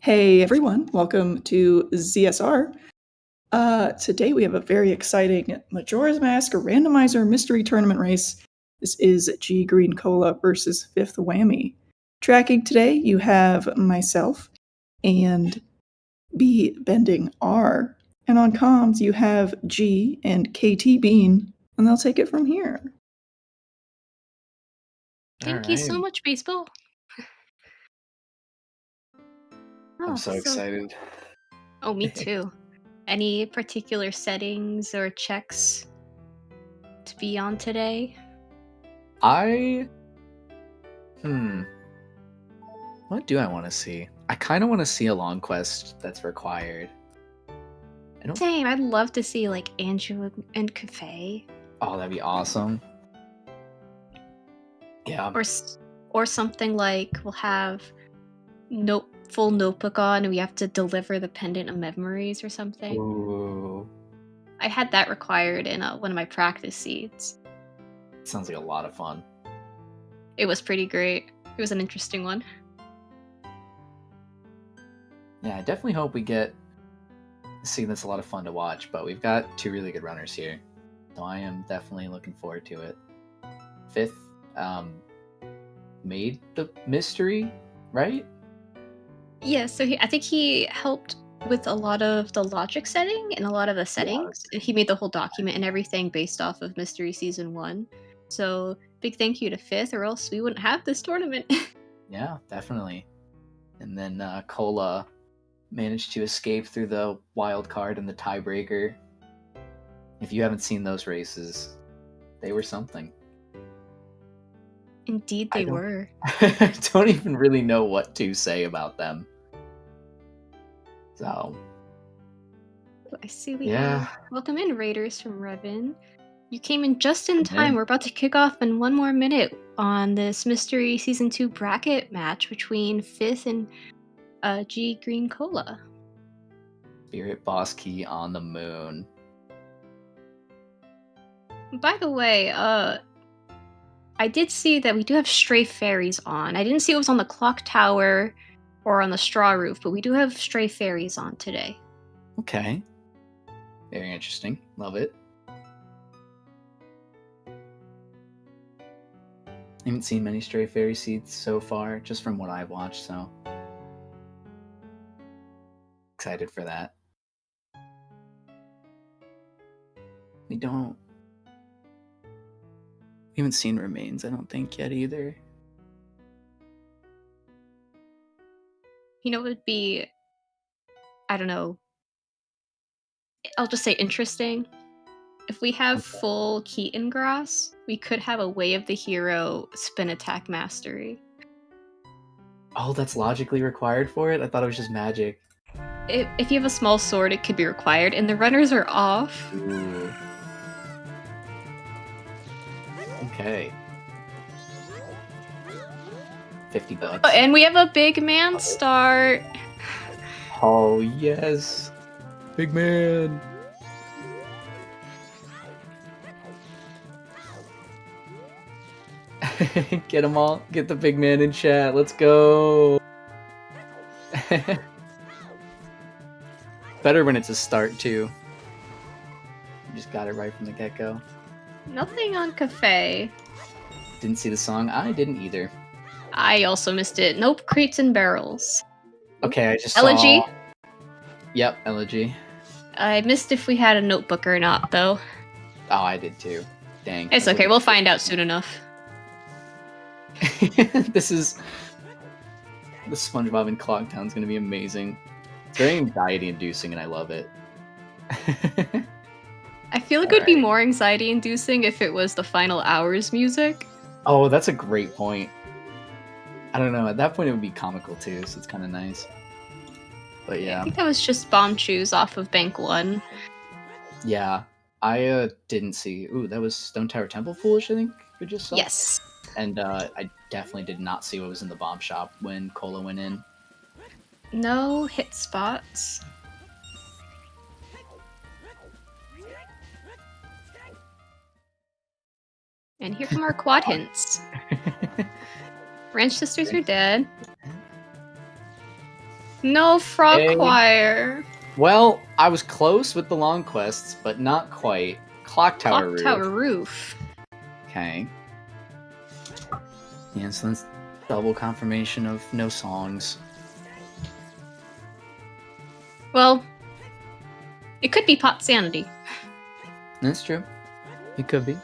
Hey everyone, welcome to ZSR. Today we have a very exciting Majora's Mask Randomizer Mystery Tournament race. This is ggreencola versus FifthWhammy. Tracking today, you have myself and B Bending R. And on comms, you have G and KT Bean, and they'll take it from here. Thank you so much, Baseball. I'm so excited. Oh, me too. Any particular settings or checks to be on today? What do I want to see? I kind of want to see a long quest that's required. Same. I'd love to see like Andrew and Cafe. Oh, that'd be awesome. Yeah. Or something like we'll have full notebook on and we have to deliver the pendant of memories or something. Ooh. I had that required in one of my practice seeds. Sounds like a lot of fun. It was pretty great. It was an interesting one. Yeah, I definitely hope we get to see this. A lot of fun to watch, but we've got two really good runners here, so I am definitely looking forward to it. Fifth made the mystery, right? Yeah, so I think he helped with a lot of the logic setting and a lot of the settings. Yeah. He made the whole document and everything based off of Mystery Season 1. So big thank you to Fifth, or else we wouldn't have this tournament. Yeah, definitely. And then Cola managed to escape through the wild card and the tiebreaker. If you haven't seen those races, they were something. Indeed they were. I don't even really know what to say about them. So I see we have welcome in Raiders from Revan. You came in just in time. We're about to kick off in 1 more minute on this Mystery Season 2 bracket match between Fifth and ggreencola. Spirit Boss Key on the moon. By the way, I did see that we do have stray fairies on. I didn't see it was on the clock tower or on the straw roof, but we do have stray fairies on today. Okay. Very interesting. Love it. I haven't seen many stray fairy seeds so far, just from what I've watched, so excited for that. We haven't seen Remains, I don't think, yet either. You know, it would be, I don't know, I'll just say interesting. If we have full Keaton grass, we could have a Way of the Hero spin attack mastery. Oh, that's logically required for it? I thought it was just magic. If you have a small sword, it could be required, and the runners are off. Ooh. Okay. $50. Oh, and we have a big man start. Oh, yes. Big man. Get them all. Get the big man in chat. Let's go. Better when it's a start, too. You just got it right from the get-go. Nothing on Cafe. Didn't see the song. I didn't either. I also missed it. Nope, Crates and Barrels. Okay, I just Elegy. saw... Yep, Elegy. I missed if we had a notebook or not, though. Oh, I did too. Dang. It's okay, we'll find out soon enough. This is... The SpongeBob in Clocktown's gonna be amazing. It's very anxiety-inducing, and I love it. I feel like it would be more anxiety-inducing if it was the final hours music. Oh, that's a great point. I don't know, at that point it would be comical too, so it's kind of nice. But yeah. I think that was just Bomb Shoes off of Bank 1. Yeah, I didn't see... Ooh, that was Stone Tower Temple Foolish, I think we just saw? Yes. And I definitely did not see what was in the bomb shop when Cola went in. No hit spots. And here come our quad hints. Ranch sisters are dead. No frog Hey. choir. Well, I was close with the long quests, but not quite. Clock Tower Clock Roof. Tower Roof. Okay. Yeah, so that's double confirmation of no songs. Well, it could be Pot Sanity. That's true. It could be.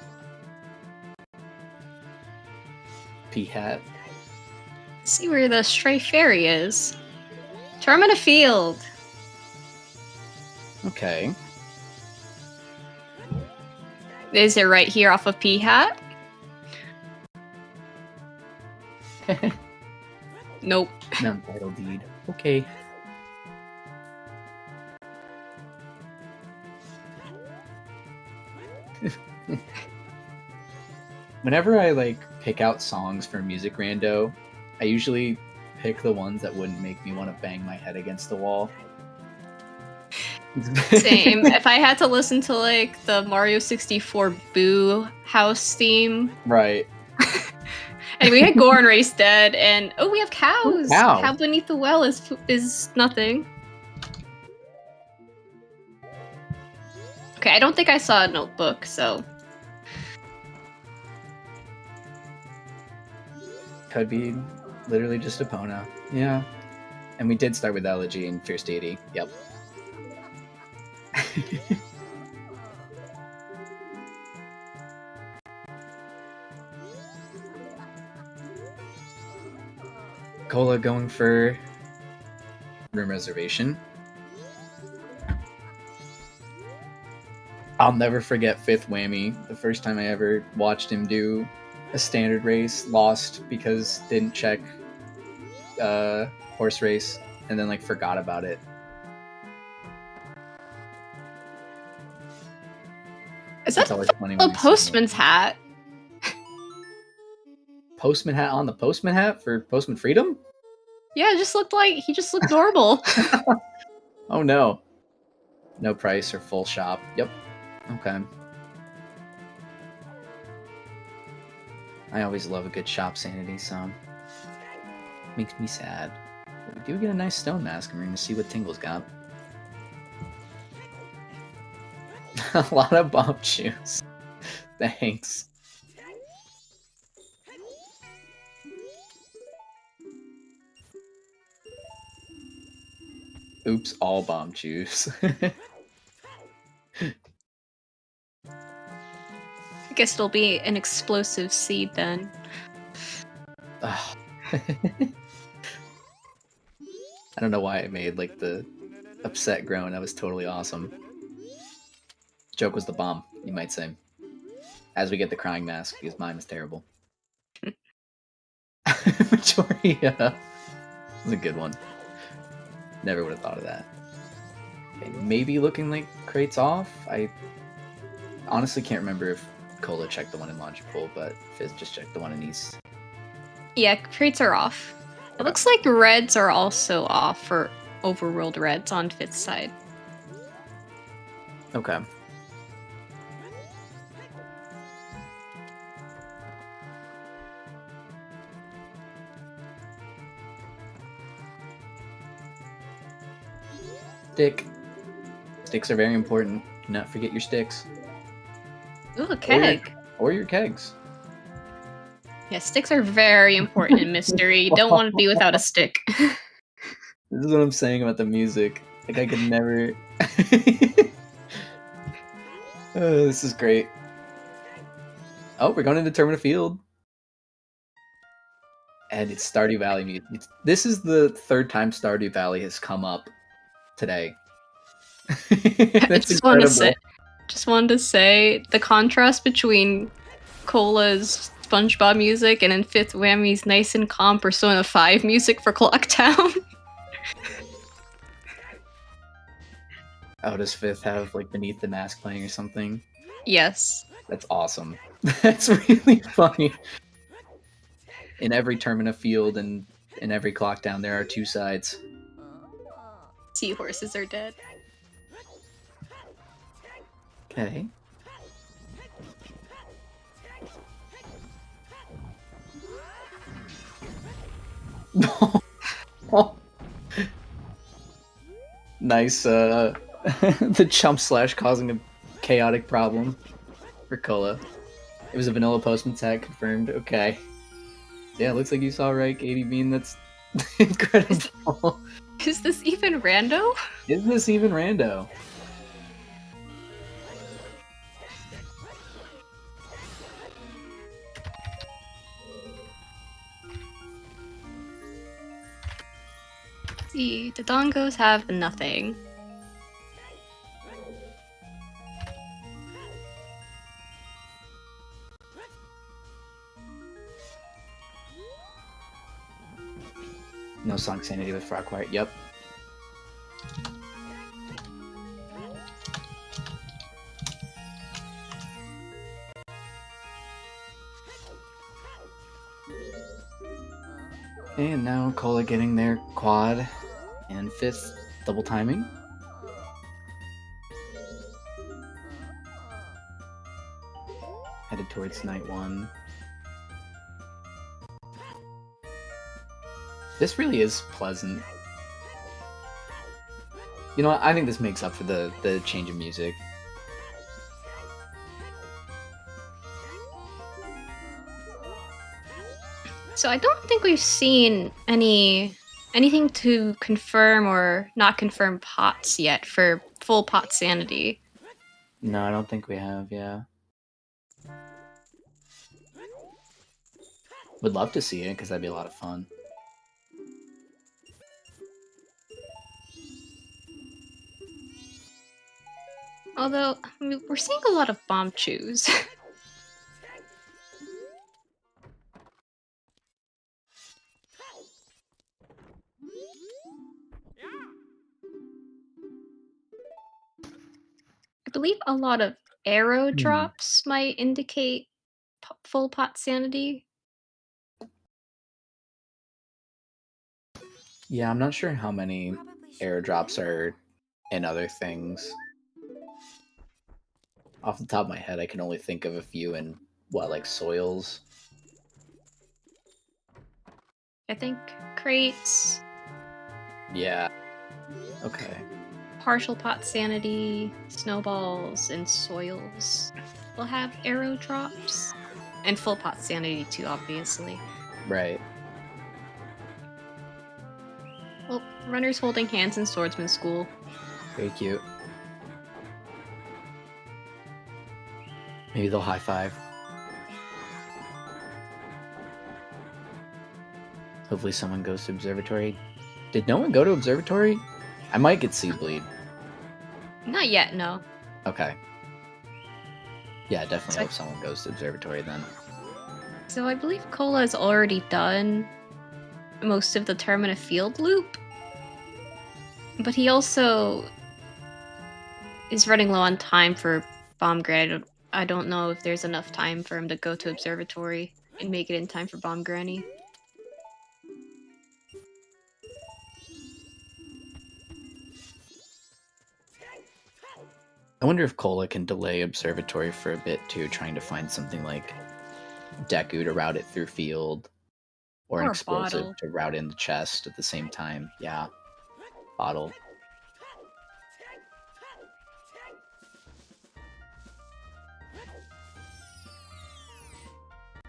P-Hat. See where the stray fairy is. Termina Field. Okay. Is it right here off of P-Hat? Nope. Non-title deed. Okay. Whenever I like pick out songs for Music Rando, I usually pick the ones that wouldn't make me want to bang my head against the wall. Same. If I had to listen to like the Mario 64 Boo house theme. Right. And we had Gore and Race Dead, and oh, we have cows. Cow. Cow beneath the well is nothing. Okay, I don't think I saw a notebook, so Could be literally just Epona. Yeah. And we did start with Elegy and Fierce Deity. Yep. Cola going for Room Reservation. I'll never forget FifthWhammy. The first time I ever watched him do a standard race, lost because didn't check horse race, and then like forgot about it. is that It's always funny a when I see postman's hat? Postman hat on the postman hat for Postman Freedom? Yeah, it just looked like he just looked normal. Oh no. No price or full shop. Yep. Okay. I always love a good shop sanity, so makes me sad. But we do get a nice stone mask, and we're gonna see what Tingle's got. A lot of bomb shoes. Thanks. Oops, all bomb juice. I guess it'll be an explosive seed then. Ugh. I don't know why I made like the upset groan. That was totally awesome. Joke was the bomb, you might say. As we get the crying mask, because mine was terrible. Majoria was a good one. Never would have thought of that. Okay, maybe looking like crates off. I honestly can't remember if Cola checked the one in Launcher Pool, but Fizz just checked the one in East. Yeah, crates are off. It looks like reds are also off for overworld reds on 5th side. Okay. Stick. Sticks are very important. Do not forget your sticks. Ooh, a keg. Or your kegs. Yeah, sticks are very important in Mystery. You don't want to be without a stick. This is what I'm saying about the music. Like, I could never... Oh, this is great. Oh, we're going into Termina Field. And it's Stardew Valley music. This is the third time Stardew Valley has come up today. That's incredible. Just wanted to say the contrast between Cola's SpongeBob music and in FifthWhammy's nice and calm Persona 5 music for Clocktown. Oh, does Fifth have like Beneath the Mask playing or something? Yes. That's awesome. That's really funny. In every Termina Field and in every Clocktown, there are two sides. Seahorses are dead. Okay. Nice, the chump slash causing a chaotic problem for Cola. It was a vanilla postman tag confirmed. Okay. Yeah, it looks like you saw right, Katie Bean. That's incredible. Is this even rando? Is this even rando? See, the dongos have nothing. No Sonic Sanity with Frogwire. Yep. And now Cola getting their quad and fifth double timing. Headed towards night one. This really is pleasant. You know what? I think this makes up for the change of music. So I don't think we've seen anything to confirm or not confirm pots yet for full pot sanity. No, I don't think we have, yeah. Would love to see it, because that'd be a lot of fun. Although, I mean, we're seeing a lot of bomb chews. I believe a lot of arrow drops might indicate full pot sanity. Yeah, I'm not sure how many airdrops are in other things. Off the top of my head, I can only think of a few in, what, like soils? I think crates, Yeah. Okay. partial pot sanity, snowballs, and soils will have arrow drops. And full pot sanity too, obviously. Right. Well, runners holding hands in swordsman school. Very cute. Maybe they'll high five. Hopefully someone goes to observatory. Did no one go to observatory? I might get seed bleed. Not yet, no. Okay. Yeah, definitely So hope someone goes to observatory then. So I believe Cola has already done most of the Termina field loop. But he also is running low on time for Bomb Granny. I don't know if there's enough time for him to go to observatory and make it in time for Bomb Granny. I wonder if Cola can delay observatory for a bit too, trying to find something like Deku to route it through field, or an Or a explosive bottle. to route in the chest at the same time. Yeah, bottle.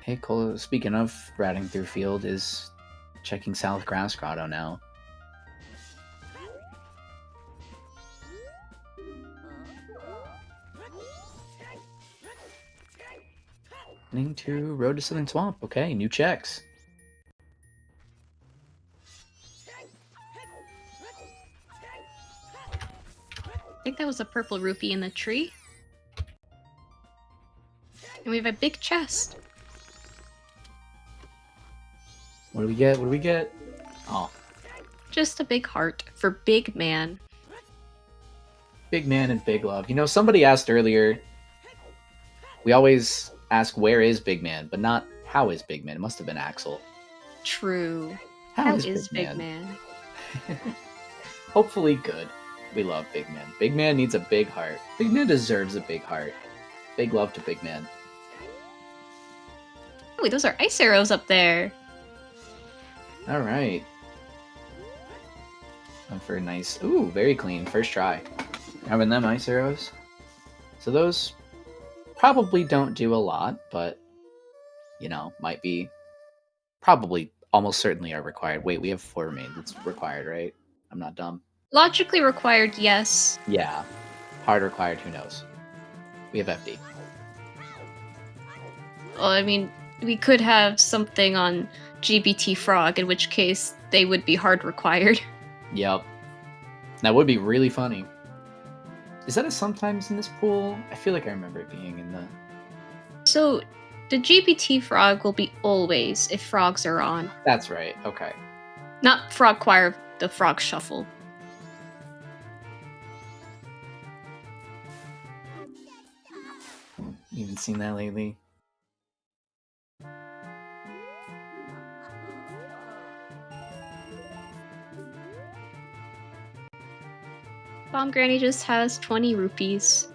Hey, Cola, speaking of routing through field, is checking South Grass Grotto now. Heading to Road to Southern Swamp. Okay, new checks. I think that was a purple rupee in the tree. And we have a big chest. What do we get? What do we get? Oh, Just a big heart for Big Man. big man and big love. You know, somebody asked earlier, we always ask where is Big Man, but not how is Big Man. It must have been Axel. True. How Is is Big Man? Hopefully good. We love Big Man. Big Man needs a big heart. Big Man deserves a big heart. Big love to Big Man. Oh, those are ice arrows up there. All right. And for a nice... Ooh, very clean. First try. Having them ice arrows. So those probably don't do a lot, but, you know, might be... Probably, almost certainly are required. Wait, we have 4 remains. That's required, right? I'm not dumb. Logically required, yes. Yeah. Hard required, who knows? We have FD. Well, I mean, we could have something on GBT Frog, in which case they would be hard required. Yep. That would be really funny. Is that a sometimes in this pool? I feel like I remember it being in the... So, the GBT Frog will be always if frogs are on. That's right, okay. Not Frog Choir, the Frog Shuffle. You haven't seen that lately? Bomb Granny just has 20 rupees.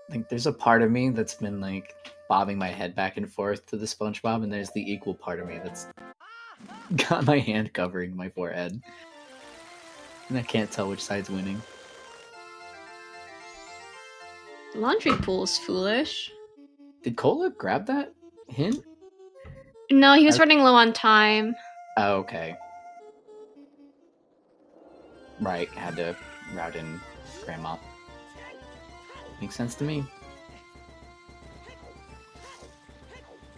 I think there's a part of me that's been like bobbing my head back and forth to the SpongeBob, and there's the equal part of me that's got my hand covering my forehead. And I can't tell which side's winning. The laundry pool is foolish. Did Cola grab that hint? No, he was running low on time. Oh, okay. Right, had to route in Grandma. Makes sense to me.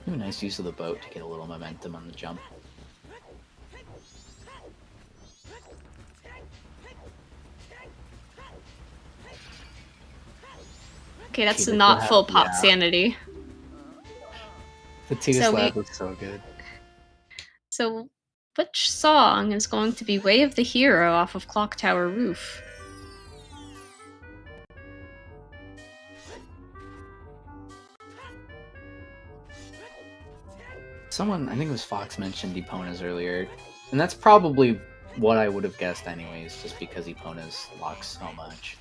Ooh, nice use of the boat to get a little momentum on the jump. Okay, that's Cheetah not Slap, full pop yeah. sanity. The Cheetah So Slap we- was so good. So, which song is going to be Way of the Hero off of Clock Tower Roof? Someone, I think it was Fox, mentioned Epona's earlier, and that's probably what I would have guessed anyways, just because Epona's locks so much.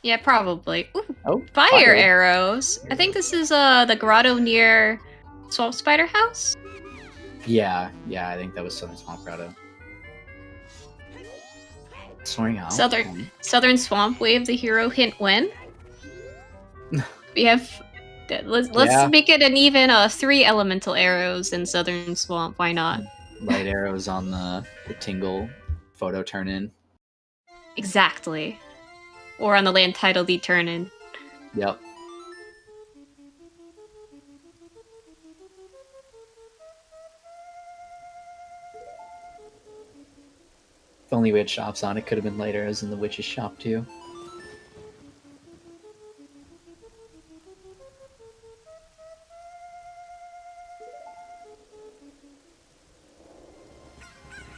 Yeah, probably. Ooh, Oh, fire arrows! I think this is the grotto near Swamp Spider House? Yeah, I think that was Southern Swamp Grotto. Soaring out. Southern Swamp, Way of the Hero, hint when? We have... Let's Yeah. make it an even 3 elemental arrows in Southern Swamp, why not? Light arrows on the Tingle photo turn-in. Exactly. Or on the land title D turn-in. Yep. If only we had shops on, it could have been light arrows in the witch's shop too.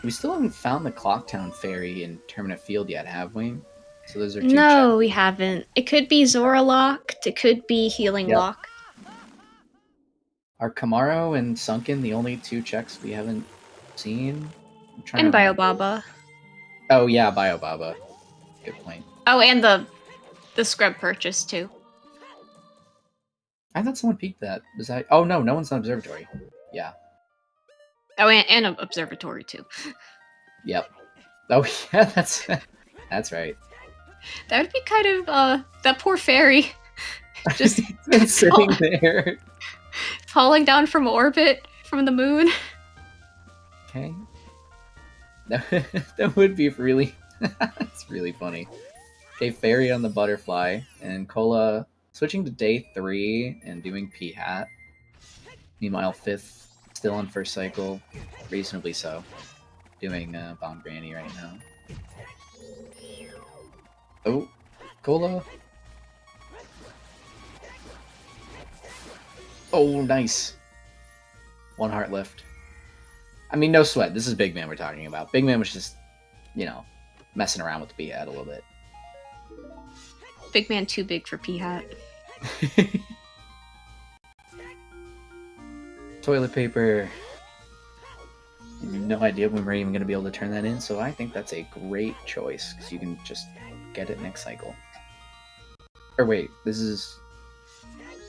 We still haven't found the Clocktown Ferry in Terminate Field yet, have we? So those are 2 No, we haven't. It could be Zora locked. It could be Healing Yep. locked. Are Kamaro and Sunken the only 2 checks we haven't seen? I'm trying And to remember. Biobaba. Oh yeah, Biobaba. Good point. Oh, and the scrub purchase too. I thought someone peeked that. Was that? Oh no, no one's on Observatory. Yeah. Oh, and an observatory too. Yep. Oh yeah, that's right. That would be kind of that poor fairy just It's been sitting there. falling down from orbit from the moon. Okay. That would be really. It's really funny. Okay, Fairy on the butterfly, and Cola switching to day 3 and doing P hat. Meanwhile, Fifth still on first cycle, reasonably so, doing Bomb Granny right now. Oh, Cola. Oh, nice. 1 heart lift. I mean, no sweat. This is Big Man we're talking about. Big Man was just, you know, messing around with the P-Hat a little bit. Big man too big for P-Hat. Toilet paper. No idea when we're even going to be able to turn that in, so I think that's a great choice, because you can just get it next cycle. Or wait, this is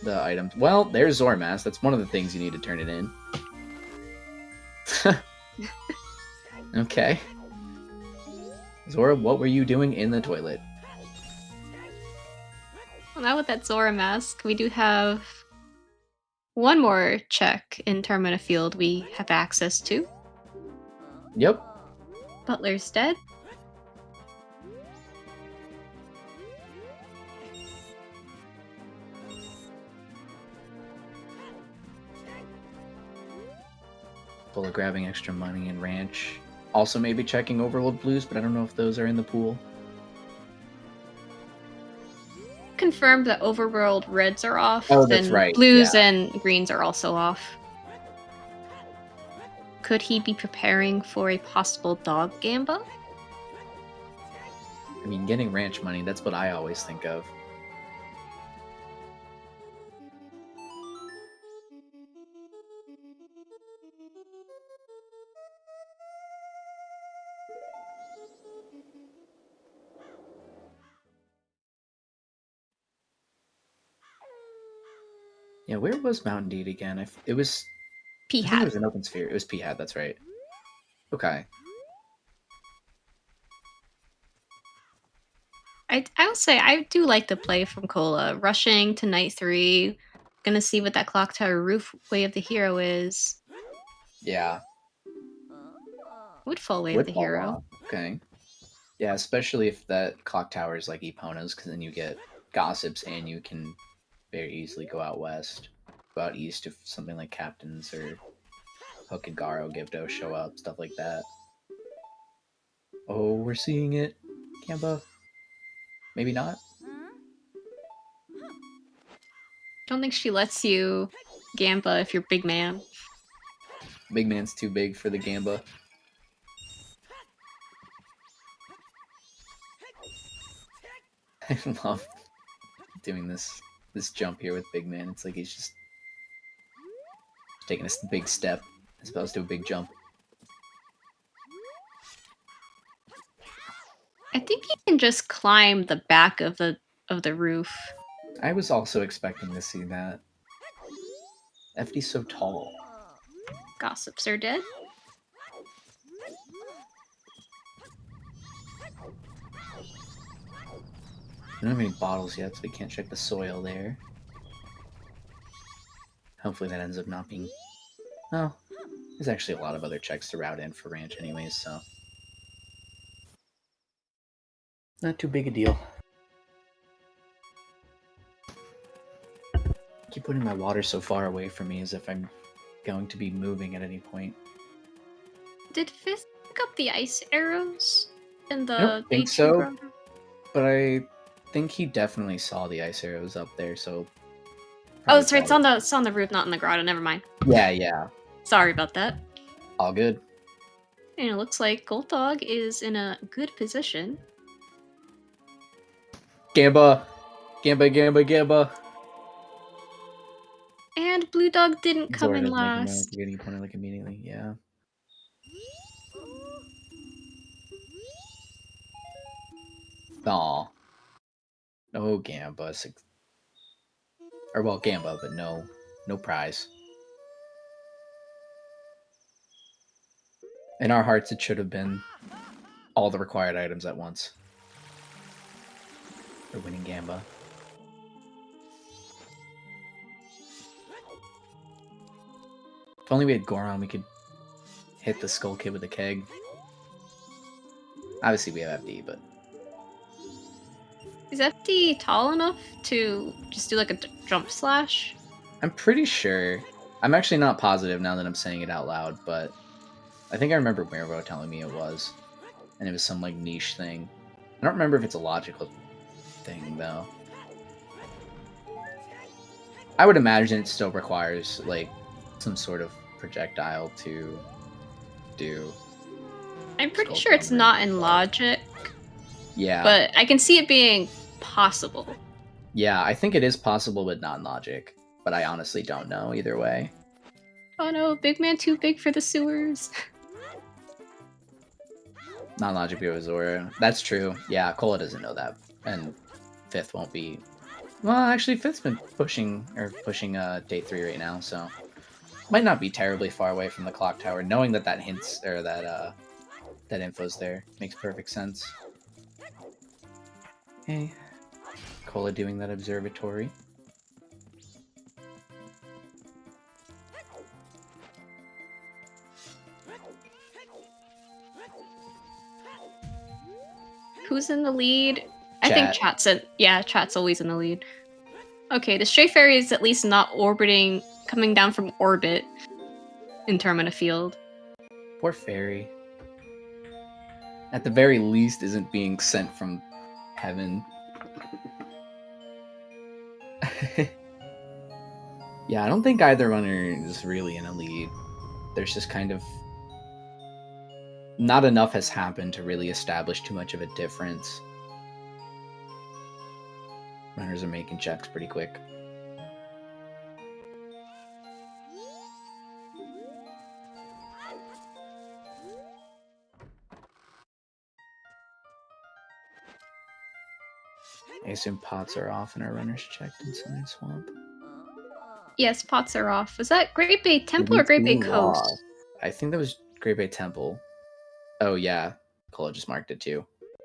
the item. Well, there's Zormass. That's one of the things you need to turn it in. Zora, what were you doing in the toilet? Well, now with that Zora mask, we do have one more check in Termina Field we have access to. Yep. Butler's dead. Bullet grabbing extra money and ranch. Also maybe checking Overload Blues, but I don't know if those are in the pool. Confirmed that Overworld reds are off. Oh, that's then right, Blues yeah. and greens are also off. Could he be preparing for a possible dog gamba? I mean, getting ranch money, that's what I always think of. Yeah, where was Mountain Deed again? It was... I think it P-Hat. was an open sphere. It was P-Hat, that's right. Okay. I'll say I do like the play from Cola. Rushing to night 3. Gonna see what that clock tower roof way of the hero is. Yeah. Woodfall way of the hero. Off. Okay. Yeah, especially if that clock tower is like Epona's, because then you get gossips and you can very easily go out west. Go out east if something like Captains or Hook and Garo Gibdo show up, stuff like that. Oh, we're seeing it. Gamba. Maybe not. Don't think she lets you gamba if you're big man. Big man's too big for the Gamba. I love doing this jump here with Big Man. It's like he's just taking a big step as opposed to a big jump. I think he can just climb the back of the roof. I was also expecting to see that. FD's so tall. Gossips are dead. We don't have any bottles yet, so we can't check the soil there. Hopefully that ends up not being... Oh, there's actually a lot of other checks to route in for ranch anyways, so... Not too big a deal. I keep putting my water so far away from me as if I'm going to be moving at any point. Did Fifth pick up the ice arrows in the... I don't think so, but I think he definitely saw the ice arrows up there, so... Oh, that's right, it's on the roof, not in the grotto, never mind. Yeah. Sorry about that. All good. And it looks like Gold Dog is in a good position. Gamba! Gamba! And Blue Dog didn't come Zora in doesn't make a note last. to getting pointed like immediately, yeah. Aw. No Gamba. Or, well, Gamba, but no prize. In our hearts, it should have been all the required items at once. For winning Gamba. If only we had Goron, we could hit the Skull Kid with a keg. Obviously, we have FD, but... Is FD tall enough to just do like a jump slash? I'm pretty sure. I'm actually not positive now that I'm saying it out loud, but I think I remember Mirvo telling me it was. And it was some like niche thing. I don't remember if it's a logical thing though. I would imagine it still requires like some sort of projectile to do. I'm pretty sure it's not in logic. Yeah. But I can see it being possible. Yeah, I think it is possible, but not in logic. But I honestly don't know either way. Oh no, big man too big for the sewers. Not logic with Zora. That's true. Yeah, Cola doesn't know that. And Fifth won't be... Well, actually, Fifth's been pushing day 3 right now, so... Might not be terribly far away from the clock tower, knowing that hints, or that that info's there. Makes perfect sense. Okay. Cola doing that observatory. Who's in the lead? Chat. I think chat's chat's always in the lead. Okay, the stray fairy is at least not orbiting, coming down from orbit in Termina Field. Poor fairy. At the very least, isn't being sent from heaven. Yeah, I don't think either runner is really in a lead. There's just kind of not enough has happened to really establish too much of a difference. Runners are making checks pretty quick. I assume pots are off and our runners checked in Sunny Swamp. Yes, pots are off. Was that Great Bay Temple or Great Bay Coast? I think that was Great Bay Temple. Oh yeah, Cola just marked it too.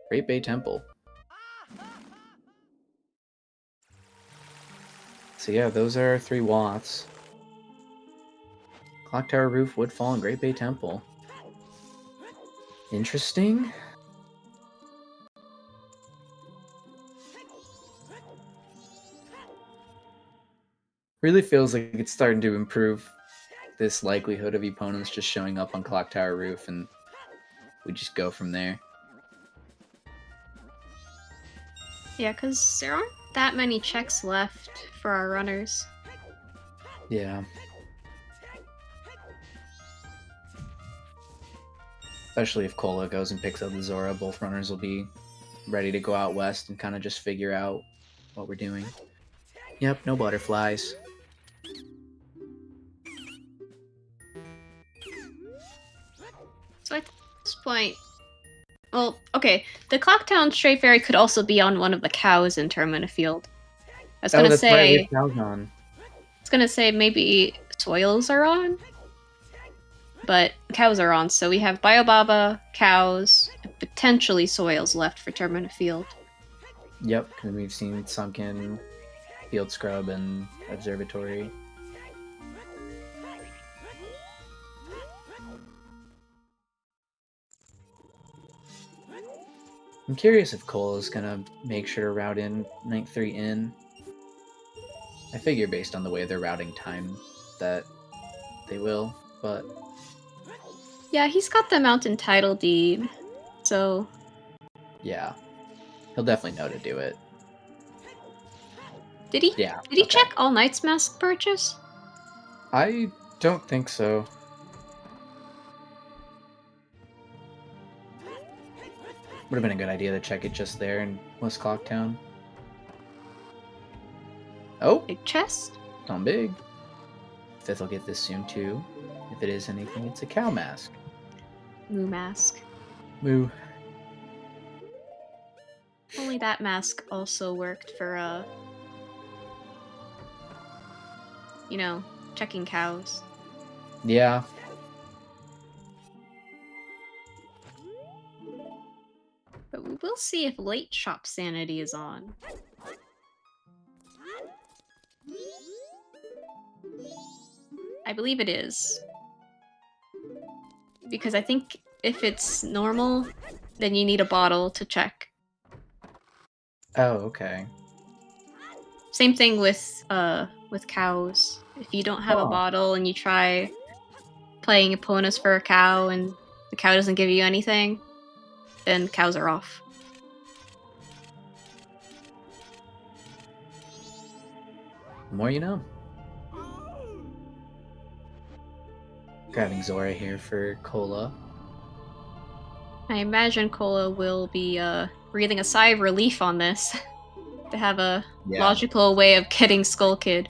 Great Bay Temple. So yeah, those are our 3 Watts. Clock Tower Roof, Woodfall, and Great Bay Temple. Interesting. Really feels like it's starting to improve this likelihood of opponents just showing up on Clock Tower Roof, and we just go from there. Yeah, because there aren't that many checks left for our runners. Yeah. Especially if Cola goes and picks up the Zora, both runners will be ready to go out west and kind of just figure out what we're doing. Yep, no butterflies. So at this point, well, okay, the Clocktown Stray Fairy could also be on one of the cows in Termina Field. I was gonna that's say, right, we have cows on. I was gonna say maybe soils are on, but cows are on. So we have Biobaba, cows, and potentially soils left for Termina Field. Yep, because we've seen Sunken, Field Scrub, and Observatory. I'm curious if Cole is gonna make sure to route in Night 3 in. I figure based on the way they're routing time that they will, but... Yeah, he's got the mountain title deed, so... Yeah. He'll definitely know to do it. Did he? Yeah. Did he check all Knight's Mask purchase? I don't think so. Would have been a good idea to check it just there in West Clocktown. Oh! Big chest? Not big. Fifth will get this soon too. If it is anything, it's a cow mask. Moo mask. Moo. Only that mask also worked for, you know, checking cows. Yeah. But we will see if Late Shop Sanity is on. I believe it is. Because I think if it's normal, then you need a bottle to check. Oh, okay. Same thing with cows. If you don't have a bottle and you try playing opponents for a cow and the cow doesn't give you anything, then cows are off. The more you know. Grabbing Zora here for Cola. I imagine Cola will be breathing a sigh of relief on this. To have a logical way of getting Skull Kid.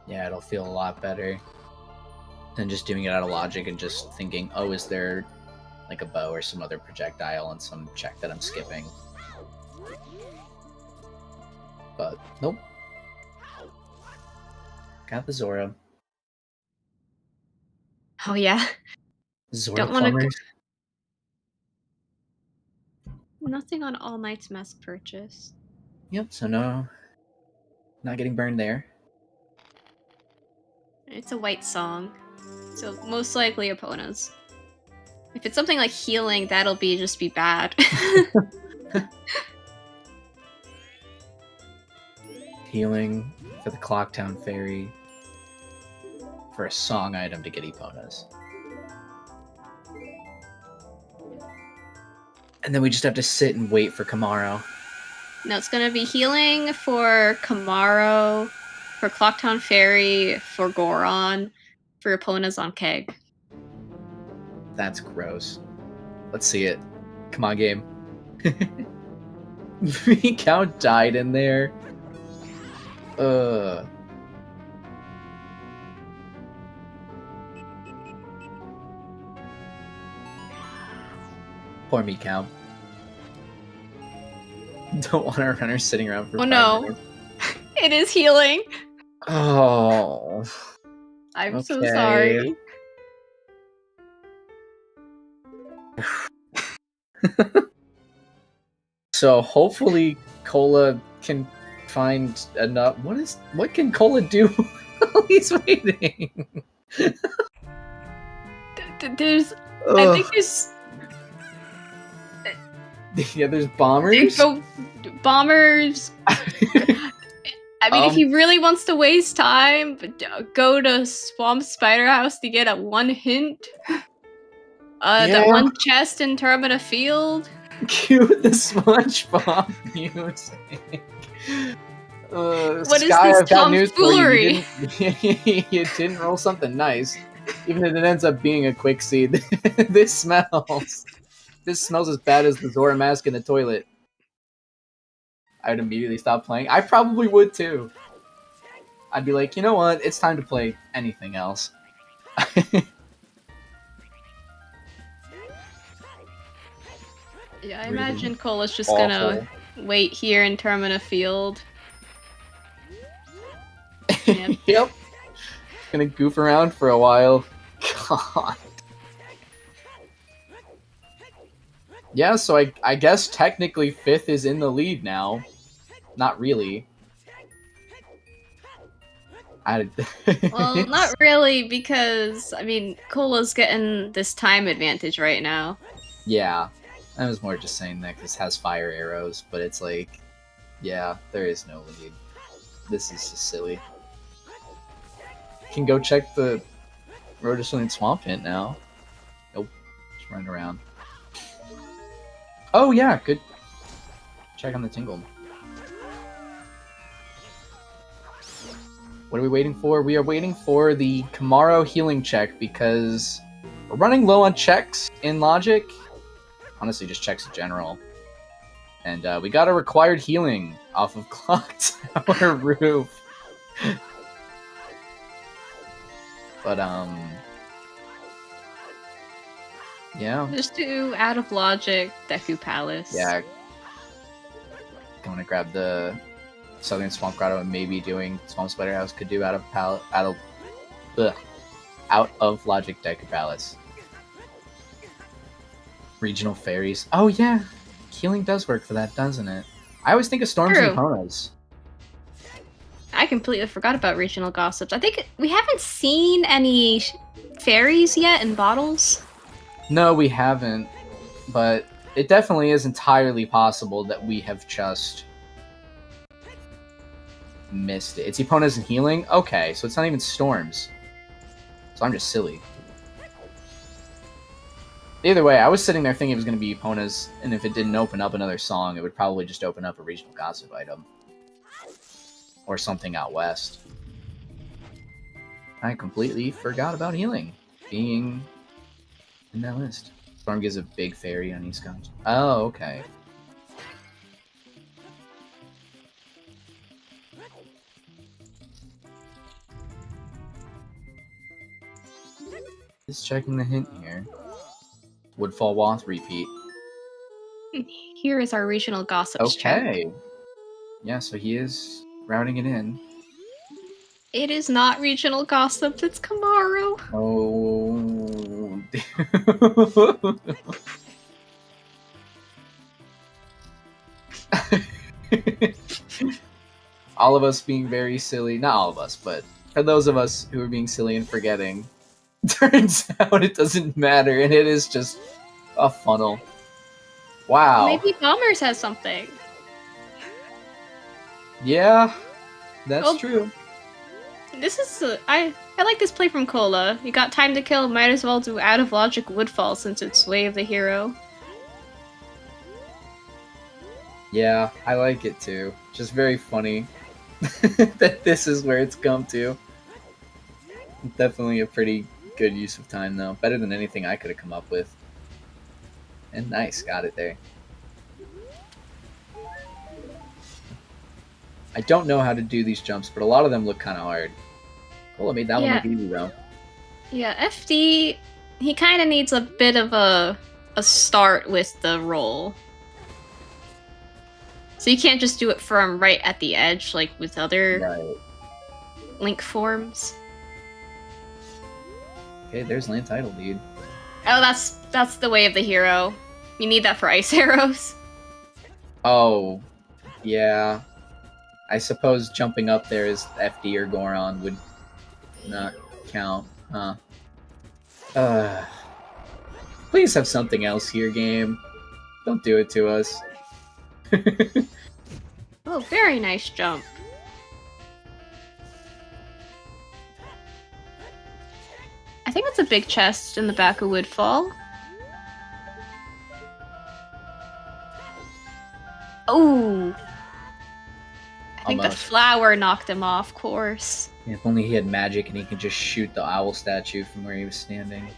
Yeah, it'll feel a lot better than just doing it out of logic and just thinking, oh, is there like a bow or some other projectile on some check that I'm skipping? But nope. Got the Zora. Oh yeah. Zora Don't want to. plumbers. Nothing on All Might's mask purchase. Yep. So no, not getting burned there. It's a white song, so most likely Epona's. If it's something like healing, that'll just be bad. Healing for the Clocktown Fairy. For a song item to get Epona's. And then we just have to sit and wait for Kamaro. No, it's gonna be healing for Kamaro, for Clocktown Fairy, for Goron, for Epona's on Keg. That's gross. Let's see it. Come on, game. Cow died in there. Poor Meow. Don't want our runner sitting around for 5 minutes. It is healing. Oh. I'm so sorry. So hopefully Cola can find enough. What can Cola do while he's waiting? There's I think there's yeah, there's bombers. Bombers. I mean, if he really wants to waste time, go to Swamp Spider House to get a one hint. That one chest in Termina Field. Cue the SpongeBob music. What Sky, is this I've got news for tomfoolery? You didn't roll something nice, even if it ends up being a quick seed. This smells as bad as the Zora mask in the toilet. I would immediately stop playing. I probably would too. I'd be like, you know what? It's time to play anything else. Yeah, I imagine Cola's just gonna wait here in Termina Field. Yep. Gonna goof around for a while. God. Yeah, so I guess technically 5th is in the lead now. Not really. Well, not really, because, I mean, Cola's getting this time advantage right now. Yeah. I was more just saying that because it has fire arrows, but it's like, yeah, there is no lead. This is just silly. Can go check the Rhodesian Swamp Hint now. Nope. Just running around. Oh yeah, good. Check on the Tingle. What are we waiting for? We are waiting for the Kamaro healing check because we're running low on checks in Logic. Honestly, just checks in general. And we got a required healing off of Clock Tower Roof. But, yeah. Just do out of Logic, Deku Palace. Yeah. Going to grab the Southern Swamp Grotto and maybe doing Swamp Spider House could do out of Logic Deku Palace. Regional Fairies. Oh yeah, healing does work for that, doesn't it? I always think of Storms and Ponas. I completely forgot about regional gossips. I think we haven't seen any fairies yet in bottles. No, we haven't. But it definitely is entirely possible that we have just missed it. It's Epona's and healing? Okay, so it's not even storms. So I'm just silly. Either way, I was sitting there thinking it was going to be Epona's, and if it didn't open up another song, it would probably just open up a regional gossip item. Or something out west. I completely forgot about healing being in that list. Storm gives a big fairy on East Coast. Oh, okay. Just checking the hint here. Woodfall Wath repeat. Here is our regional gossips check. Okay. Yeah, so he is routing it in. It is not regional gossips, it's Kamaro. Oh, All of us being very silly. Not all of us, but for those of us who are being silly and forgetting, turns out it doesn't matter, and it is just a funnel. Wow. Maybe Bombers has something. Yeah, that's Oh. true. This is I like this play from Cola. You got time to kill, might as well do out of logic Woodfall since it's Way of the Hero. Yeah, I like it too. Just very funny that this is where it's come to. Definitely a pretty good use of time though. Better than anything I could have come up with. And nice, got it there. I don't know how to do these jumps, but a lot of them look kind of hard. Cool, I made that one look easy though. Yeah, FD, he kind of needs a bit of a start with the roll. So you can't just do it from right at the edge like with other Link forms. Okay, there's land title, dude. Oh, that's the Way of the Hero. You need that for ice arrows. Oh, yeah. I suppose jumping up there as FD or Goron would not count, huh? Please have something else here, game. Don't do it to us. Oh, very nice jump. I think it's a big chest in the back of Woodfall. Oh! I think the flower knocked him off course. Yeah, if only he had magic and he could just shoot the owl statue from where he was standing.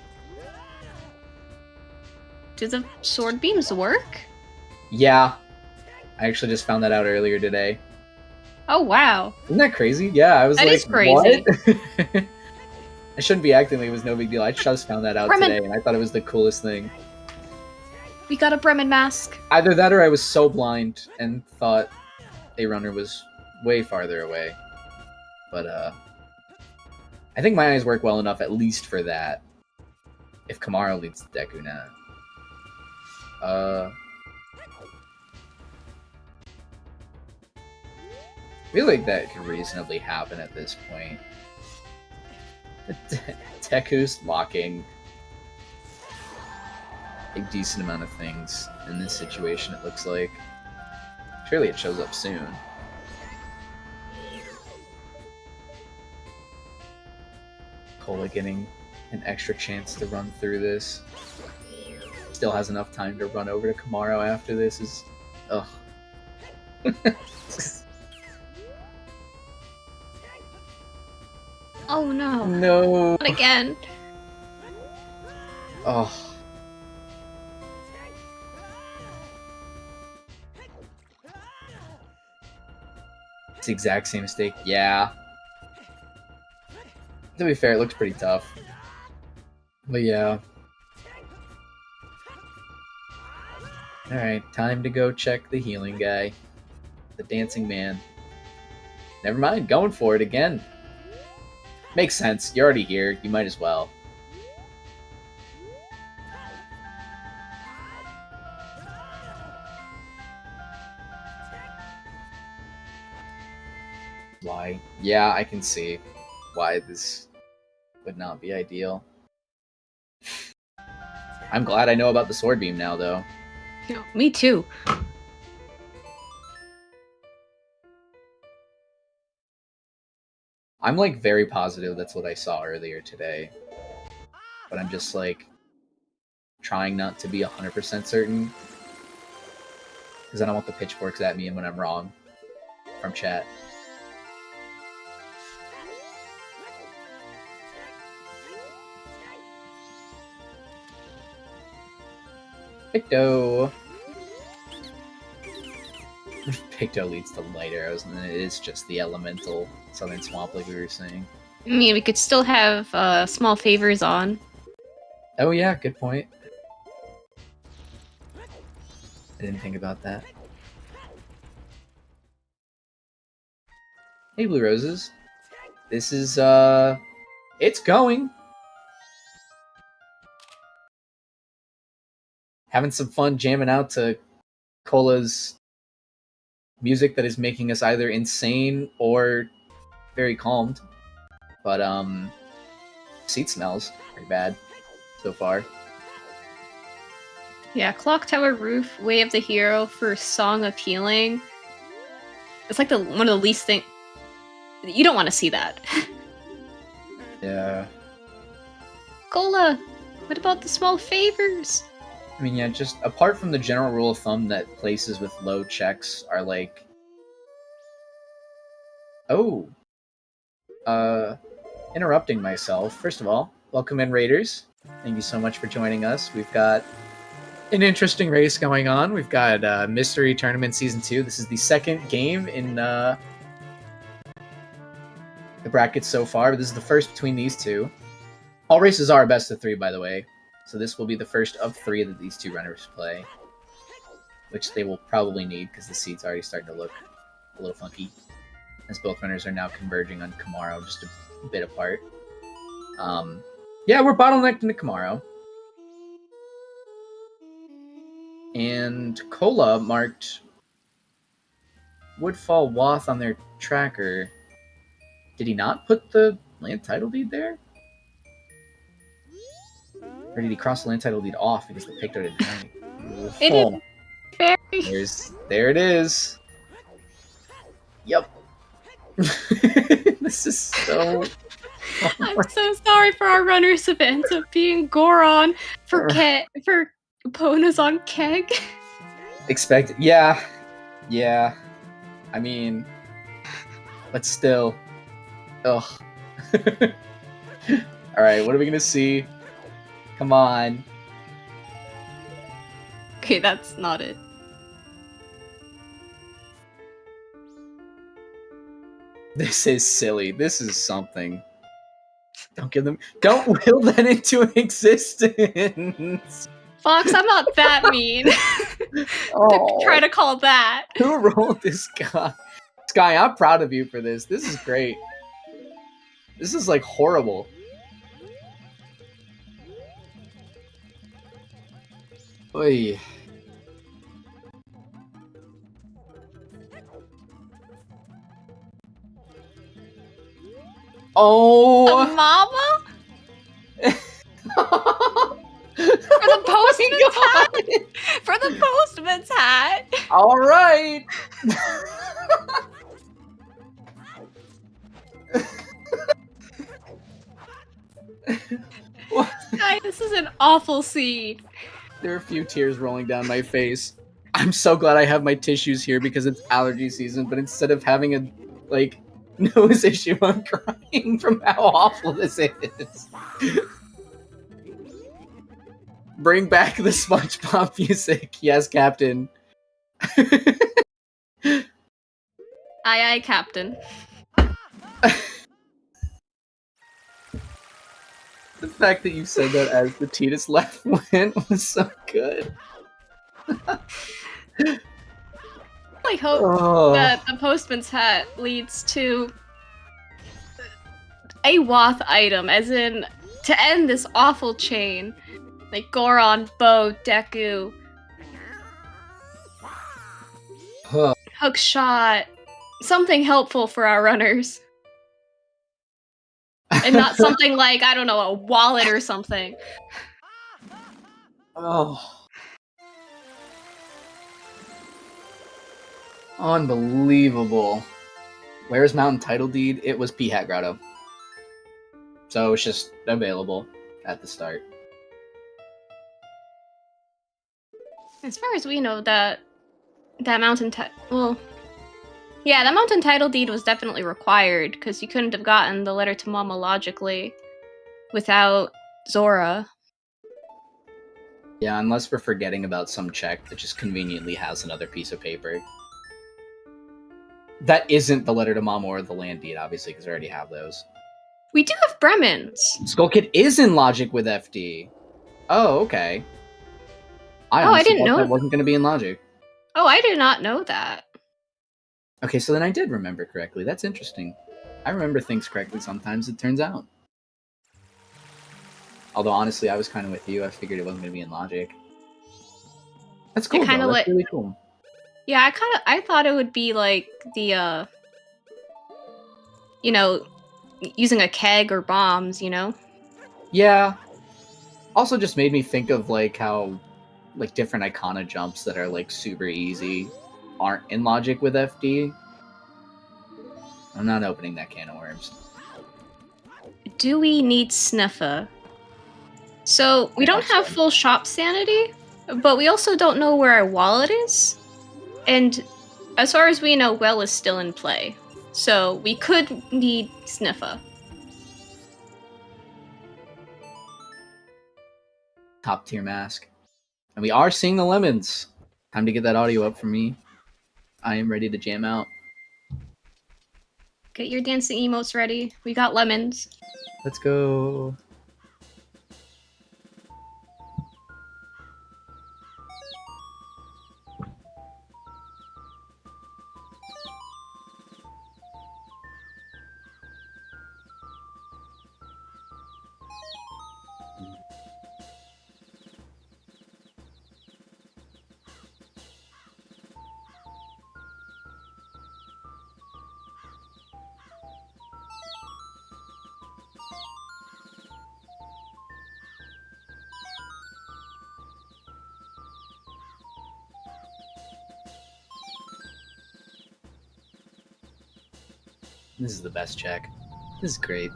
Do the sword beams work? Yeah. I actually just found that out earlier today. Oh, wow. Isn't that crazy? Yeah, I was that like, is crazy. What? I shouldn't be acting like it was no big deal. I just found that out today, and I thought it was the coolest thing. We got a Bremen mask. Either that or I was so blind and thought a runner was way farther away. But, I think my eyes work well enough, at least for that. If Kamara leads the Deku now. I feel like that could reasonably happen at this point. Deku's locking a decent amount of things in this situation, it looks like. Surely it shows up soon. Cola getting an extra chance to run through this. Still has enough time to run over to Kamaro after this. Is ugh. Oh no. No. Not again. Oh. It's the exact same mistake. Yeah. To be fair, it looks pretty tough. But yeah. Alright, time to go check the healing guy. The dancing man. Never mind, going for it again. Makes sense. You're already here. You might as well. Why? Yeah, I can see why this would not be ideal. I'm glad I know about the sword beam now, though. No, me too. I'm like very positive that's what I saw earlier today. But I'm just like trying not to be 100% certain. Because I don't want the pitchforks at me and when I'm wrong from chat. Picto! Picto leads to light arrows, and then it is just the elemental southern swamp, like we were saying. I mean, we could still have small favors on. Oh yeah, good point. I didn't think about that. Hey, Blue Roses. This is, it's going. having some fun jamming out to Cola's music that is making us either insane or very calmed. But seat smells pretty bad so far. Yeah, Clock Tower Roof, Way of the Hero for Song of Healing. It's like one of the least thing. You don't want to see that. Yeah. Cola, what about the small favors? I mean, yeah, just apart from the general rule of thumb that places with low checks are like... Oh. Interrupting myself. First of all, welcome in, Raiders. Thank you so much for joining us. We've got an interesting race going on. We've got Mystery Tournament Season 2. This is the second game in the brackets so far. This is the first between these two. All races are best of 3, by the way. So this will be the first of 3 that these two runners play. Which they will probably need, because the seat's already starting to look a little funky. As both runners are now converging on Kamaro, just a bit apart. Yeah, we're bottlenecked into Kamaro. And Cola marked Woodfall Wath on their tracker. Did he not put the land title deed there? Or did he cross the land title deed off because the Picto didn't have It oh. is very... There it is. Yep. This is so... I'm so sorry for our runners who ends up being Goron for Pona's on Keg. Expect... Yeah. Yeah. I mean... But still... Ugh. Alright, what are we gonna see? Come on. Okay, that's not it. This is silly. This is something. Don't will that into existence. Fox, I'm not that mean. Oh. Try to call that. Who rolled this guy? Sky, I'm proud of you for this. This is great. This is like horrible. Oy. Oh, A mama? For the postman's hat? For the postman's hat? All right. Guy, this is an awful scene. There are a few tears rolling down my face. I'm so glad I have my tissues here because it's allergy season, but instead of having a, like, nose issue, I'm crying from how awful this is. Bring back the SpongeBob music. Yes, Captain. Aye, aye, Captain. The fact that you said that as the Titus laugh went was so good. I hope that the postman's hat leads to a Wath item, as in to end this awful chain. Like Goron, Bo, Deku, hook shot, something helpful for our runners. And not something like, I don't know, a wallet or something. Oh. Unbelievable. Where's Mountain Title Deed? It was P-Hat Grotto. So it's just available at the start. As far as we know, that mountain that mountain title deed was definitely required, because you couldn't have gotten the letter to Mama logically without Zora. Yeah, unless we're forgetting about some check that just conveniently has another piece of paper. That isn't the letter to Mama or the land deed, obviously, because we already have those. We do have Bremen's. Skull Kid is in Logic with FD. Oh, okay. I didn't know that wasn't going to be in Logic. Oh, I did not know that. Okay, so then I did remember correctly. That's interesting. I remember things correctly sometimes, it turns out. Although, honestly, I was kind of with you. I figured it wasn't going to be in Logic. That's cool. kinda That's like- really cool. Yeah, I thought it would be like the you know, using a keg or bombs, you know? Yeah. Also, just made me think of like how like different Icona jumps that are like super easy aren't in logic with FD. I'm not opening that can of worms. Do we need Sniffer? So, we I don't hope have so. full shop sanity, but we also don't know where our wallet is. And as far as we know, Well is still in play. So, we could need Sniffer. Top tier mask. And we are seeing the lemons. Time to get that audio up for me. I am ready to jam out. Get your dancing emotes ready. We got lemons. Let's go. This is the best check. This is great.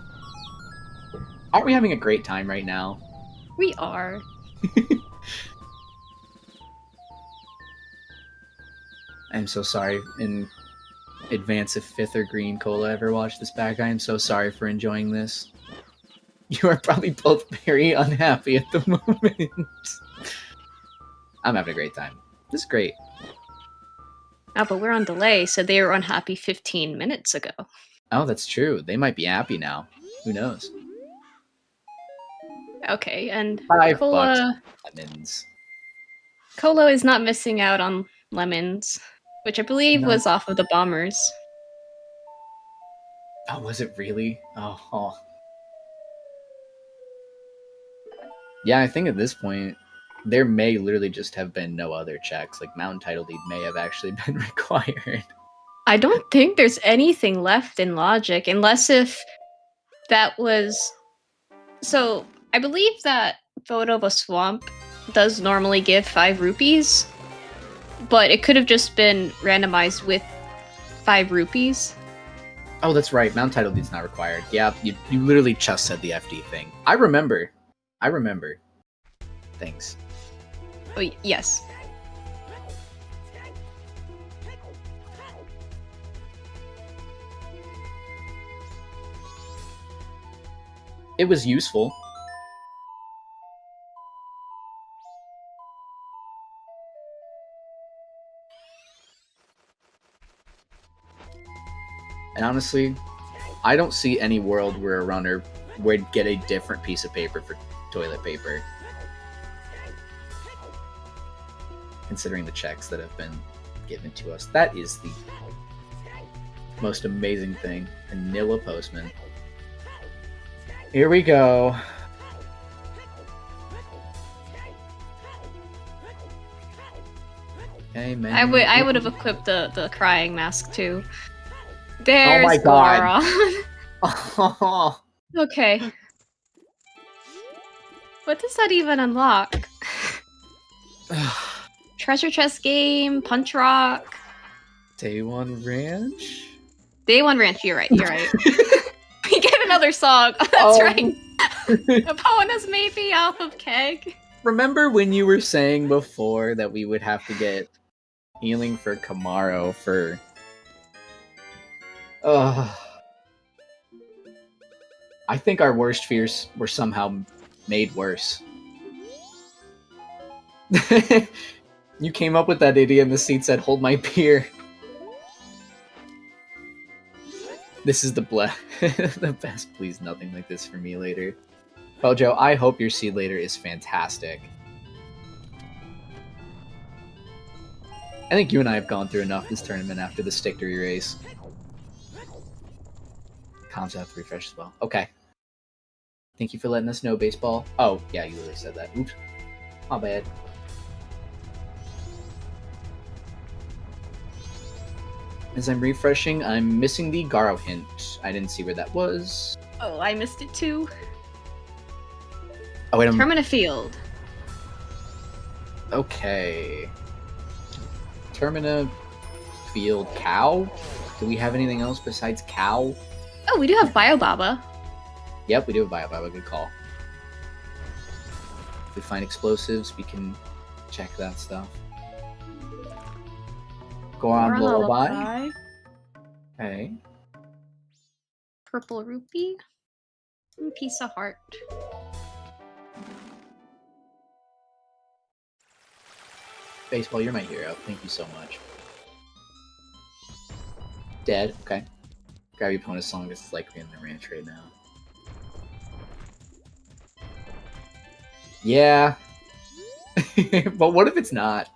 Aren't we having a great time right now? We are. I'm so sorry in advance if Fifth or Green Cola ever watch this back. I am so sorry for enjoying this. You are probably both very unhappy at the moment. I'm having a great time. This is great. Oh, but we're on delay, so they were unhappy 15 minutes ago. Oh, that's true. They might be happy now. Who knows? Okay, and $5 Cola lemons. Cola is not missing out on lemons, which I believe No. was off of the bombers. Oh, was it really? Oh. Yeah, I think at this point, there may literally just have been no other checks. Like, Mountain Title Lead may have actually been required. I don't think there's anything left in logic, unless if that was... So, I believe that Photo of a Swamp does normally give 5 rupees, but it could have just been randomized with 5 rupees. Oh, that's right. Mountain Title Lead's not required. Yeah, you literally just said the FD thing. I remember. Thanks. Oh, yes. It was useful. And honestly, I don't see any world where a runner would get a different piece of paper for toilet paper. Considering the checks that have been given to us. That is the most amazing thing. Vanilla Postman. Here we go. Okay, man. I would have equipped the crying mask too. There's Oh my God. Goron. Oh, Okay. What does that even unlock? Treasure chest game, punch rock. Day One Ranch? Day One Ranch, you're right. We get another song. That's right. Epona's maybe off of Keg. Remember when you were saying before that we would have to get healing for Kamaro for... I think our worst fears were somehow made worse. You came up with that idea and the seat said, "Hold my beer." This is the the best. Please, nothing like this for me later. Bojo, I hope your seed later is fantastic. I think you and I have gone through enough this tournament after the Stictory race. Comms have to refresh as well. Okay. Thank you for letting us know, baseball. Oh, yeah, you literally said that. Oops. My bad. As I'm refreshing, I'm missing the Garo hint. I didn't see where that was. Oh, I missed it too. Oh wait, I'm... Termina Field. Okay. Termina Field Cow? Do we have anything else besides cow? Oh, we do have Biobaba. Yep, we do have Biobaba. Good call. If we find explosives, we can check that stuff. Goron Lullaby. Okay. Purple Rupee. And Piece of Heart. Baseball, you're my hero. Thank you so much. Dead. Okay. Grab your opponent's song. This is like in the ranch right now. Yeah. But what if it's not?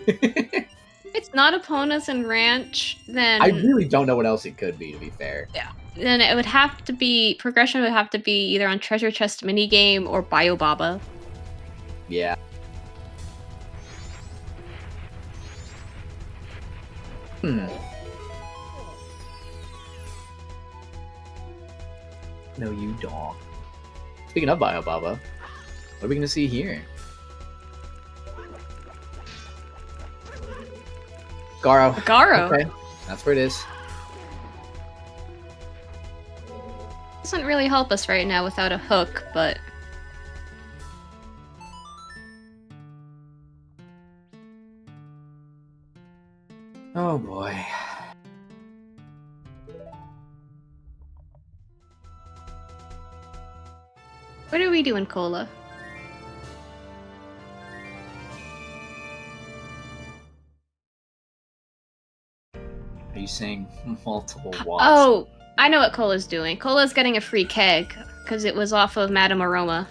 It's not Epona's and Ranch, then I really don't know what else it could be, to be fair. yeah. Then it would have to be progression would have to be either on Treasure Chest minigame or Biobaba. Yeah. No, you don't. Speaking of Biobaba, what are we gonna see here? Garo. Garo. Okay, that's where it is. Doesn't really help us right now without a hook, but Oh boy. what are we doing, Cola? Are you saying multiple watts? Oh, I know what Cola's doing. Cola's getting a free keg because it was off of Madame Aroma.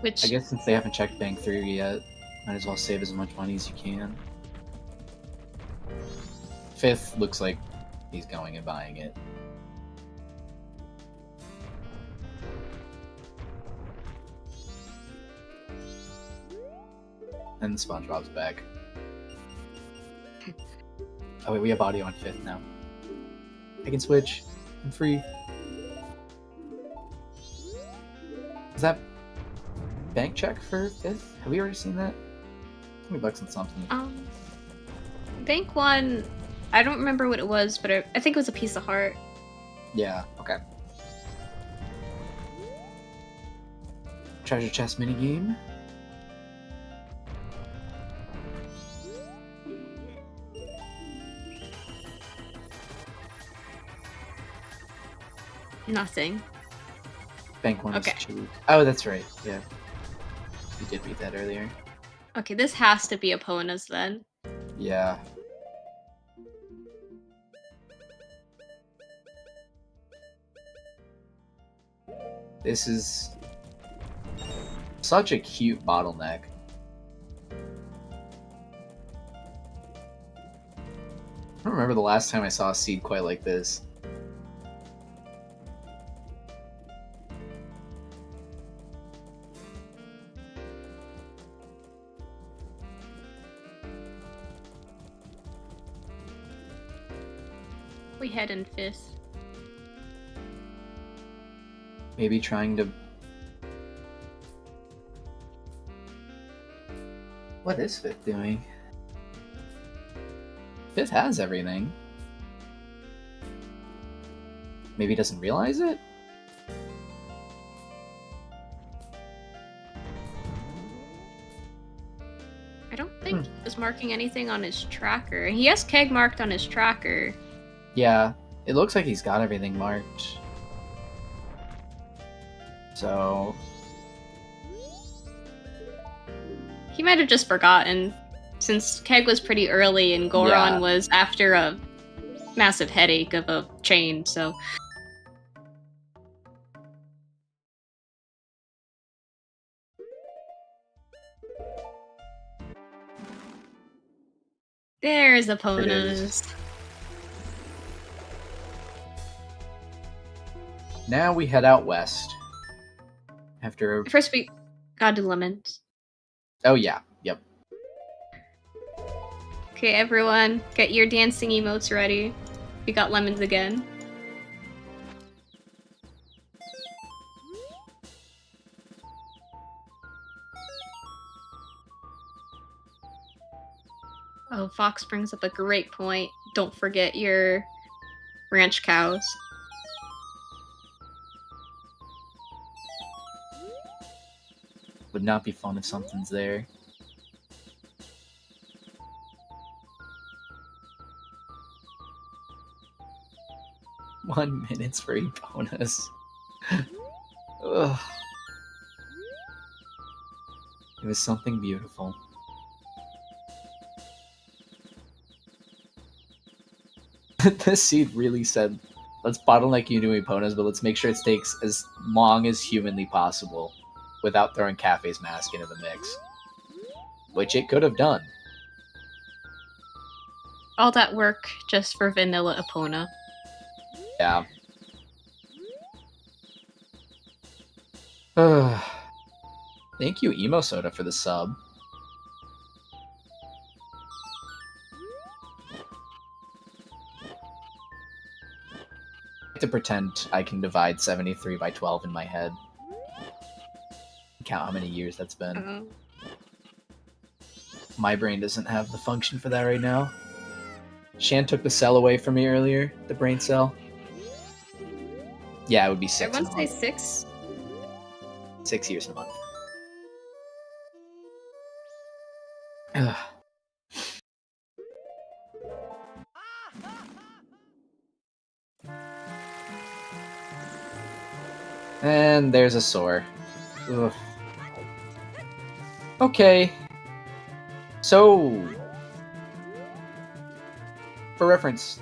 Which I guess since they haven't checked Bank 3 yet, might as well save as much money as you can. Fifth looks like he's going and buying it. And SpongeBob's back. Oh wait, we have audio on Fifth now. I can switch. I'm free. Is that bank check for Fifth? Have we already seen that? $20 and something. Bank 1, I don't remember what it was, but I think it was a piece of heart. Yeah, okay. Treasure chest minigame. Nothing. Bank 1 Okay. is cheap. Oh, that's right. Yeah. We did read that earlier. Okay, this has to be Epona's then. Yeah. This is such a cute bottleneck. I don't remember the last time I saw a seed quite like this. We head in 5th. Maybe trying to... What is Fifth doing? Fifth has everything. Maybe he doesn't realize it? I don't think he was marking anything on his tracker. He has keg marked on his tracker. Yeah, it looks like he's got everything marked. So... He might have just forgotten, since keg was pretty early and Goron Yeah. was after a massive headache of a chain, so... There's Epona's. Now we head out west. After... First we gotta do lemons. Oh yeah, yep. Okay, everyone, get your dancing emotes ready. We got lemons again. Oh, Fox brings up a great point. Don't forget your ranch cows. Would not be fun if something's there. $1 minute for a bonus. Ugh. It was something beautiful. This seed really said, let's bottleneck you to Eponas, but let's make sure it takes as long as humanly possible without throwing Cafe's mask into the mix. Which it could have done. All that work just for vanilla Epona. Yeah. Thank you, Emo Soda, for the sub. I have to pretend I can divide 73 by 12 in my head. Count how many years that's been. My brain doesn't have the function for that right now. Shan took the cell away from me earlier, the brain cell. Yeah, it would be 6. Everyone say 6? 6 years in a month. Ugh. And there's a sore. Ugh. Okay. So, for reference,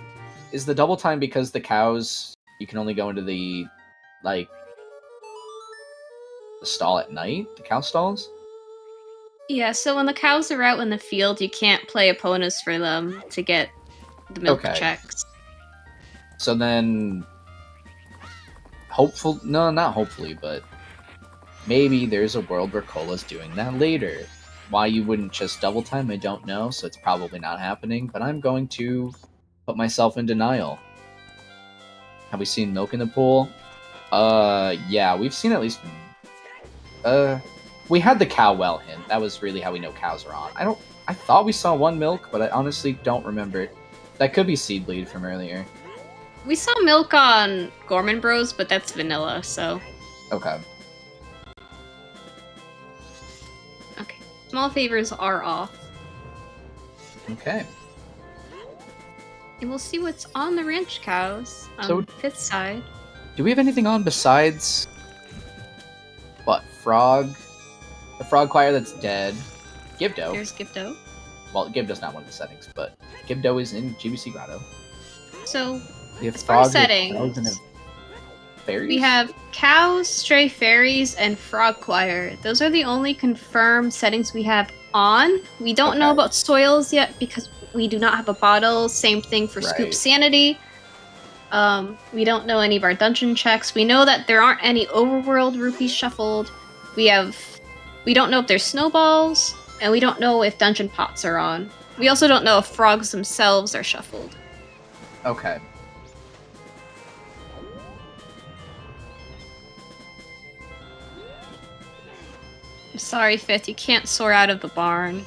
is the double time because the cows, you can only go into the, like, the stall at night? The cow stalls? Yeah, so when the cows are out in the field, you can't play Eponas for them to get the milk checks. So then, not hopefully, but maybe there's a world where Cola's doing that later. Why you wouldn't just double time, I don't know, so it's probably not happening, but I'm going to put myself in denial. Have we seen milk in the pool? Yeah, we've seen at least... we had the cow well hint. That was really how we know cows are on. I thought we saw one milk, but I honestly don't remember. That could be seed bleed from earlier. We saw milk on Gorman Bros, but that's vanilla, so... Okay. Okay. Small favors are off. Okay. And we'll see what's on the ranch cows on So- the 5th side. Do we have anything on besides... what? Frog? The frog choir that's dead. Gibdo. There's Gipto. Well, Gibdo's not one of the settings, but Gibdo is in GBC Grotto. So, We have as far as frogs, settings, cows, and fairies? we have cows, stray fairies, and frog choir. Those are the only confirmed settings we have on. We don't know about soils yet because we do not have a bottle. Same thing for Scoop Sanity. We don't know any of our dungeon checks. We know that there aren't any overworld rupees shuffled. We don't know if there's snowballs, and we don't know if dungeon pots are on. We also don't know if frogs themselves are shuffled. Okay. I'm sorry, Fifth, you can't soar out of the barn.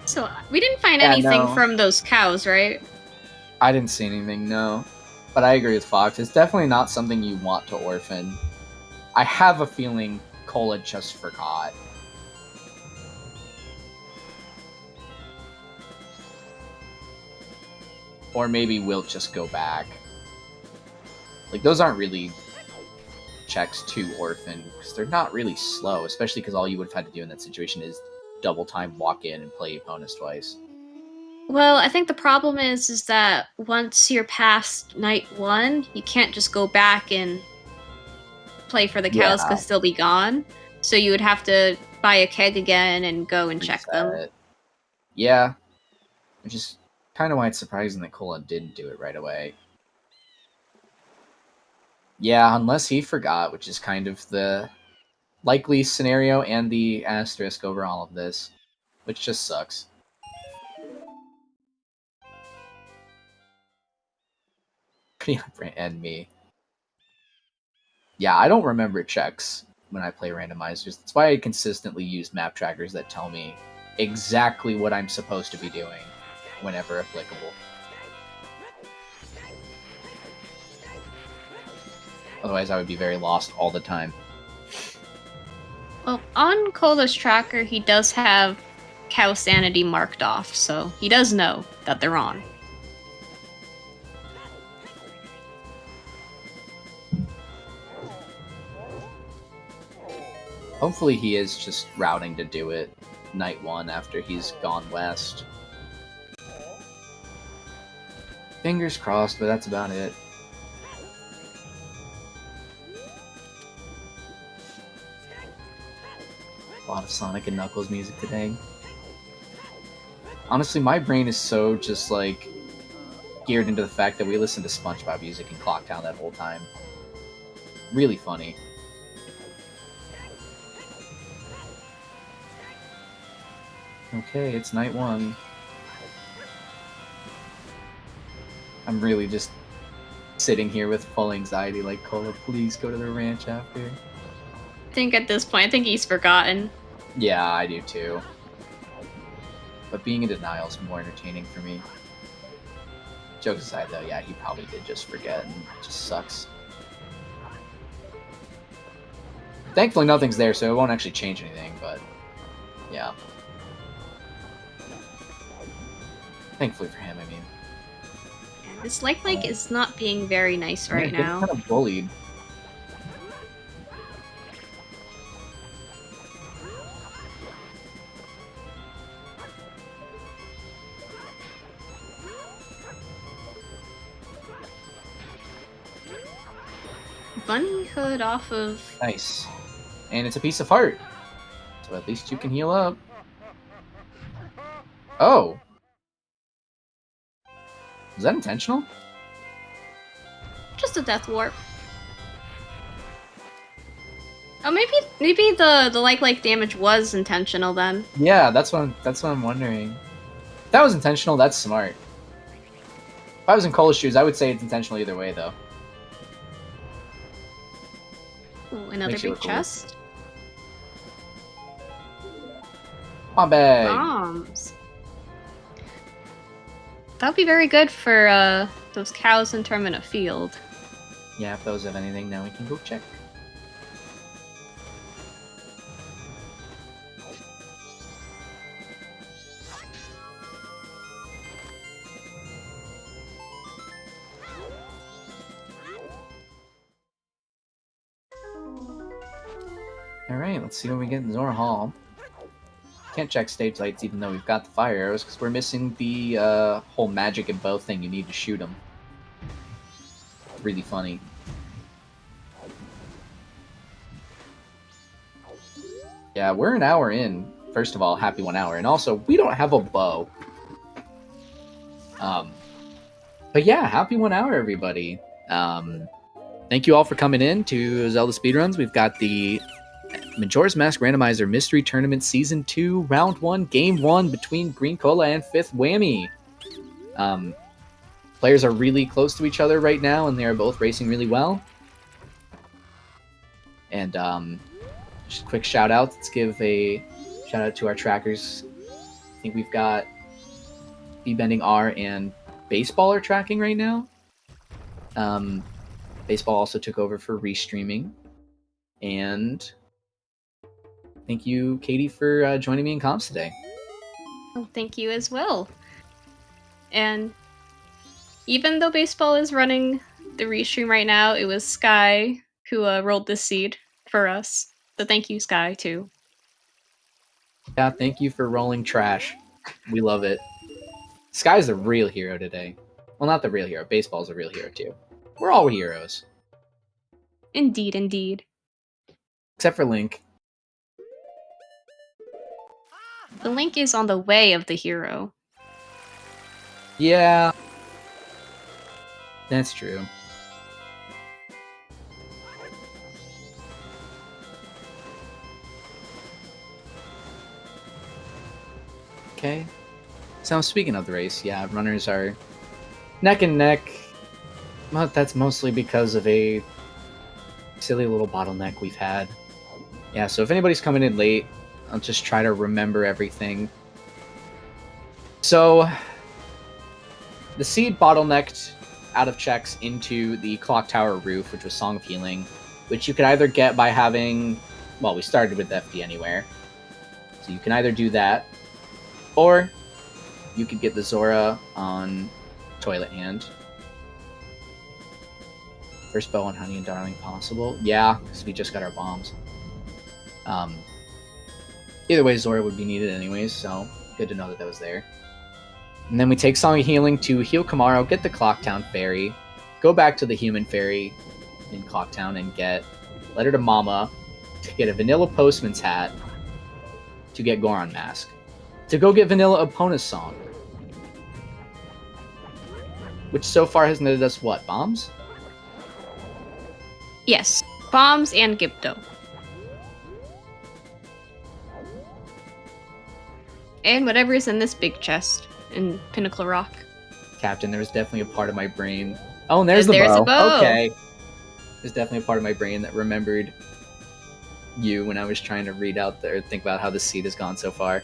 So, we didn't find anything from those cows, right? I didn't see anything, no. But I agree with Fox. It's definitely not something you want to orphan. I have a feeling Cola just forgot. Or maybe we'll just go back. Like, those aren't really checks to orphan, because they're not really slow, especially because all you would have had to do in that situation is double time walk in and play opponents twice. Well, I think the problem is that once you're past night 1, you can't just go back and play for the cows because they'll be gone. So you would have to buy a keg again and go and check them. Yeah. Which is kind of why it's surprising that Cola didn't do it right away. Yeah, unless he forgot, which is kind of the likely scenario and the asterisk over all of this, which just sucks. And me. Yeah, I don't remember checks when I play randomizers. That's why I consistently use map trackers that tell me exactly what I'm supposed to be doing whenever applicable. Otherwise, I would be very lost all the time. Well, on Cola's tracker, he does have cow sanity marked off, so he does know that they're on. Hopefully he is just routing to do it night one after he's gone west. Fingers crossed, but that's about it. A lot of Sonic and Knuckles music today. Honestly, my brain is so just like geared into the fact that we listened to SpongeBob music in Clocktown that whole time. Really funny. Okay, it's night one. I'm really just sitting here with full anxiety like, Cola, please go to the ranch after. I think at this point, I think he's forgotten. Yeah, I do too. But being in denial is more entertaining for me. Jokes aside though, yeah, he probably did just forget and it just sucks. Thankfully nothing's there, so it won't actually change anything, but yeah. Thankfully for him, I mean. Yeah, this Like is not being very nice right now. Kind of bullied. Bunny hood off of... Nice. And it's a piece of heart. So at least you can heal up. Oh! Was that intentional? Just a death warp. Oh, maybe the like damage was intentional then. Yeah, that's what I'm wondering. If that was intentional, that's smart. If I was in Cola's shoes, I would say it's intentional either way, though. Ooh, another big chest. My bag. Bombs. That would be very good for those cows in Termina Field. Yeah, if those have anything, now we can go check. Alright, let's see what we get in Zora Hall. Can't check stage lights even though we've got the fire arrows because we're missing the whole magic and bow thing you need to shoot them. Really funny. Yeah, we're an hour in. First of all, happy 1 hour. And also, we don't have a bow. But yeah, happy 1 hour, everybody. Thank you all for coming in to Zelda Speedruns. We've got the Majora's Mask Randomizer Mystery Tournament Season 2, Round 1, Game 1 between GreenCola and FifthWhammy. Players are really close to each other right now, and they are both racing really well. And just a quick shout out. Let's give a shout out to our trackers. I think we've got B-Bending R and Baseball are tracking right now. Baseball also took over for restreaming. And thank you, Katie, for joining me in comms today. Oh, thank you as well. And even though Baseball is running the restream right now, it was Sky who rolled this seed for us. So thank you, Sky, too. Yeah, thank you for rolling trash. We love it. Sky's the real hero today. Well, not the real hero. Baseball's a real hero, too. We're all heroes. Indeed, indeed. Except for Link. The Link is on the way of the hero. Yeah. That's true. Okay. So speaking of the race, yeah, runners are neck and neck. Well, that's mostly because of a silly little bottleneck we've had. Yeah, so if anybody's coming in late, I'll just try to remember everything. So, the seed bottlenecked out of checks into the clock tower roof, which was Song of Healing, which you could either get by having... Well, we started with FD Anywhere. So you can either do that, or you could get the Zora on Toilet Hand. First bow on Honey and Darling possible. Yeah, because we just got our bombs. Either way, Zora would be needed anyways, so good to know that that was there. And then we take Song of Healing to heal Kamaro, get the Clocktown Fairy, go back to the Human Fairy in Clocktown and get Letter to Mama, to get a Vanilla Postman's Hat, to get Goron Mask, to go get Vanilla Epona's Song. Which so far has netted us what, bombs? Yes, bombs and Gipto. And whatever is in this big chest in Pinnacle Rock. Captain, there was definitely a part of my brain. Oh, and there's There's the a bow. Okay. There's definitely a part of my brain that remembered you when I was trying to read out there, think about how the seed has gone so far.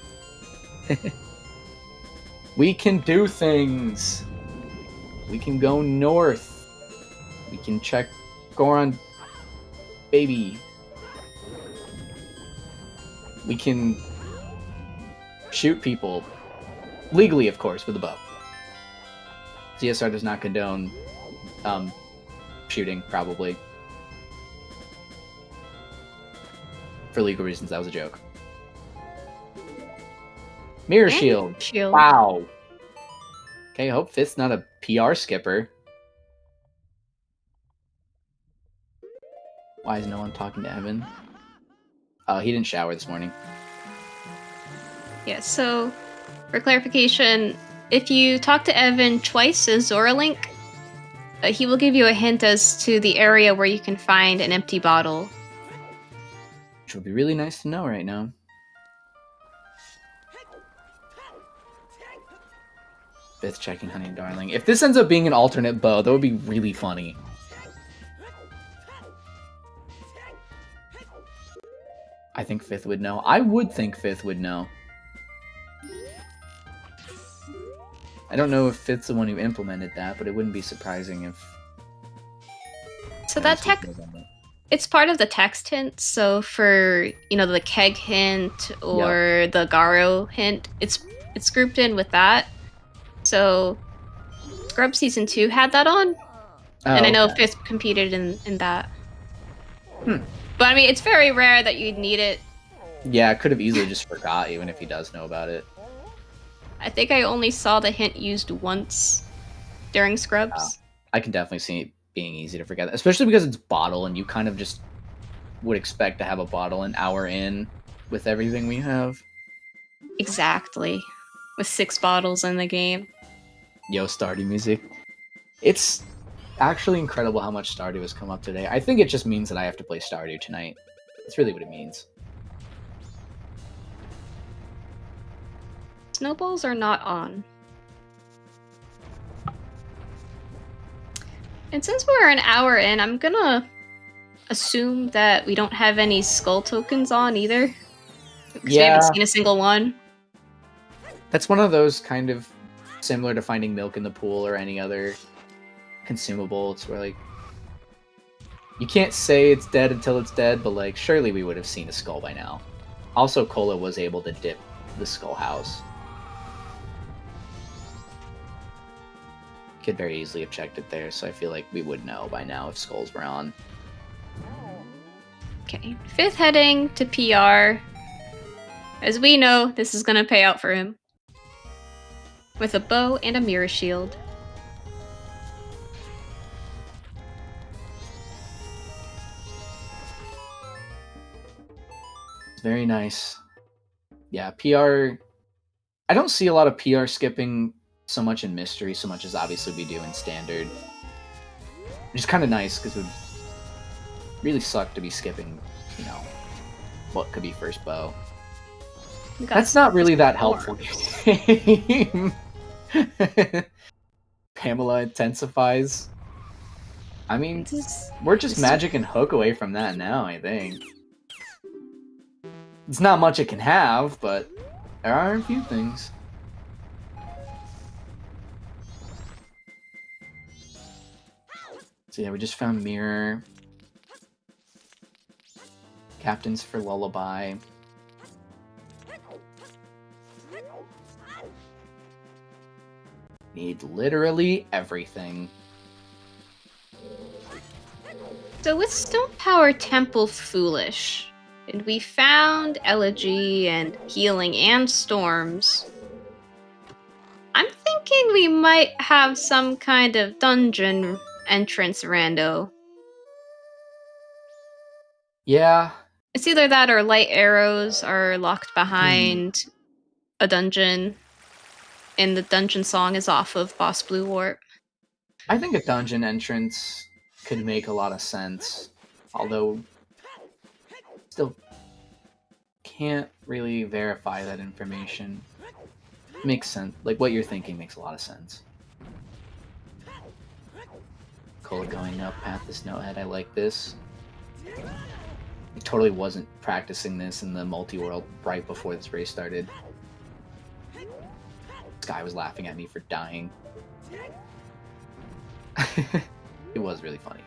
We can do things. We can go north. We can check Goron Baby. We can shoot people. Legally, of course, with a bow. ZSR does not condone shooting, probably. For legal reasons, that was a joke. Mirror Shield. Wow. Okay, I hope Fifth's not a PR skipper. Why is no one talking to Evan? He didn't shower this morning. Yeah, so for clarification, if you talk to Evan twice as Zora Link, he will give you a hint as to the area where you can find an empty bottle. Which would be really nice to know right now. Fifth checking Honey and Darling. If this ends up being an alternate bow, that would be really funny. I think Fifth would know. I would think Fifth would know. I don't know if Fifth's the one who implemented that, but it wouldn't be surprising if... So that it's part of the text hint, so for, you know, the keg hint or the Garo hint, it's grouped in with that. So Scrub Season 2 had that on, and I know Fifth competed in that. But I mean, it's very rare that you'd need it. Yeah, I could have easily just forgot, even if he does know about it. I think I only saw the hint used once during Scrubs. I can definitely see it being easy to forget, especially because it's bottle, and you kind of just would expect to have a bottle an hour in with everything we have. Exactly. With 6 bottles in the game. Yo, Stardew music. It's actually incredible how much Stardew has come up today. I think it just means that I have to play Stardew tonight. That's really what it means. Snowballs are not on. And since we're an hour in, I'm gonna assume that we don't have any skull tokens on either. Because we haven't seen a single one. That's one of those kind of similar to finding milk in the pool or any other consumable. It's where, like, you can't say it's dead until it's dead, but, like, surely we would have seen a skull by now. Also, Cola was able to dip the skull house. Could very easily have checked it there, so I feel like we would know by now if skulls were on. Okay, Fifth heading to PR. As we know, this is gonna pay out for him. With a bow and a mirror shield. It's very nice. Yeah, PR... I don't see a lot of PR skipping so much in Mystery, so much as obviously we do in Standard. Which is kind of nice, because it would really suck to be skipping, you know, what could be first bow. We got That's not really that storms. helpful game. Pamela intensifies. I mean, we're just magic and hook away from that now, I think. It's not much it can have, but there are a few things. So yeah, we just found Mirror. Captains for Lullaby. Need literally everything. So with Stone Power Temple Foolish, and we found Elegy and Healing and Storms, I'm thinking we might have some kind of dungeon entrance rando. Yeah. It's either that or light arrows are locked behind a dungeon, and the dungeon song is off of Boss Blue Warp. I think a dungeon entrance could make a lot of sense, although still can't really verify that information. Makes sense. Like, what you're thinking makes a lot of sense. Cola going up at the Snowhead, I like this. I totally wasn't practicing this in the multi-world right before this race started. This guy was laughing at me for dying. It was really funny.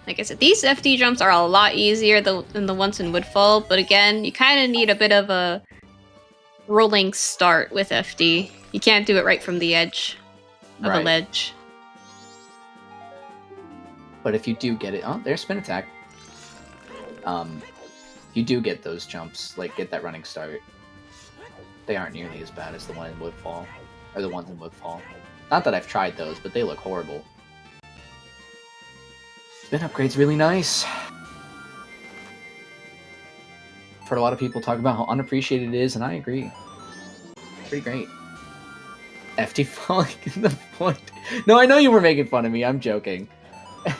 Like I said, these FD jumps are a lot easier than the ones in Woodfall, but again, you kind of need a bit of a rolling start with FD. You can't do it right from the edge of a ledge. But if you do get it... Oh, there's spin attack. You do get those jumps, like get that running start. They aren't nearly as bad as the one in Woodfall. Or the ones in Woodfall. Not that I've tried those, but they look horrible. Spin upgrade's really nice. I've heard a lot of people talk about how unappreciated it is, and I agree. Pretty great. FD falling in the point. No, I know you were making fun of me. I'm joking.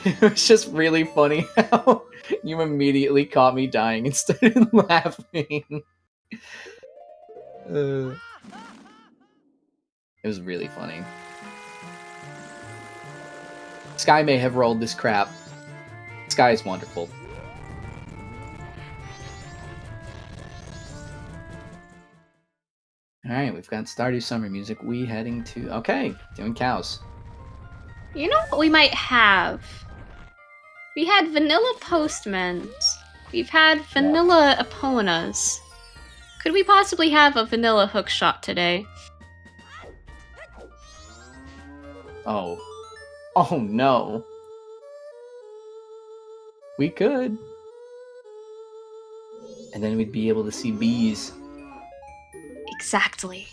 It was just really funny how you immediately caught me dying and started laughing. It was really funny. Sky may have rolled this crap. Sky is wonderful. Alright, we've got Stardew Summer Music. We heading to... Okay, doing cows. You know what we might have? We had vanilla Postmans. We've had vanilla Eponas. Could we possibly have a vanilla Hookshot today? Oh. Oh no. We could. And then we'd be able to see bees. Exactly.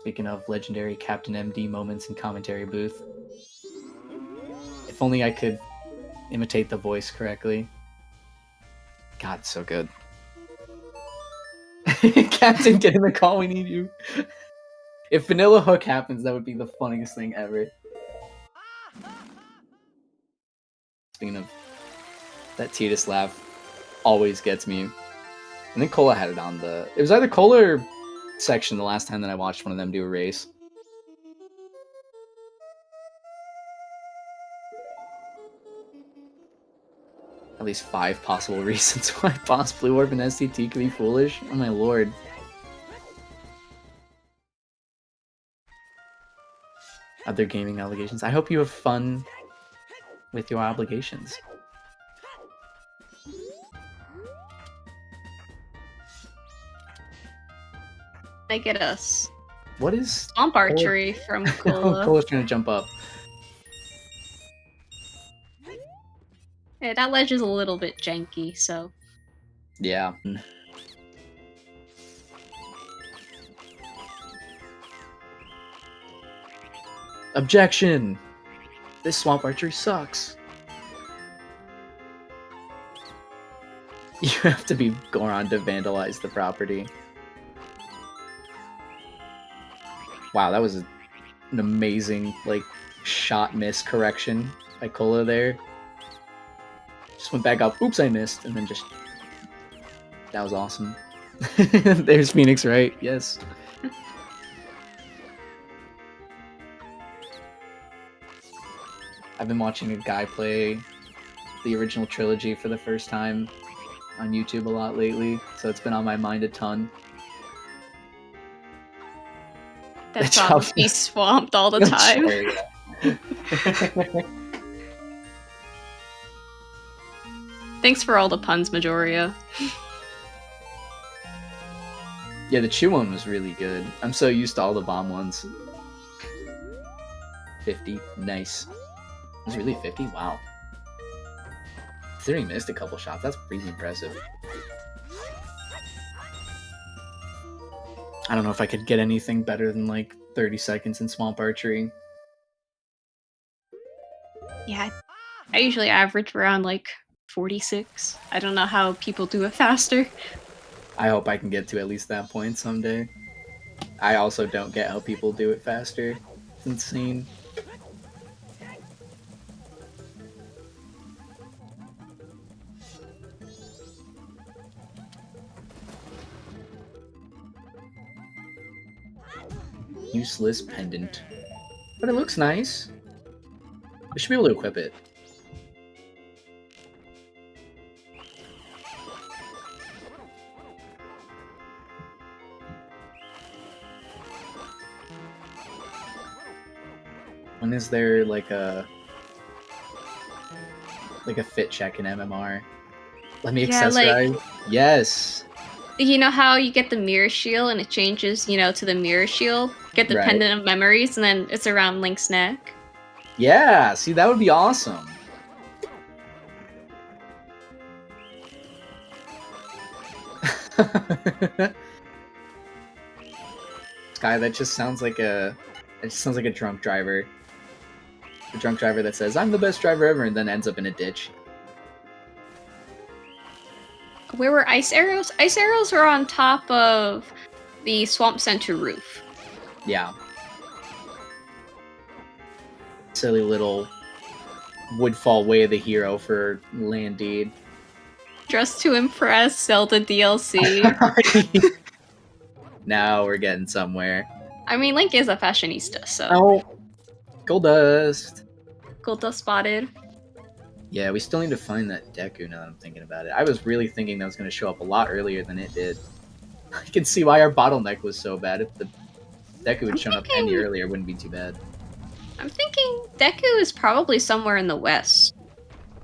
Speaking of legendary Captain MD moments in commentary booth. If only I could imitate the voice correctly. God, so good. Captain, get in the call, we need you. If Vanilla Hook happens, that would be the funniest thing ever. Speaking of, that Titus laugh always gets me. I think Cola had it on the... It was either Cola or Section the last time that I watched one of them do a race. At least 5 possible reasons why Boss Blue Orb and SCT could be foolish. Oh my lord. Other gaming obligations. I hope you have fun with your obligations. I get us. What is... Swamp Archery from Cola. Cola's trying to jump up. Yeah, that ledge is a little bit janky, so... Yeah. Objection! This swamp archery sucks. You have to be Goron to vandalize the property. Wow, that was an amazing, like, shot miss correction by Cola there. Just went back up. Oops, I missed. And then just... That was awesome. There's Phoenix, right? Yes. I've been watching a guy play the original trilogy for the first time on YouTube a lot lately, so it's been on my mind a ton. That's probably be swamped all the time. Sure, yeah. Thanks for all the puns, Majoria. Yeah, the Chew one was really good. I'm so used to all the bomb ones. 50. Nice. It was really 50? Wow. Considering he missed a couple shots, that's pretty impressive. I don't know if I could get anything better than like 30 seconds in Swamp Archery. Yeah, I usually average around like 46. I don't know how people do it faster. I hope I can get to at least that point someday. I also don't get how people do it faster. It's insane. Useless pendant. But it looks nice. We should be able to equip it. When is there like a fit check in MMR? Let me accessorize. Yes. You know how you get the mirror shield and it changes, to the mirror shield? Get the Right. pendant of memories and then it's around Link's neck. Yeah, see, that would be awesome. Sky, that just sounds like a drunk driver. A drunk driver that says, "I'm the best driver ever," and then ends up in a ditch. Where were ice arrows? Ice arrows were on top of the Swamp Center roof. Yeah. Silly little Woodfall Way of the Hero for Landede. Dressed to impress, Zelda DLC. Now we're getting somewhere. I mean, Link is a fashionista, so... Oh, Gold Dust. Gold Dust spotted. Yeah, we still need to find that Deku now that I'm thinking about it. I was really thinking that was going to show up a lot earlier than it did. I can see why our bottleneck was so bad. If the Deku had shown up any earlier, it wouldn't be too bad. I'm thinking Deku is probably somewhere in the west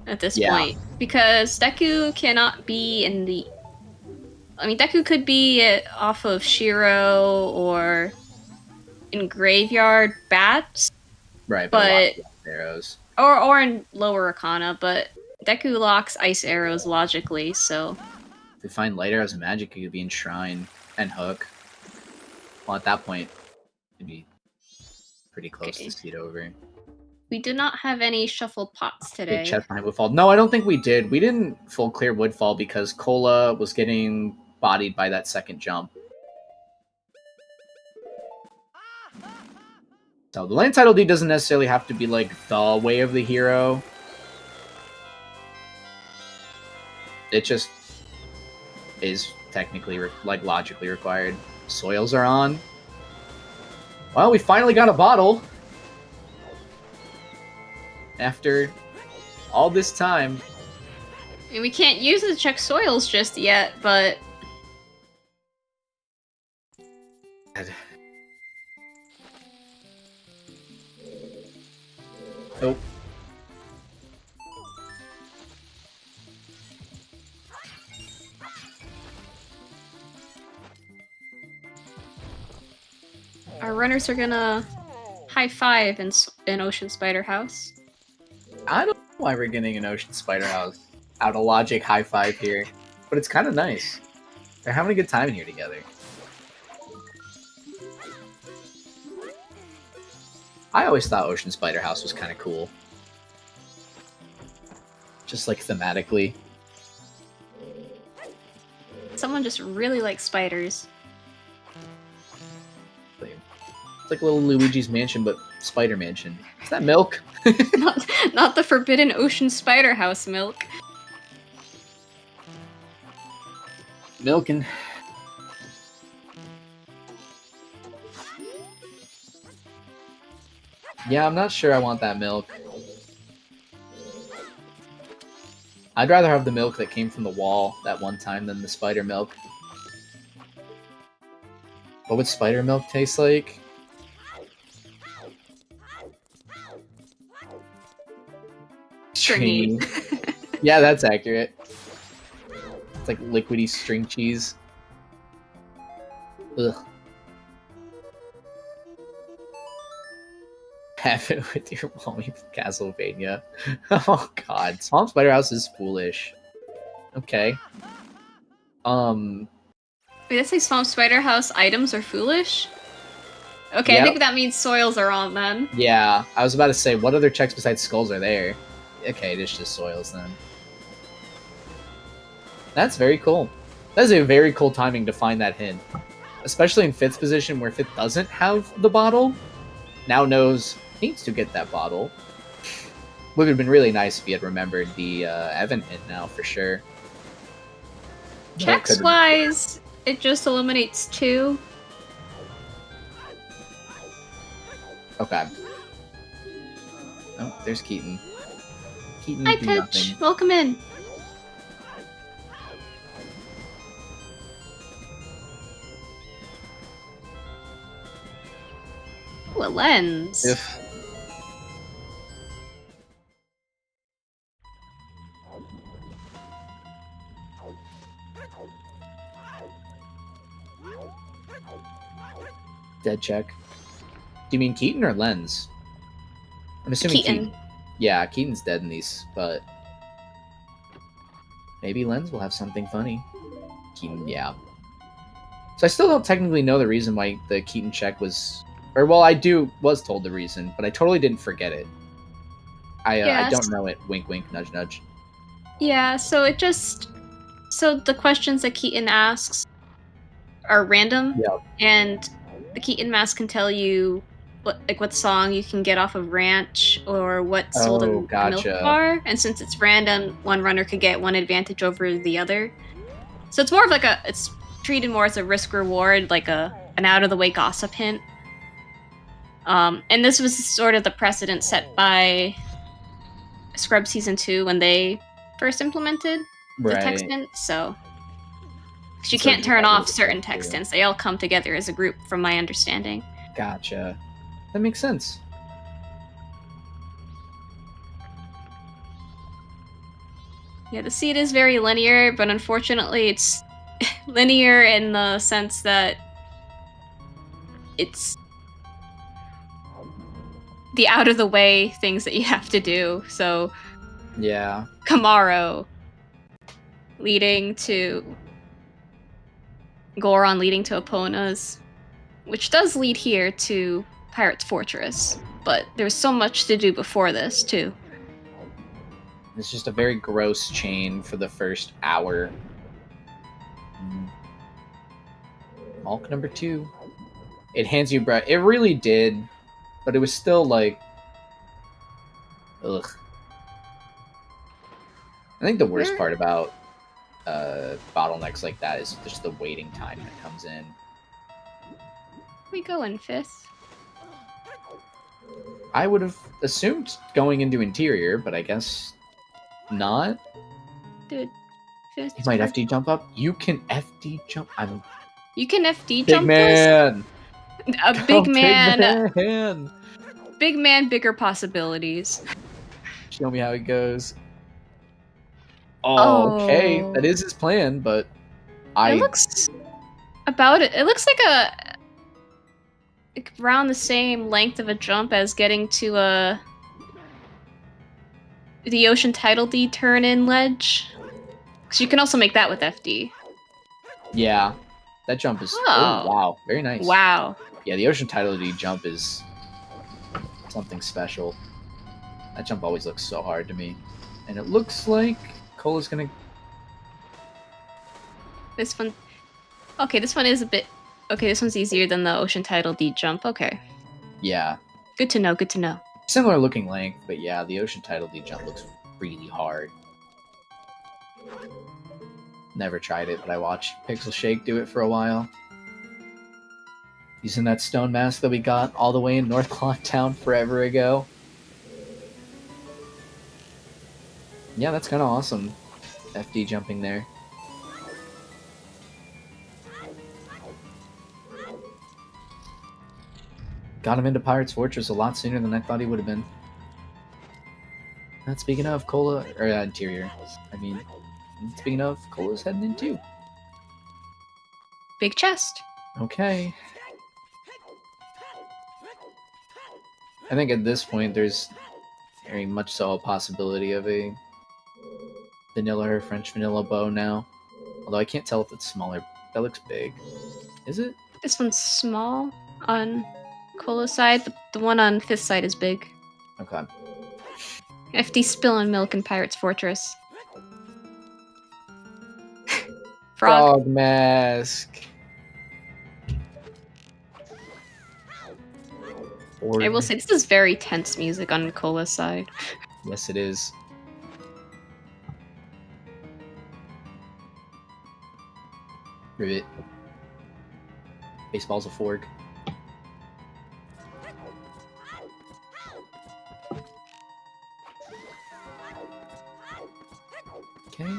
at this Yeah. point. Because Deku cannot be in the... I mean, Deku could be off of Shiro or in Graveyard Bats. Right, but arrows. Or in Lower Arcana, but Deku locks ice arrows logically, so... If we find light arrows and magic, it could be Enshrine and Hook. Well, at that point, it'd be pretty close to Speed over. We did not have any shuffled pots today. Big chest behind Woodfall. No, I don't think we did. We didn't full clear Woodfall because Cola was getting bodied by that second jump. So the land title deed doesn't necessarily have to be like the way of the hero. It just is technically, logically required. Soils are on. Well, we finally got a bottle. After all this time. I mean, we can't use it to check soils just yet, but... Nope. Our runners are gonna high five in Ocean Spider House. I don't know why we're getting an Ocean Spider House out of logic high five here, but it's kind of nice. They're having a good time in here together. I always thought Ocean Spider House was kind of cool. Just like thematically. Someone just really likes spiders. It's like a little Luigi's Mansion, but Spider Mansion. Is that milk? Not the Forbidden Ocean Spider House milk. Milking. Yeah, I'm not sure I want that milk. I'd rather have the milk that came from the wall that one time than the spider milk. What would spider milk taste like? Stringy. Yeah, that's accurate. It's like liquidy string cheese. Ugh. Have it with your mommy from Castlevania. Oh god, Swamp Spider House is foolish. Okay. Wait, did I say Swamp Spider House items are foolish? Okay, Yep. I think that means soils are on then. Yeah, I was about to say, what other checks besides skulls are there? Okay, it's just soils then. That's very cool. That is a very cool timing to find that hint. Especially in Fifth's position where Fifth doesn't have the bottle. Now knows needs to get that bottle. Would have been really nice if he had remembered the Evan hint now for sure. Checks wise, it just eliminates 2. Okay. Oh, there's Keaton. Keaton, Hi, do Pitch. nothing. Welcome in. Ooh, a lens. If dead check. Do you mean Keaton or Lens? I'm assuming Keaton. Yeah, Keaton's dead in these, but maybe Lens will have something funny. Keaton, yeah. So I still don't technically know the reason why the Keaton check was, or well, was told the reason, but I totally didn't forget it. I don't know it. Wink, wink, nudge, nudge. Yeah, so the questions that Keaton asks are random, Yep. and the Keaton mask can tell you what song you can get off of Ranch or what sold in the milk bar, and since it's random, one runner could get one advantage over the other. So it's more of like it's treated more as a risk reward, like an out of the way gossip hint. And this was sort of the precedent set by Scrub Season 2 when they first implemented the text hints, so you can't turn off certain text hints. They all come together as a group, from my understanding. Gotcha. That makes sense. Yeah, the seed is very linear, but unfortunately it's linear in the sense that it's the out-of-the-way things that you have to do. So, yeah. Kamaro leading to Goron leading to Epona's, which does lead here to Pirate's Fortress, but there's so much to do before this, too. It's just a very gross chain for the first hour. Malk number 2. It hands you bread. It really did, but it was still like, ugh. I think the worst part about bottlenecks like that is just the waiting time that comes in. We go in 5th. I would have assumed going into interior, but I guess not. Dude, 5th. You might FD jump up. You can FD jump. You can FD Big jump man. this? A big man. Man. Big man, bigger possibilities. Show me how it goes. Oh, okay. That is his plan, but It looks about it. It looks like around the same length of a jump as getting to the Ocean Tidal D turn-in ledge. Because you can also make that with FD. Yeah. That jump is... Oh, wow. Very nice. Wow. Yeah, the Ocean Tidal D jump is something special. That jump always looks so hard to me. And it looks like Cola's gonna... This one... Okay, this one is a bit... Okay, this one's easier than the Ocean Tidal D jump. Okay. Yeah. Good to know, good to know. Similar looking length, but yeah, the ocean tidal jump looks really hard. Never tried it, but I watched Pixel Shake do it for a while. Using that stone mask that we got all the way in North Clocktown forever ago. Yeah, that's kind of awesome. FD jumping there. Got him into Pirate's Fortress a lot sooner than I thought he would have been. Not speaking of, Cola, or interior. I mean, speaking of, Cola's heading in too. Big chest. Okay. I think at this point there's very much so a possibility of a vanilla or French vanilla bow now. Although I can't tell if it's smaller. That looks big. Is it? This one's small on Cola's side. The one on Fifth side is big. Okay. FD spilling milk in Pirate's Fortress. Frog. Frog mask. I will say this is very tense music on Cola's side. Yes, it is. Rivet. Baseball's a fork. Okay.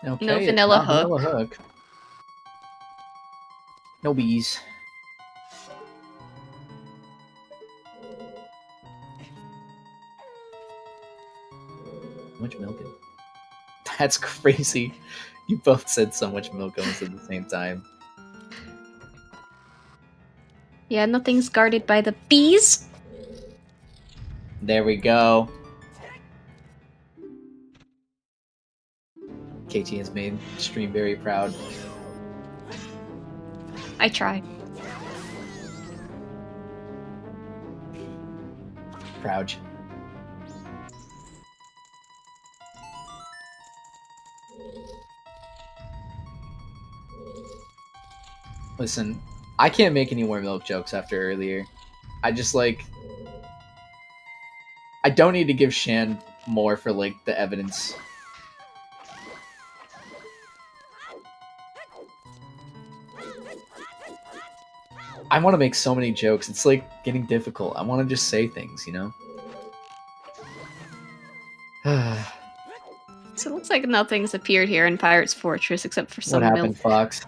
Okay, No it's vanilla not hook. Vanilla hook. No bees. How much milk? That's crazy. You both said so much milk almost at the same time. Yeah, nothing's guarded by the bees. There we go. KT has made stream very proud. I tried. Proud. Listen, I can't make any more milk jokes after earlier. I just like... I don't need to give Shan more for like the evidence. I want to make so many jokes. It's like getting difficult. I want to just say things, you know? So it looks like nothing's appeared here in Pirate's Fortress except for some What happened, milk. Fox?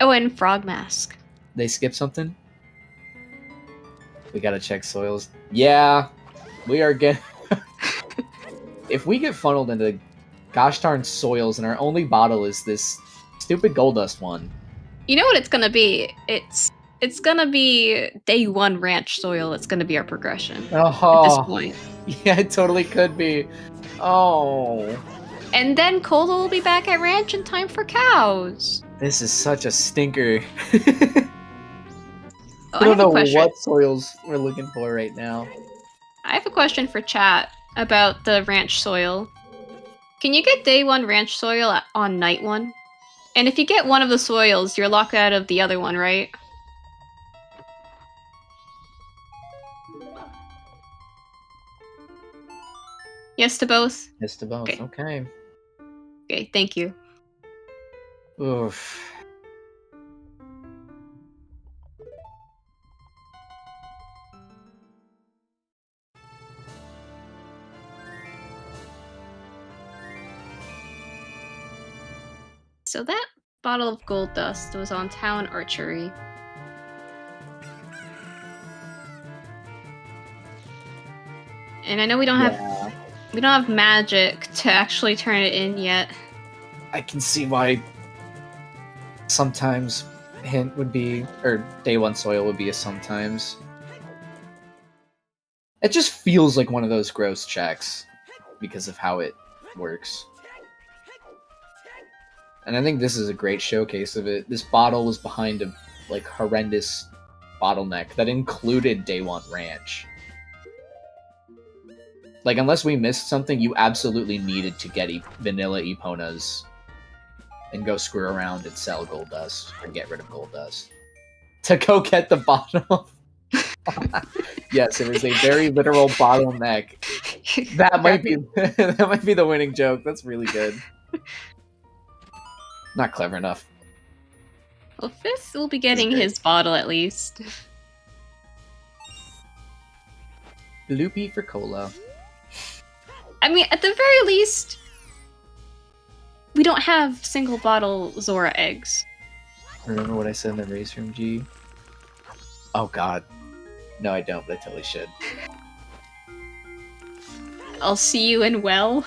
Oh, and Frog Mask. They skipped something? We gotta check soils. Yeah, we are getting... If we get funneled into gosh darn soils and our only bottle is this stupid gold dust one. You know what it's gonna be? It's gonna be day one ranch soil. It's gonna be our progression at this point. Yeah, it totally could be. Oh. And then Cola will be back at ranch in time for cows. This is such a stinker. Oh, I don't know question. what soils we're looking for right now. I have a question for chat about the ranch soil. Can you get day one ranch soil on night one? And if you get one of the soils, you're locked out of the other one, right? Yes to both? Yes to both. Okay. Okay, thank you. Oof. So that bottle of gold dust was on Town Archery. And I know we don't have magic to actually turn it in yet. I can see why sometimes hint would be, or day one soil would be a sometimes. It just feels like one of those gross checks because of how it works. And I think this is a great showcase of it. This bottle was behind a like horrendous bottleneck that included day one ranch. Like, unless we missed something, you absolutely needed to get vanilla Eponas and go screw around and sell gold dust or get rid of gold dust to go get the bottle. Yes, it is a very literal bottleneck. That might be that might be the winning joke. That's really good. Not clever enough. Well, Fifth will be getting his bottle at least. Loopy for cola. I mean, at the very least, we don't have single bottle Zora eggs. Remember what I said in the race room, G? Oh god. No, I don't, but I totally should. I'll see you in well.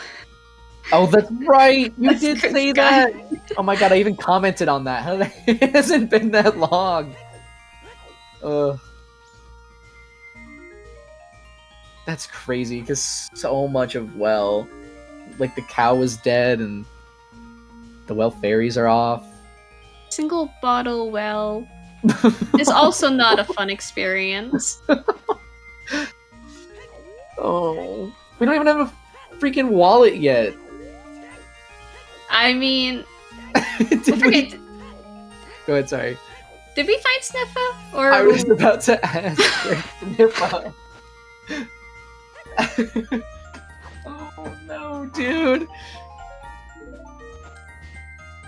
Oh, that's right! You did say that! Oh my god, I even commented on that. It hasn't been that long. That's crazy, because so much of well, like the cow was dead and the well fairies are off. Single bottle well is also not a fun experience. Oh, we don't even have a freaking wallet yet. I mean, Go ahead, sorry. Did we find Sniffa? Or I was about to ask Sniffa. Oh no, dude.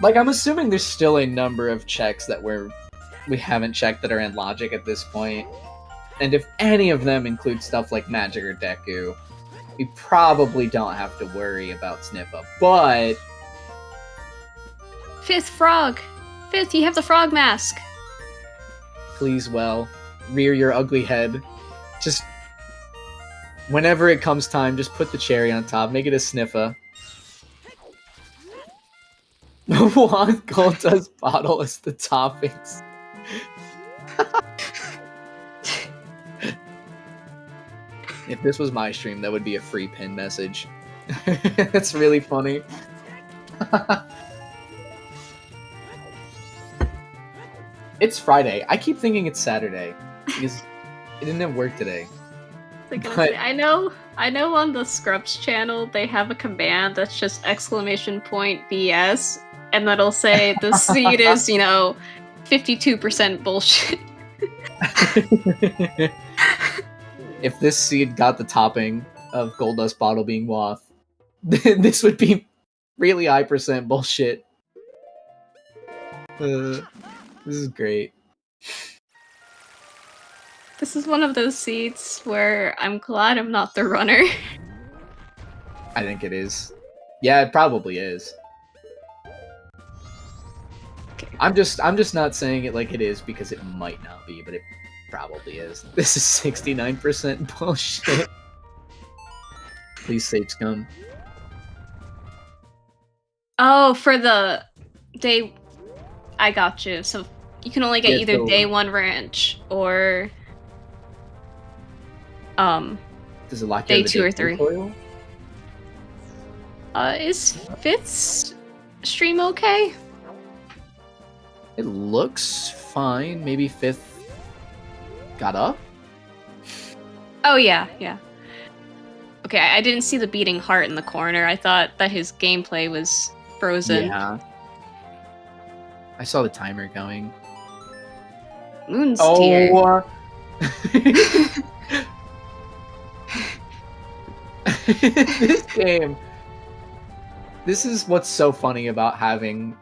Like, I'm assuming there's still a number of checks that we haven't checked that are in logic at this point. And if any of them include stuff like Magic or Deku, we probably don't have to worry about Sniffa. But Fifth frog! Fifth, you have the frog mask! please, well, rear your ugly head. Just whenever it comes time, just put the cherry on top. Make it a Sniffa. One gold dust bottle is the toppings. If this was my stream, that would be a free pin message. That's really funny. It's Friday. I keep thinking it's Saturday because it didn't work today. I know on the Scrubs channel they have a command that's just !BS, and that'll say the seed is, 52% bullshit. If this seed got the topping of gold dust bottle being waff, this would be really high % bullshit. This is great. This is one of those seeds where I'm glad I'm not the runner. I think it is. Yeah, it probably is. Okay. I'm just not saying it like it is because it might not be, but it probably is. This is 69% bullshit. Please save scum. Oh, for the day... I got you. So you can only get either day 1 ranch or... Does it lock day 2 or 3. Is Fifth's stream okay? It looks fine. Maybe Fifth got up? Oh, yeah. Okay, I didn't see the beating heart in the corner. I thought that his gameplay was frozen. Yeah. I saw the timer going. Moon's tier. This game. This is what's so funny about having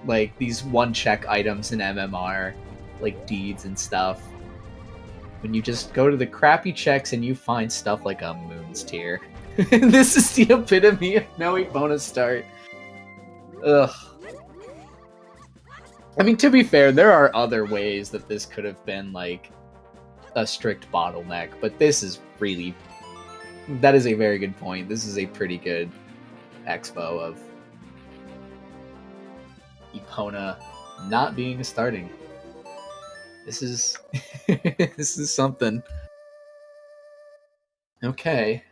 like these one check items in MMR, like deeds and stuff. When you just go to the crappy checks and you find stuff like a Moon's tier. This is the epitome of no bonus start. Ugh. I mean, to be fair, there are other ways that this could have been like a strict bottleneck, but this is really... That is a very good point. This is a pretty good expo of Epona not being a starting. This is this is something. Okay.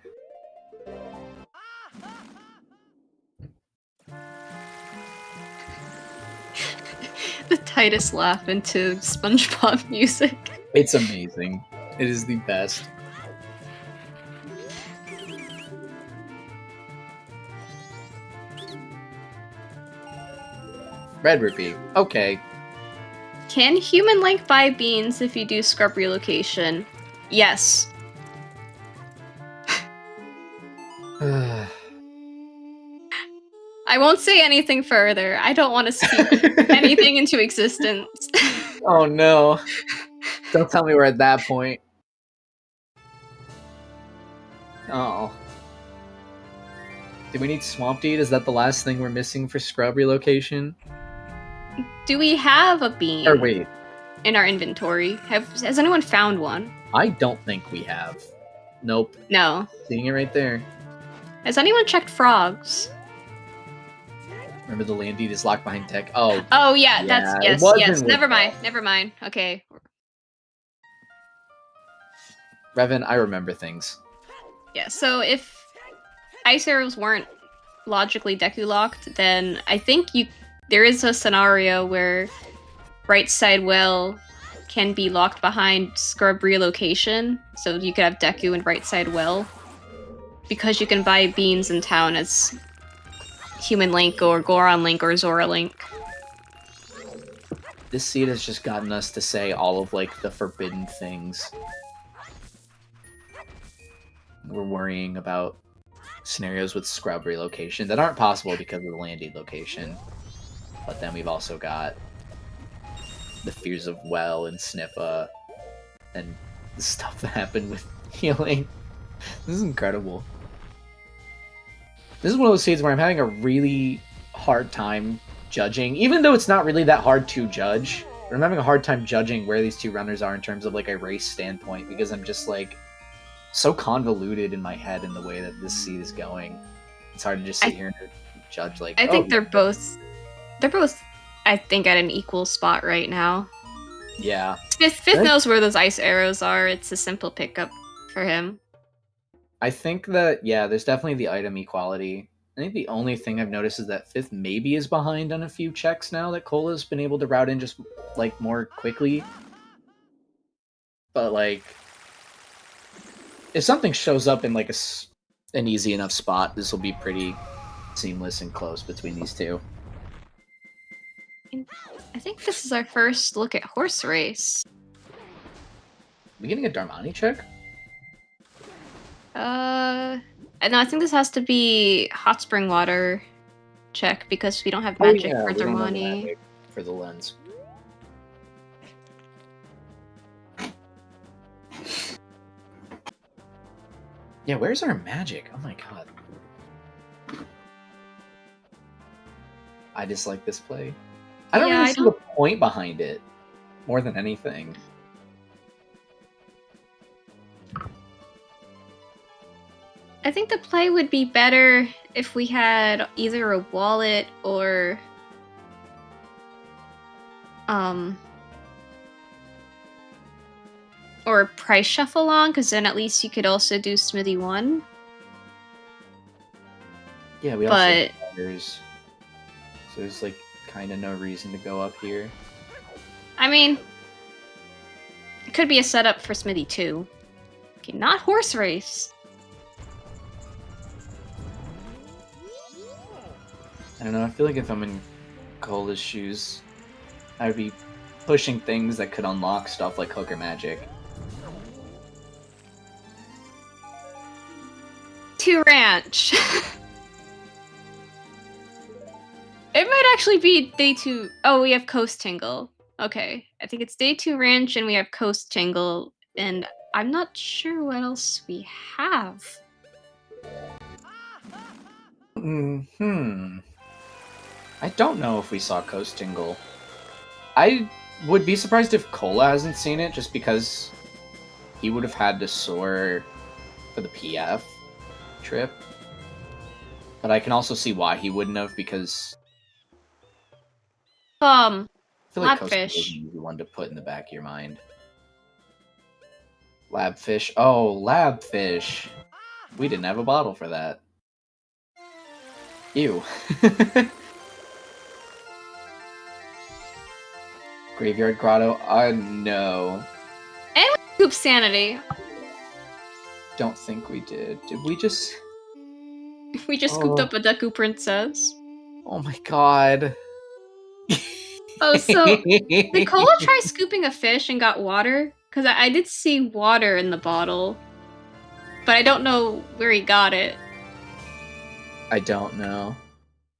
The tightest laugh into SpongeBob music. It's amazing. It is the best. Red rupee. Okay. Can human Link buy beans if you do scrub relocation? Yes. I won't say anything further. I don't want to speak anything into existence. Oh no. Don't tell me we're at that point. Oh. Do we need Swamp Deed? Is that the last thing we're missing for scrub relocation? Do we have a bean Or wait. in our inventory? Has anyone found one? I don't think we have. Nope. No. Seeing it right there. Has anyone checked frogs? Remember the land deed is locked behind tech? Oh. Oh yeah, that's Yeah, yes, it wasn't yes. with Never mind. that. Never mind. Okay. Revan, I remember things. Yeah, so if ice arrows weren't logically Deku locked, then I think there is a scenario where right side well can be locked behind scrub relocation, so you could have Deku and right side well. Because you can buy beans in town as Human Link or Goron Link or Zora Link. This seed has just gotten us to say all of like the forbidden things. We're worrying about scenarios with scrub relocation that aren't possible because of the land deed location. But then we've also got the fears of well and Sniffa and the stuff that happened with healing. This is incredible. This is one of those seeds where I'm having a really hard time judging, even though it's not really that hard to judge. But I'm having a hard time judging where these two runners are in terms of like a race standpoint, because I'm just like so convoluted in my head in the way that this seed is going. It's hard to just sit here and judge. Like, I think they're both, I think, at an equal spot right now. Yeah. Fifth knows where those ice arrows are. It's a simple pickup for him. I think that, yeah, there's definitely the item equality. I think the only thing I've noticed is that Fifth maybe is behind on a few checks now that Cola's been able to route in just, like, more quickly. But, like, if something shows up in, like, an easy enough spot, this will be pretty seamless and close between these two. I think this is our first look at horse race. Are we getting a Darmani check? No, I think this has to be hot spring water check because we don't have magic for we don't have Darmani. magic for the lens. Yeah, where's our magic? Oh my god. I dislike this play. I don't really see the point behind it, more than anything. I think the play would be better if we had either a wallet or a price shuffle on, because then at least you could also do Smithy 1. Yeah, we also have others. So there's like kind of no reason to go up here. I mean, it could be a setup for Smithy 2. Okay, not horse race. I don't know, I feel like if I'm in Cola's shoes, I would be pushing things that could unlock stuff like Hooker Magic. 2 Ranch. It might actually be day 2. Oh, we have Coast Tingle. Okay, I think it's day 2 Ranch and we have Coast Tingle, and I'm not sure what else we have. I don't know if we saw Coast Tingle. I would be surprised if Cola hasn't seen it, just because he would have had to soar for the PF trip. But I can also see why he wouldn't have, because I feel like Coast Tingle is Labfish. an easy one to put in the back of your mind. Labfish. Oh, Labfish. We didn't have a bottle for that. Ew. Graveyard Grotto. No. And we Scoop Sanity. Don't think we did. Did we just... We just scooped up a Deku Princess. Oh my god. Oh, so did Cola try scooping a fish and got water? Because I did see water in the bottle, but I don't know where he got it. I don't know.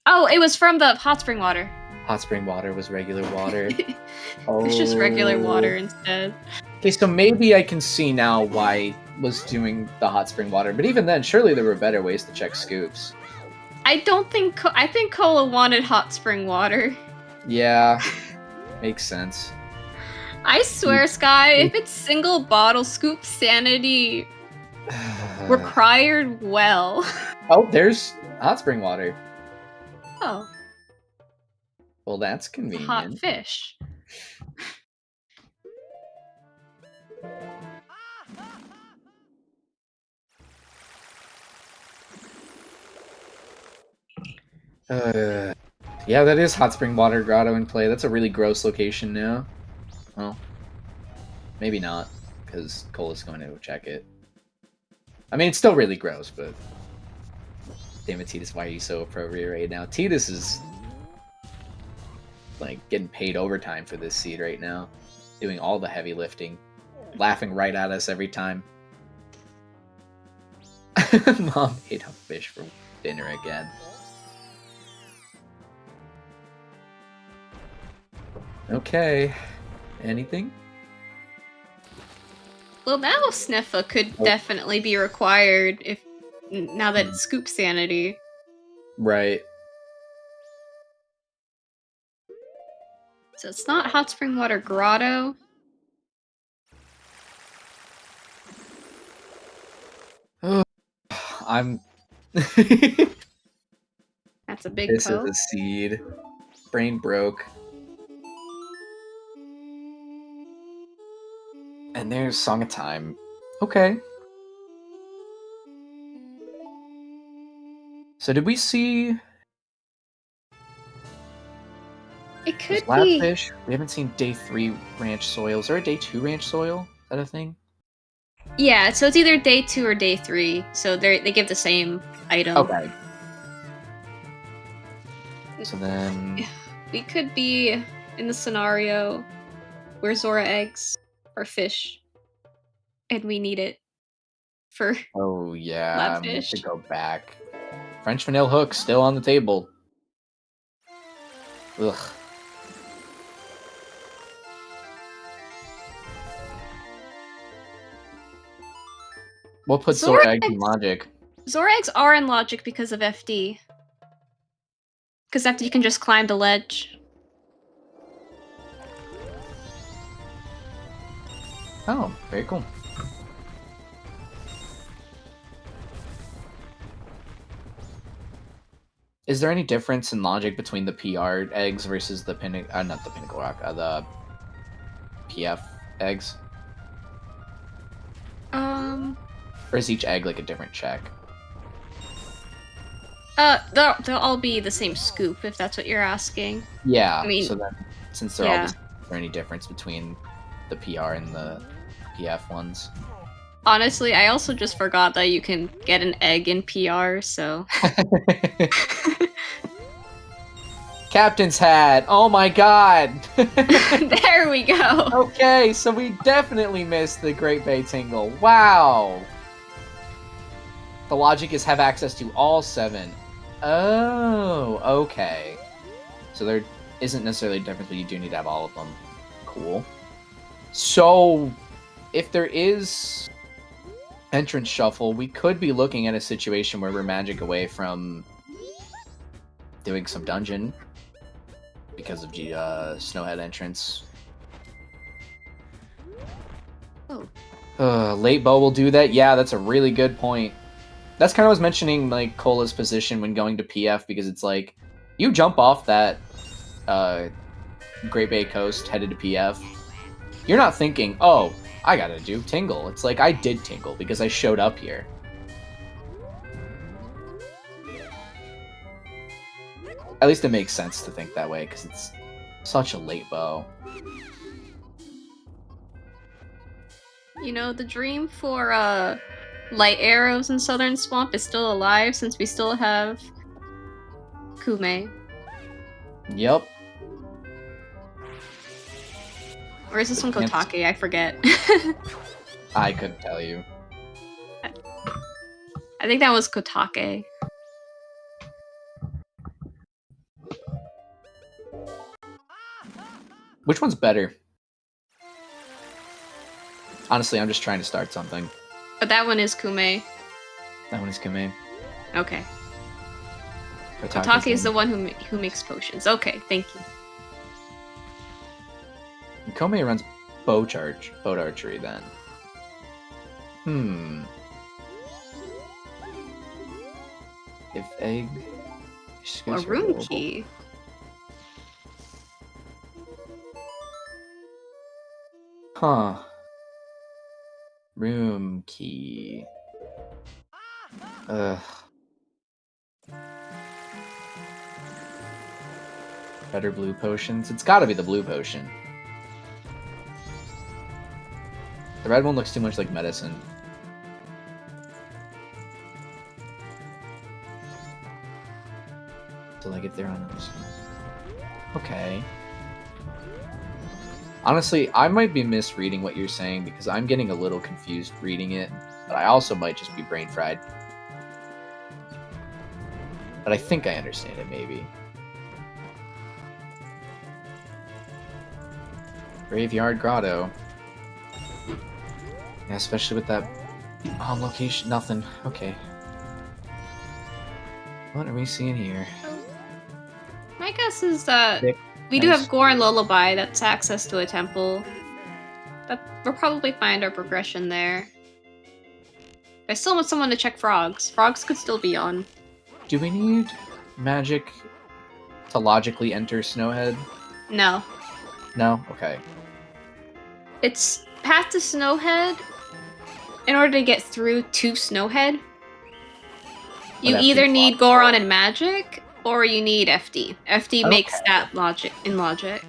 Oh, it was from the hot spring water. Hot spring water was regular water. It's just regular water instead. Okay, so maybe I can see now why he was doing the hot spring water, but even then, surely there were better ways to check scoops. I don't think... I think Cola wanted hot spring water. Yeah, makes sense. I swear, Sky, if it's single bottle, scoop sanity required well. Oh, there's hot spring water. Oh. Well, that's It's a convenient. hot fish. Yeah, that is hot spring water grotto in play. That's a really gross location now. Well, maybe not, because Cola's going to check it. I mean, it's still really gross, but... Damn it, Titus, why are you so appropriate right now? Titus is... like, getting paid overtime for this seed right now. Doing all the heavy lifting. Laughing right at us every time. Mom ate a fish for dinner again. Okay. Anything? Well, now Sniffa could definitely be required if now that it's scoop sanity. Right. So it's not hot spring water grotto. I'm... That's a big This po. is a seed. Brain broke. And there's Song of Time. Okay. So did we see It could be. Labfish? We haven't seen day 3 ranch soil. Is there a day 2 ranch soil? Is that a thing? Yeah, so it's either day 2 or day 3. So they give the same item. Okay. So then... We could be in the scenario where Zora eggs are fish, and we need it for... Oh yeah, I'm going Labfish. to go back. French vanilla hook still on the table. Ugh. We'll put Zora Zora eggs in eggs- logic. Zora eggs are in logic because of FD. Because FD can just climb the ledge. Oh, very cool. Is there any difference in logic between the PR eggs versus the not the pinnacle rock, the PF eggs? Or is each egg like a different check? They'll all be the same scoop, if that's what you're asking. Yeah. I mean, so then, since they're yeah. all, is there any difference between the PR and the PF ones? Honestly, I also just forgot that you can get an egg in PR, so... Captain's hat! Oh my god! There we go! Okay, so we definitely missed the Great Bay Tingle. Wow! The logic is have access to all 7. Oh, okay. So there isn't necessarily a difference, but you do need to have all of them. Cool. So, if there is entrance shuffle, we could be looking at a situation where we're magic away from doing some dungeon because of the Snowhead entrance. Oh. Late bow will do that. Yeah, that's a really good point. That's kind of what I was mentioning, like, Cola's position when going to PF, because it's like, you jump off that Great Bay Coast headed to PF, you're not thinking, oh, I gotta do Tingle. It's like, I did Tingle because I showed up here. At least it makes sense to think that way, because it's such a late bow. You know, the dream for light arrows in Southern Swamp is still alive since we still have Kume. Yep. Or is this one Can't- Kotake? I forget. I couldn't tell you. I think that was Kotake. Which one's better? Honestly, I'm just trying to start something. But that one is Kume. That one is Kume. Okay. Kotake's Kotake is the one who makes potions. Okay, thank you. And Komei runs boat archery then. If egg... A room key. Huh. Room key. Ugh. Better blue potions? It's gotta be the blue potion. The red one looks too much like medicine. So like if they're on those... Okay. Honestly, I might be misreading what you're saying because I'm getting a little confused reading it, but I also might just be brain fried. But I think I understand it, maybe. Graveyard Grotto. Yeah, especially with that location. Nothing. Okay. What are we seeing here? My guess is that Dick. we do Nice. have Gore and Lullaby. That's access to a temple. But we'll probably find our progression there. I still want someone to check frogs. Frogs could still be on. Do we need magic to logically enter Snowhead? No. No? Okay. It's path to Snowhead. In order to get through to Snowhead, you FD either need block. Goron and magic, or you need FD. FD makes Okay. that logic in logic.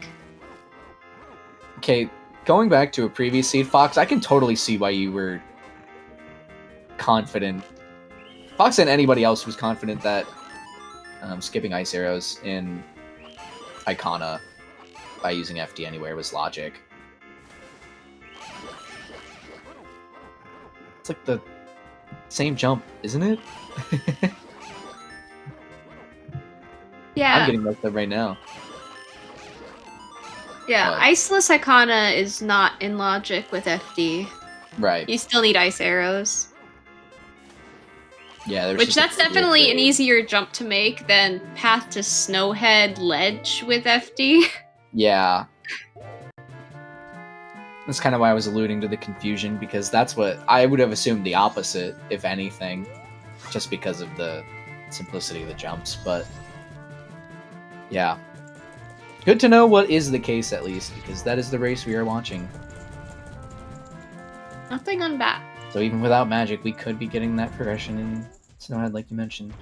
Okay, going back to a previous seed, Fox, I can totally see why you were confident. Fox and anybody else who's confident that skipping ice arrows in Icona by using FD anywhere was logic. It's like the same jump, isn't it? Yeah. I'm getting messed up right now. Yeah, What? Iceless Icona is not in logic with FD. Right. You still need ice arrows. Yeah, there's Which just a that's weird definitely an grade. easier jump to make than Path to Snowhead Ledge with FD. Yeah. That's kind of why I was alluding to the confusion, because that's what I would have assumed the opposite, if anything, just because of the simplicity of the jumps, but yeah. Good to know what is the case, at least, because that is the race we are watching. Nothing on bat. So even without magic, we could be getting that progression in Snowhead, like you mentioned.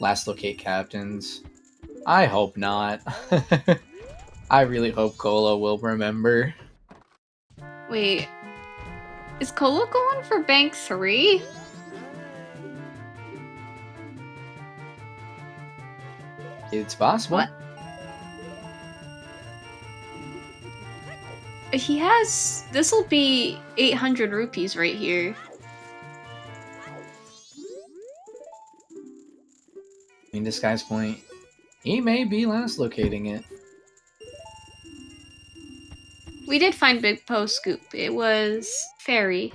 Last locate captains. I hope not. I really hope Cola will remember. Wait. Is Cola going for bank 3? It's possible. What? He has... This'll be 800 rupees right here. I mean, this guy's point, he may be last locating it. We did find Big Po Scoop. It was Fairy.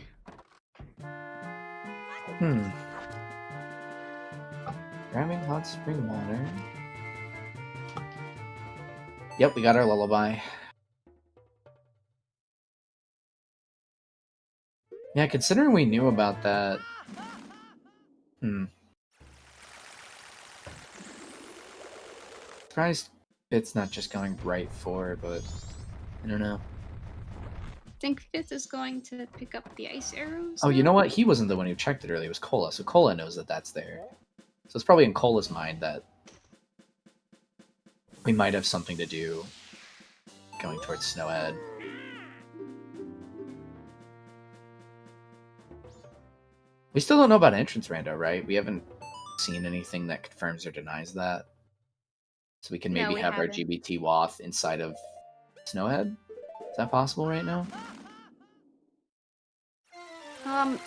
Grabbing hot spring water. Yep, we got our lullaby. Yeah, considering we knew about that. Surprised it's not just going right for, but I don't know. I think Fifth is going to pick up the ice arrows. Oh, you now. know what? He wasn't the one who checked it earlier. It was Cola. So Cola knows that that's there. So it's probably in Cola's mind that we might have something to do going towards Snowhead. We still don't know about entrance rando, right? We haven't seen anything that confirms or denies that. So we can No, maybe we have our haven't. GBT Wath inside of Snowhead? Is that possible right now?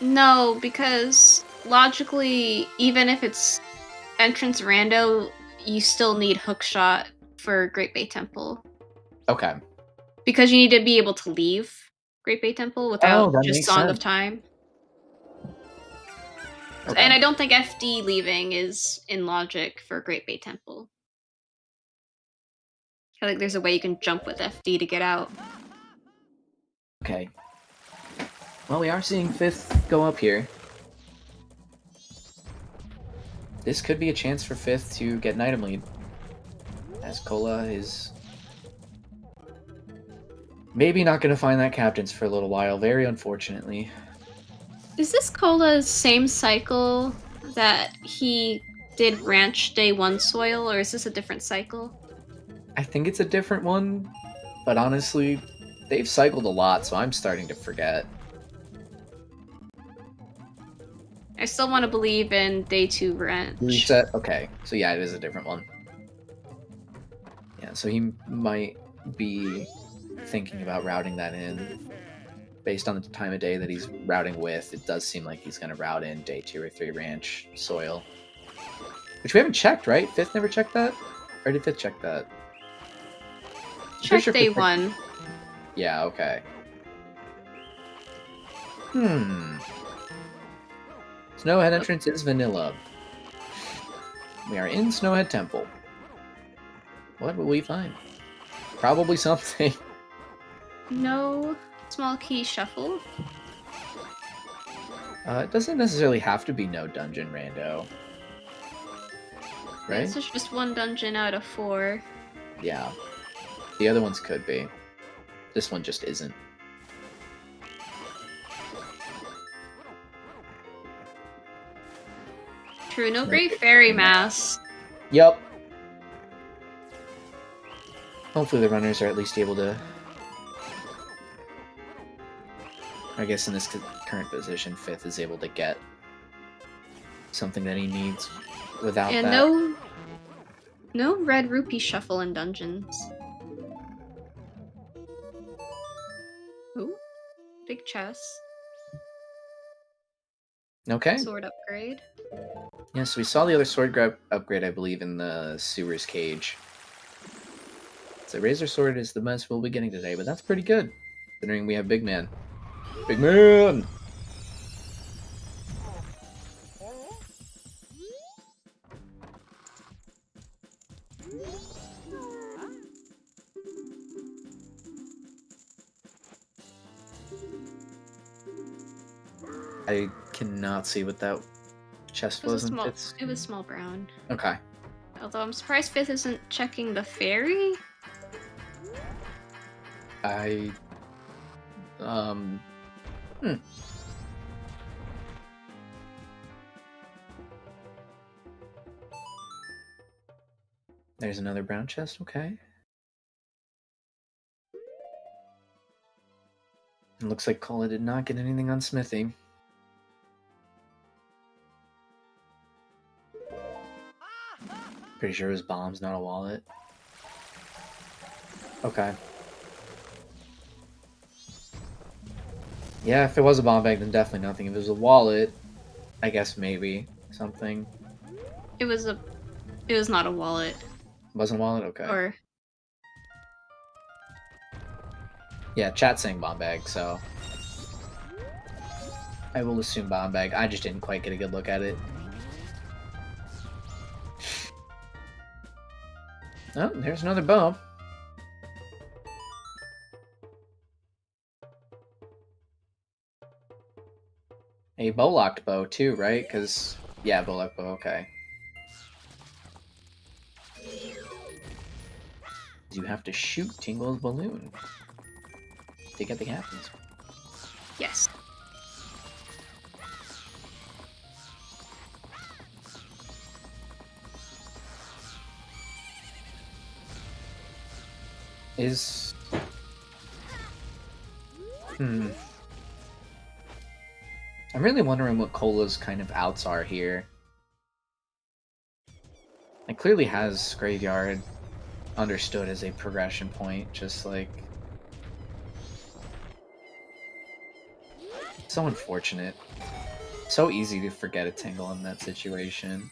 No, because logically, even if it's entrance rando, you still need hookshot for Great Bay Temple. Okay. Because you need to be able to leave Great Bay Temple without that just makes Song sense. of Time. Okay. And I don't think FD leaving is in logic for Great Bay Temple. I think there's a way you can jump with FD to get out. Okay. Well, we are seeing 5th go up here. This could be a chance for 5th to get an item lead. As Cola is maybe not going to find that captain's for a little while, very unfortunately. Is this Cola's same cycle that he did Ranch Day 1 soil, or is this a different cycle? I think it's a different one, but honestly, they've cycled a lot, so I'm starting to forget. I still want to believe in Day 2 Ranch. Reset? Okay, so yeah, it is a different one. Yeah, so he might be thinking about routing that in. Based on the time of day that he's routing with, it does seem like he's going to route in Day 2 or 3 Ranch soil. Which we haven't checked, right? 5th never checked that? Or did 5th check that? Check Sure Day 5th 1. Yeah, okay. Snowhead entrance is vanilla. We are in Snowhead Temple. What will we find? Probably something. No small key shuffle. It doesn't necessarily have to be no dungeon rando. Right? This is just 1 dungeon out of 4. Yeah. The other ones could be. This one just isn't. True, no Great Fairy Mass. Yup. Hopefully the runners are at least able to... I guess in this current position, 5th is able to get something that he needs without And that. no red rupee shuffle in dungeons. Ooh, big chest. Okay. Sword upgrade. Yes, we saw the other sword grab upgrade, I believe, in the Sewer's Cage. So Razor Sword is the best we'll be getting today, but that's pretty good, considering we have Big Man. Big Man! I cannot see what that chest was. It was small brown. Okay. Although I'm surprised 5th isn't checking the fairy. There's another brown chest, okay. It looks like Cola did not get anything on smithing. Pretty sure his bomb's not a wallet. Okay. Yeah, if it was a bomb bag, then definitely nothing. If it was a wallet, I guess maybe something. It was not a wallet. Wasn't a wallet? Okay. Or yeah, chat's saying bomb bag, so I will assume bomb bag. I just didn't quite get a good look at it. Oh, there's another bow. A bow-locked bow, too, right? Because, yeah, bow-locked bow, okay. You have to shoot Tingle's balloon to get the captains. yes. I'm really wondering what Cola's kind of outs are here. It clearly has Graveyard. understood as a progression point, just like... So unfortunate. So easy to forget a tingle in that situation.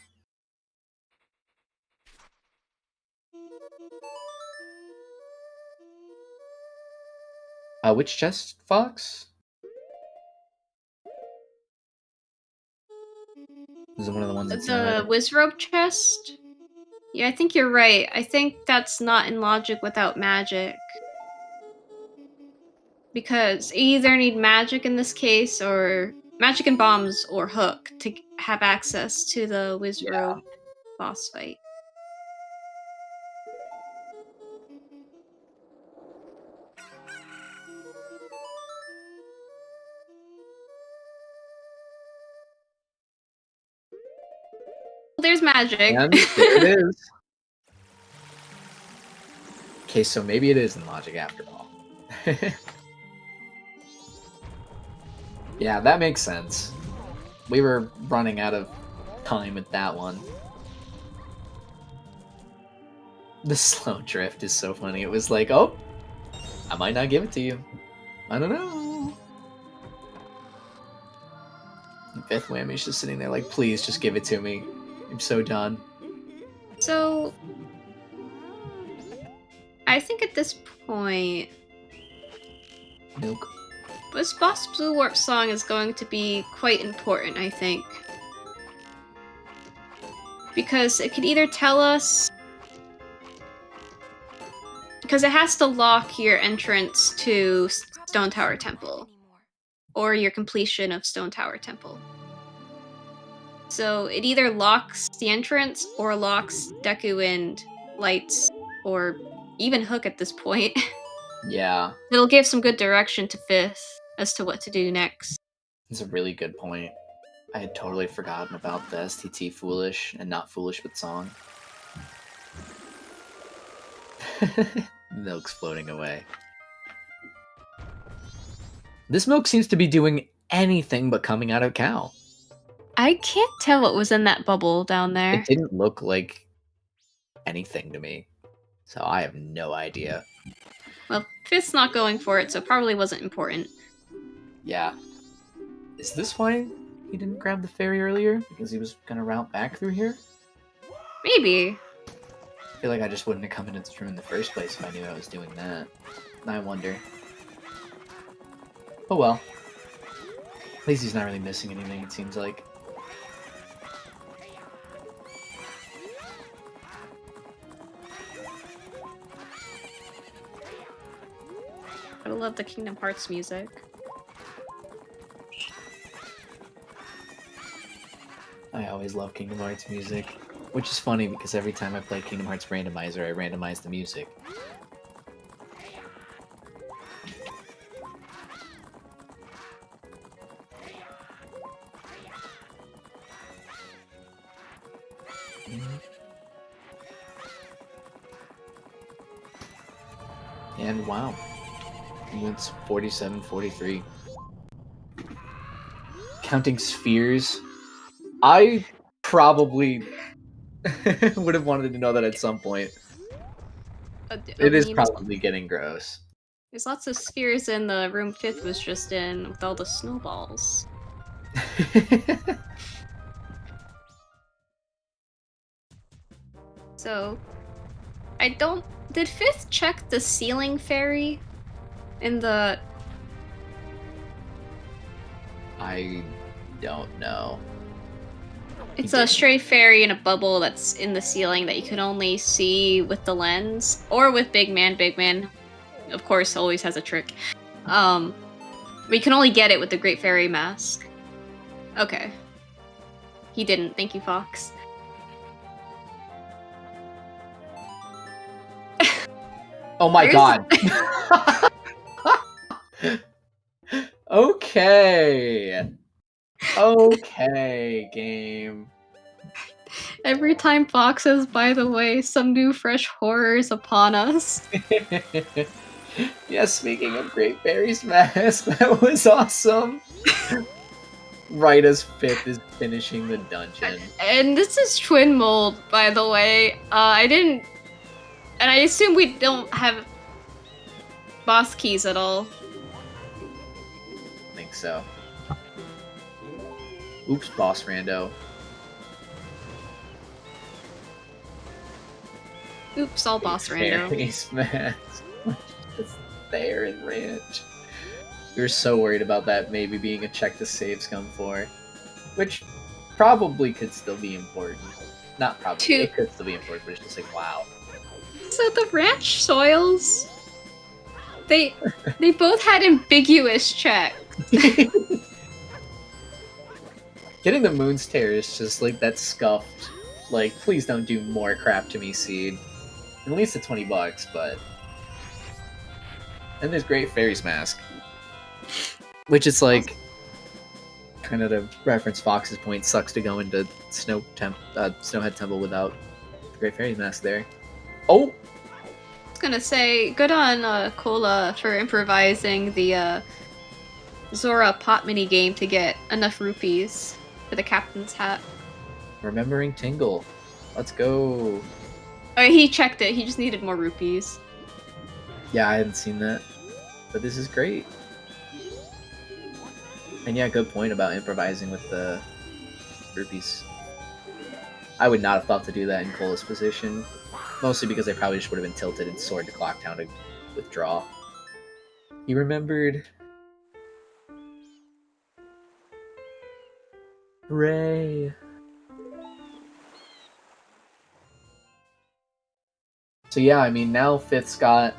Which chest, Fox? Is it one of the ones that's The Wizrobe chest? Yeah, I think you're right. I think that's not in logic without magic. Because you either need magic in this case, or magic and bombs, or hook to have access to the Wizrobe boss fight. There's magic. And there it is. Okay, so maybe it is in logic after all. Yeah, that makes sense. We were running out of time with that one. The slow drift is so funny. It was like, oh, I might not give it to you. I don't know. FifthWhammy's just sitting there like, please, just give it to me. I'm so done. So, I think at this point, Milk. this boss Blue Warp song is going to be quite important, I think. Because it could either tell us... Because it has to lock your entrance to Stone Tower Temple. Or your completion of Stone Tower Temple. So it either locks the entrance, or locks Deku and Lights, or even Hook at this point. Yeah. It'll give some good direction to Fifth as to what to do next. It's a really good point. I had totally forgotten about the STT Foolish and Not Foolish with song. Milk's floating away. This milk seems to be doing anything but coming out of cow. I can't tell what was in that bubble down there. It didn't look like anything to me. So I have no idea. Well, Fifth's not going for it, so it probably wasn't important. Yeah. Is this why he didn't grab the fairy earlier? Because he was gonna route back through here? Maybe. I feel like I just wouldn't have come into this room in the first place if I knew I was doing that. I wonder. Oh well. At least he's not really missing anything, it seems like. I love the Kingdom Hearts music. I always love Kingdom Hearts music. Which is funny because every time I play Kingdom Hearts Randomizer, I randomize the music. And wow. It's 47-43. Counting spheres. I probably would have wanted to know that at some point. It is probably getting gross. There's lots of spheres in the room Fifth was just in with all the snowballs. So, I don't... Did Fifth check the ceiling fairy in the... I don't know. It's a stray fairy in a bubble that's in the ceiling that you can only see with the lens. Or with Big Man. Big Man, of course, always has a trick. But you can only get it with the Great Fairy Mask. Okay. He didn't. Thank you, Fox. Oh my god. Okay. Okay, game. Every time Fox says, by the way, some new fresh horror is upon us. Yeah, speaking of Great Fairy's Mask, that was awesome. Right as Fifth is finishing the dungeon. And this is Twin Mold, by the way. I And I assume we don't have boss keys at all. I think so. Oops, boss rando. Oops, all boss rando. Fairies, man. It's there in ranch. We were so worried about that maybe being a check to save scum for. Which probably could still be important. Not probably, it could still be important, but it's just like, wow. So the ranch soils, they both had ambiguous checks. Getting the Moon's Tear is just like that scuffed, like, please don't do more crap to me seed. At least it's $20, but... And there's Great Fairy's Mask. Which is like, kind of to reference Fox's point, sucks to go into Snowhead Temple without the Great Fairy's Mask there. Oh! I was gonna say, good on Cola for improvising the Zora pot mini game to get enough rupees for the captain's hat. Remembering Tingle. Let's go. Oh, he checked it. He just needed more rupees. Yeah, I hadn't seen that. But this is great. And yeah, good point about improvising with the rupees. I would not have thought to do that in Cola's position. Mostly because I probably just would have been tilted and Sword to Clocktown to withdraw. He remembered. Hooray! So yeah, I mean, now Fifth's got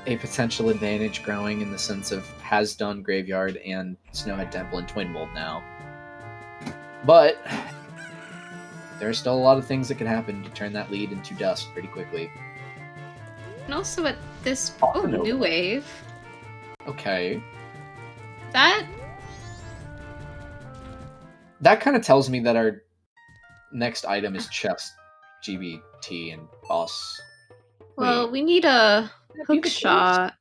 a potential advantage growing in the sense of has done Graveyard and Snowhead Temple in Twin Mold now. But there are still a lot of things that can happen to turn that lead into dust pretty quickly. And also at this... Oh, Oh, no. New Wave. Okay. That... That kind of tells me that our next item is chest, GBT, and boss. Well, we need a hook the shot.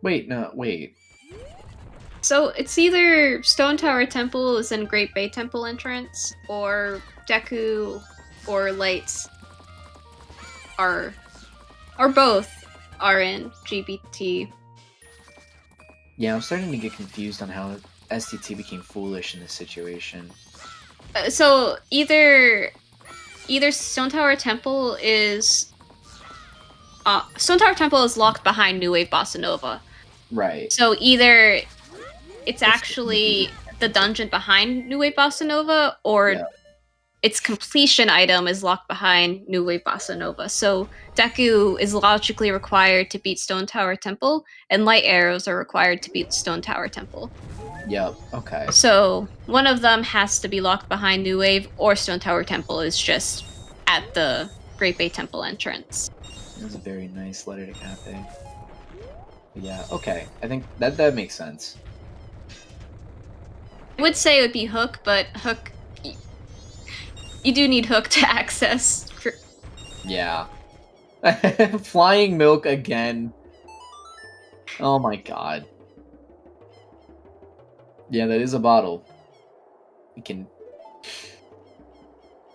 Wait, no, wait. So it's either Stone Tower Temple is in Great Bay Temple entrance, or Deku or Lights are, or both are in GBT. Yeah, I'm starting to get confused on how STT became foolish in this situation. So either Stone Tower Temple is locked behind New Wave Bossa Nova. Right. So either it's actually the dungeon behind New Wave Bossa Nova, or its completion item is locked behind New Wave Bossa Nova. So Deku is logically required to beat Stone Tower Temple, and Light Arrows are required to beat Stone Tower Temple. Yep, okay. So one of them has to be locked behind New Wave, or Stone Tower Temple is just at the Great Bay Temple entrance. It was a very nice letter to Cafe. But yeah, okay. I think that makes sense. I would say it would be Hook, but Hook... You do need Hook to access. Yeah. Flying Milk again. Oh my god. Yeah, that is a bottle. We can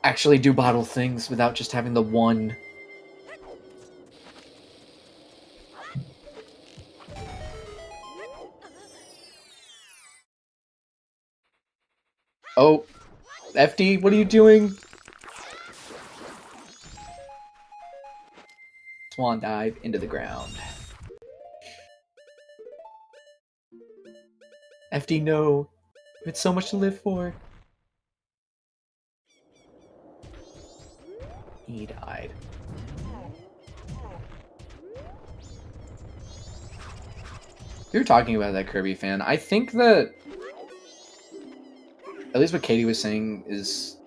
actually do bottle things without just having the one. Oh, FD, what are you doing? Swan dive into the ground. FD, no. You had so much to live for. He died. We were talking about that Kirby fan. I think that at least what Katie was saying is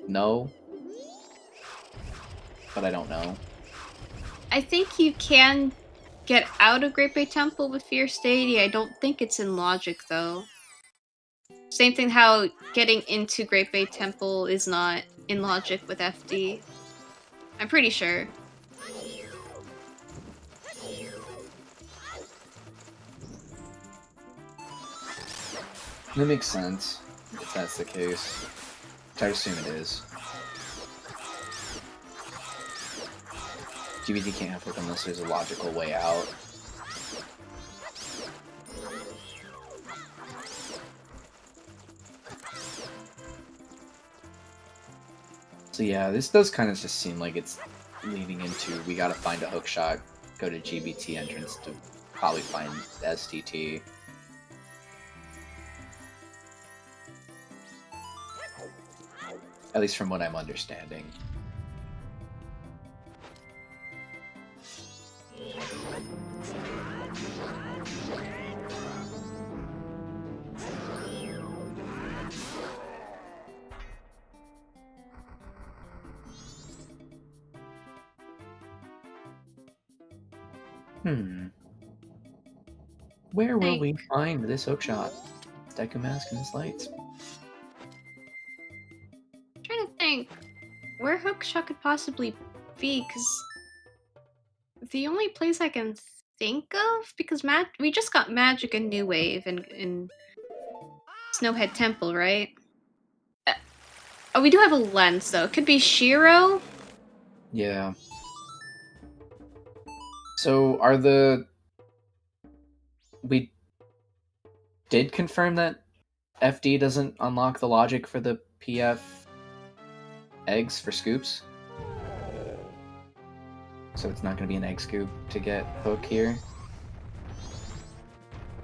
no. But I don't know. I think you can get out of Great Bay Temple with Fierce Deity. I don't think it's in Logic, though. Same thing how getting into Great Bay Temple is not in Logic with FD. I'm pretty sure. That makes sense, if that's the case. Which I assume it is. GBT can't have hook unless there's a logical way out. So yeah, this does kind of just seem like it's leading into we gotta find a hook shot, go to GBT entrance to probably find STT. At least from what I'm understanding. Where will we find this hookshot? Deku Mask and his lights. I'm trying to think where hookshot could possibly be, because the only place I can think of, because we just got Magic and New Wave in Snowhead Temple, right? Oh, we do have a lens though. It could be Shiro. Yeah. So we did confirm that FD doesn't unlock the logic for the PF eggs for scoops? So it's not going to be an egg scoop to get hook here?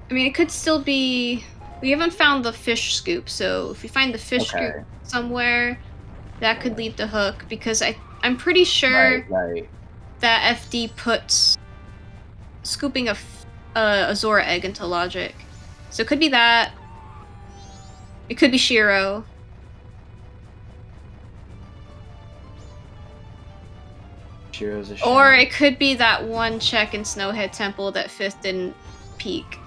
I mean, it could still be... We haven't found the fish scoop, so if we find the fish scoop somewhere, that could lead to hook, because I'm pretty sure that FD puts scooping a Zora egg into logic. So it could be that. It could be Shiro. Shiro's a or it could be that one check in Snowhead Temple that Fifth didn't peek.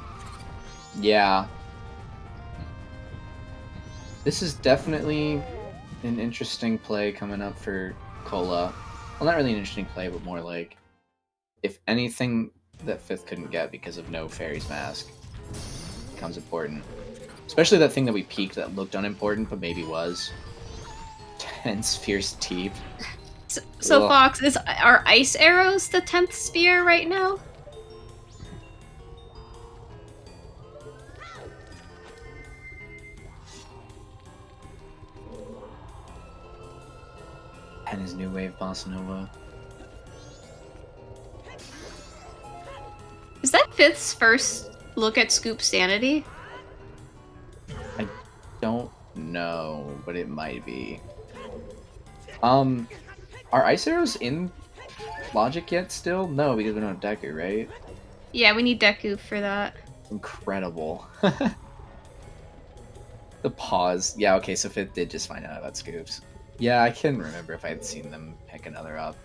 Yeah. This is definitely an interesting play coming up for Cola. Well, not really an interesting play, but more like, if anything that Fifth couldn't get because of no Fairy's Mask becomes important. Especially that thing that we peeked that looked unimportant, but maybe was. 10 Sphere's Teep. So Fox, are ice arrows the 10th sphere right now? And his New Wave Bossa Nova. Is that Fifth's first look at Scoop Sanity? I don't know, but it might be. Are ice arrows in logic yet still? No, because we don't have Deku, right? Yeah, we need Deku for that. Incredible. The pause. Yeah, okay, so Fifth did just find out about scoops. Yeah, I couldn't remember if I had seen them pick another up.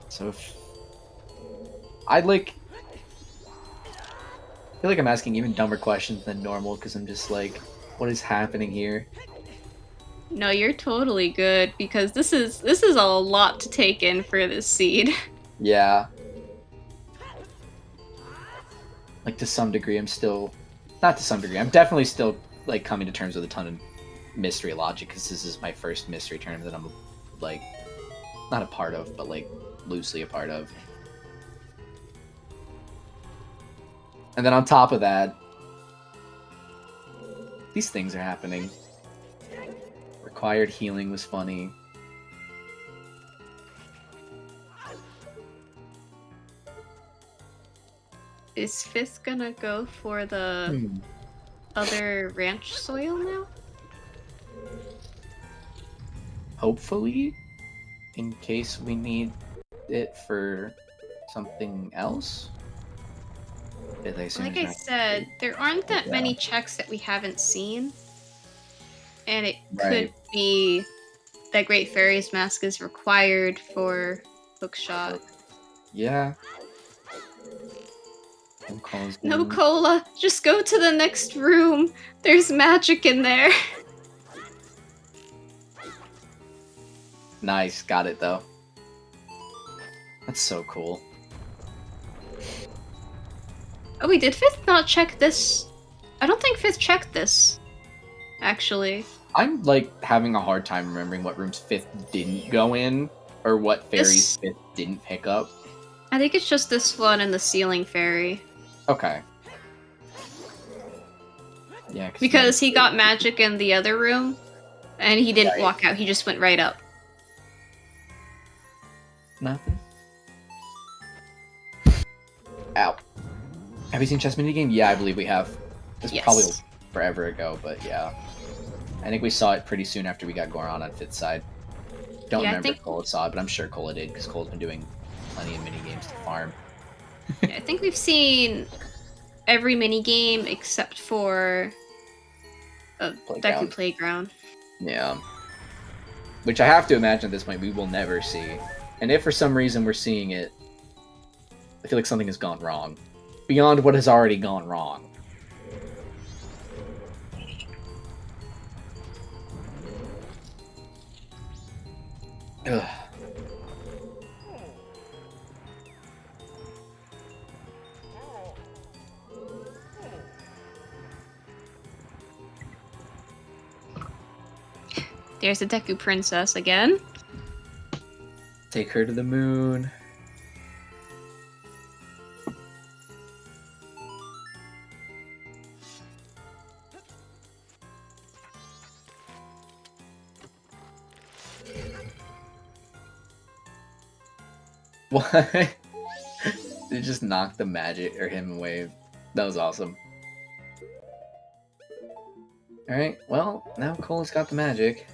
So if... I feel like I'm asking even dumber questions than normal, because I'm just like, what is happening here? No, you're totally good, because this is a lot to take in for this seed. Yeah. Like, to some degree, I'm still... Not to some degree, I'm definitely still, like, coming to terms with a ton of mystery logic, because this is my first mystery tournament that I'm, like, not a part of, but, like, loosely a part of. And then on top of that, these things are happening. Required healing was funny. Is Fifth gonna go for the other ranch soil now? Hopefully, in case we need it for something else. Like I said, there aren't that many checks that we haven't seen. And it could be that Great Fairy's Mask is required for hookshot. Yeah. No cola! Just go to the next room! There's magic in there! Nice, got it though. That's so cool. Oh wait, did Fifth not check this? I don't think Fifth checked this, actually. I'm, like, having a hard time remembering what rooms Fifth didn't go in, or what Fairy's Fifth didn't pick up? I think it's just this one and the ceiling fairy. Okay. Yeah, because he got magic in the other room, and he didn't walk out. He just went right up. Nothing. Ow. Have you seen Chess Minigame? Yeah, I believe we have. This was probably forever ago, but yeah. I think we saw it pretty soon after we got Goron on Fifth side. Don't remember if Cola saw it, but I'm sure Cola did, because Cola's been doing plenty of minigames to farm. Yeah, I think we've seen every minigame except for Deku Playground. Yeah. Which I have to imagine at this point we will never see. And if for some reason we're seeing it, I feel like something has gone wrong. Beyond what has already gone wrong. Ugh. There's the Deku Princess again. Take her to the moon. What? They just knocked the magic or him away. That was awesome. Alright, well, now Cola's got the magic.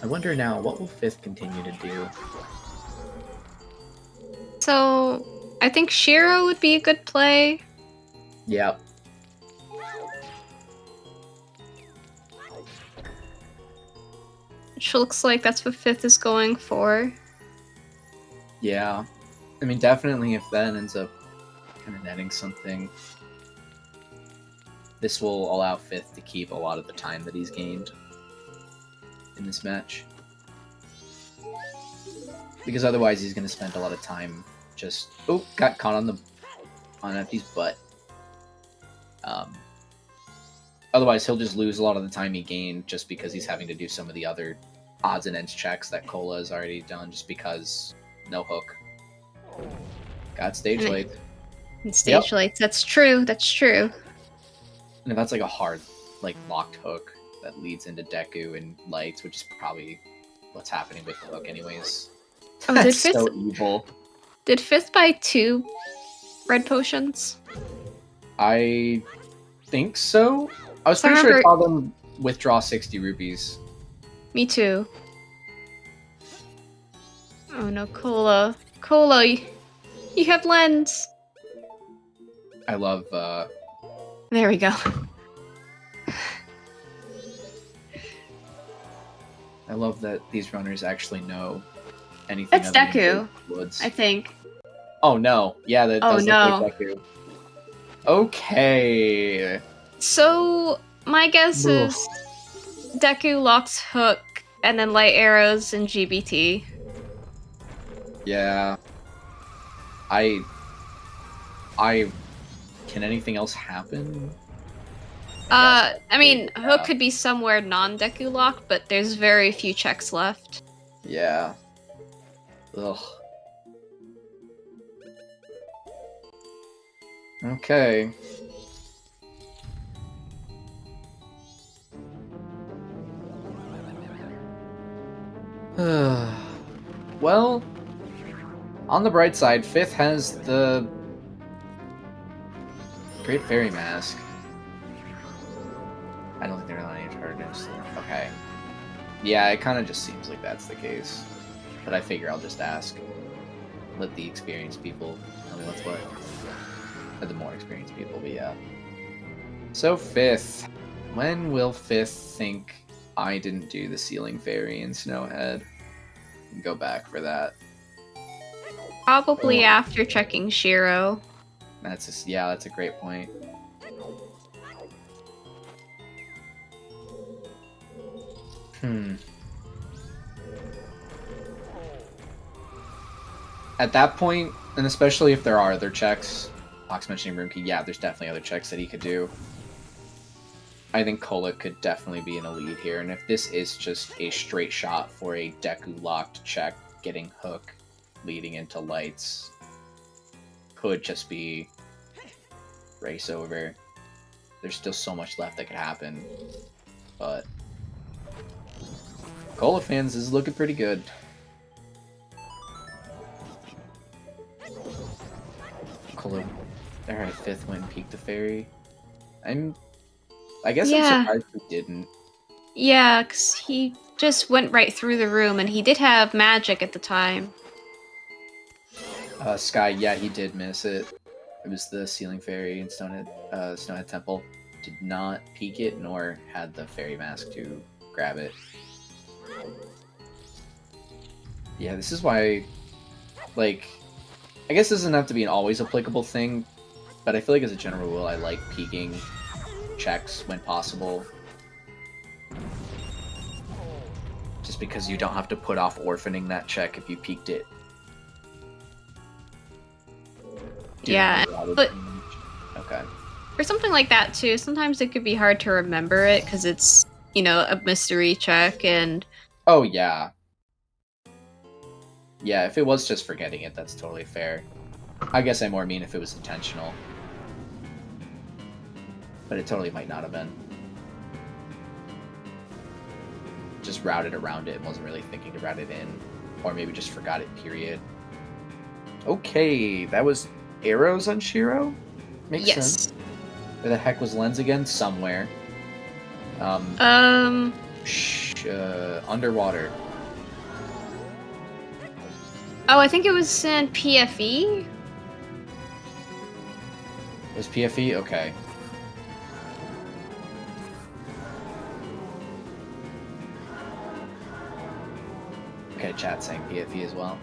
I wonder now, what will Fifth continue to do? So, I think Shiro would be a good play. Yep. Which looks like that's what Fifth is going for. Yeah. I mean, definitely if that ends up kind of netting something, this will allow Fifth to keep a lot of the time that he's gained in this match. Because otherwise he's going to spend a lot of time just... Oh, got caught on Effie's butt. Otherwise he'll just lose a lot of the time he gained just because he's having to do some of the other odds and ends checks that Cola has already done just because no hook. Got stage lights. Stage lights, that's true, that's true. And that's like a hard, like, locked hook that leads into Deku and lights, which is probably what's happening with the hook anyways. Oh, That's so evil. Did Fifth buy 2 red potions? I think so. I was pretty sure I saw them withdraw 60 rupees. Me too. Oh no, Cola. Cola, you have lens. I love, There we go. I love that these runners actually know anything. That's Deku, I think. Oh no. Yeah, that does look like Deku. Okay. So, my guess is Deku locks hook, and then light arrows and GBT. Yeah. Can anything else happen? I mean, hook could be somewhere non-Deku lock, but there's very few checks left. Yeah. Ugh. Okay. Well, on the bright side, Fifth has the Great Fairy Mask. I don't think they're on any targets. Okay. Yeah, it kind of just seems like that's the case. But I figure I'll just ask. Let the experienced people tell me what's what. Or the more experienced people, but yeah. So Fifth. When will Fifth think I didn't do the Ceiling Fairy in Snowhead? And go back for that. Probably after checking Shiro. That's a great point. at that point, and especially if there are other checks, Fox mentioning Room Key, yeah, there's definitely other checks that he could do. I think Cola could definitely be in a lead here, and if this is just a straight shot for a Deku-locked check, getting Hook, leading into Lights, could just be race over. There's still so much left that could happen, but Cola fans is looking pretty good. Cola, alright, 5th win, Peak the Fairy. I guess I'm surprised he didn't. Yeah, because he just went right through the room, and he did have magic at the time. Sky, yeah, he did miss it. It was the Ceiling Fairy in Stonehead Temple. Did not peek it, nor had the Fairy Mask to grab it. Yeah, this is why, like, I guess this doesn't have to be an always applicable thing, but I feel like as a general rule, I like peeking checks when possible. Just because you don't have to put off orphaning that check if you peeked it. Yeah, but okay. For something like that too, sometimes it could be hard to remember it because it's, you know, a mystery check and... Oh, yeah. Yeah, if it was just forgetting it, that's totally fair. I guess I more mean if it was intentional. But it totally might not have been. Just routed around it and wasn't really thinking to route it in. Or maybe just forgot it, period. Okay, that was arrows on Shiro? Makes sense. Where the heck was Lens again? Somewhere. Underwater. Oh, I think it was in PFE? It was PFE? Okay. Okay, chat saying PFE as well.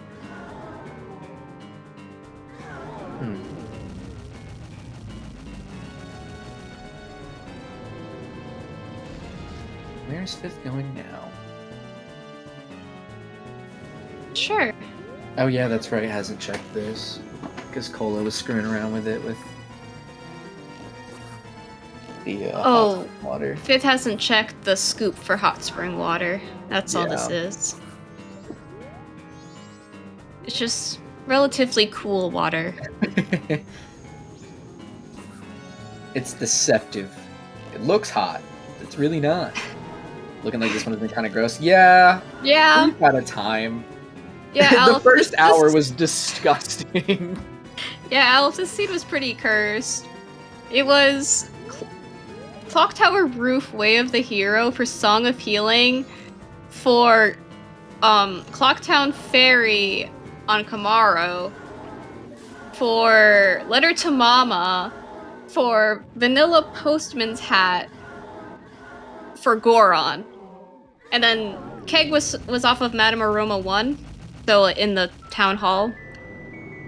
Where's 5th going now? Sure. Oh yeah, that's right, hasn't checked this. Because Cola was screwing around with it with the hot water. 5th hasn't checked the scoop for hot spring water. That's all this is. It's just relatively cool water. It's deceptive. It looks hot, but it's really not. Looking like this one has been kind of gross. Yeah. Yeah. We've got a time. Yeah, the first hour was disgusting. Yeah, Alice, this seed was pretty cursed. It was Clock Tower Roof, Way of the Hero for Song of Healing, for Clocktown Fairy on Kamaro, for Letter to Mama, for Vanilla Postman's Hat, for Goron. And then Keg was off of Madame Aroma 1, so in the town hall.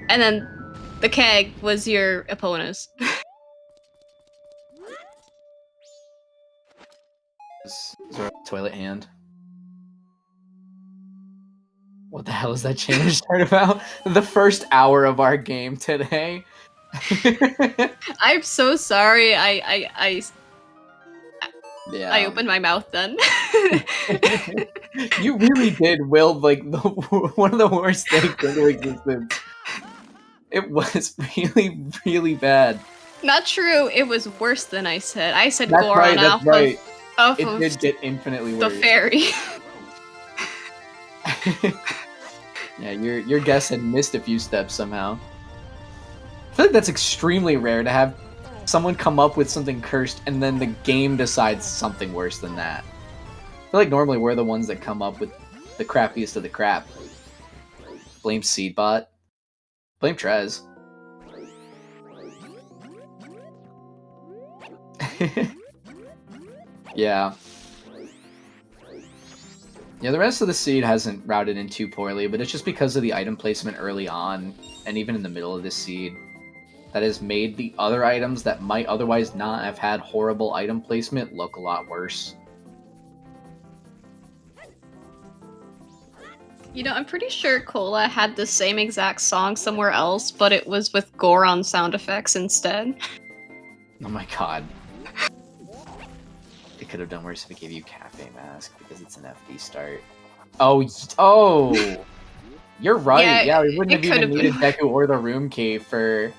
And then the Keg was your Epona's. Toilet hand. What the hell is that change start about? The first hour of our game today. I'm so sorry. I opened my mouth then. You really did will like one of the worst things in existence. It was really, really bad. Not true. It was worse than I said. I said that's Goron right, that's right. Off it of did get infinitely worse. The fairy. Yeah, your guess had missed a few steps somehow. I feel like that's extremely rare to have someone come up with something cursed and then the game decides something worse than that. I feel like normally we're the ones that come up with the crappiest of the crap. Blame Seedbot. Blame Trez. Yeah. Yeah, the rest of the seed hasn't routed in too poorly, but it's just because of the item placement early on, and even in the middle of this seed, that has made the other items that might otherwise not have had horrible item placement look a lot worse. You know, I'm pretty sure Cola had the same exact song somewhere else, but it was with Goron sound effects instead. Oh my god. They could have done worse if it gave you Cafe Mask because it's an FD start. Oh! You're right. Yeah, we wouldn't have even needed Deku or the Room Key for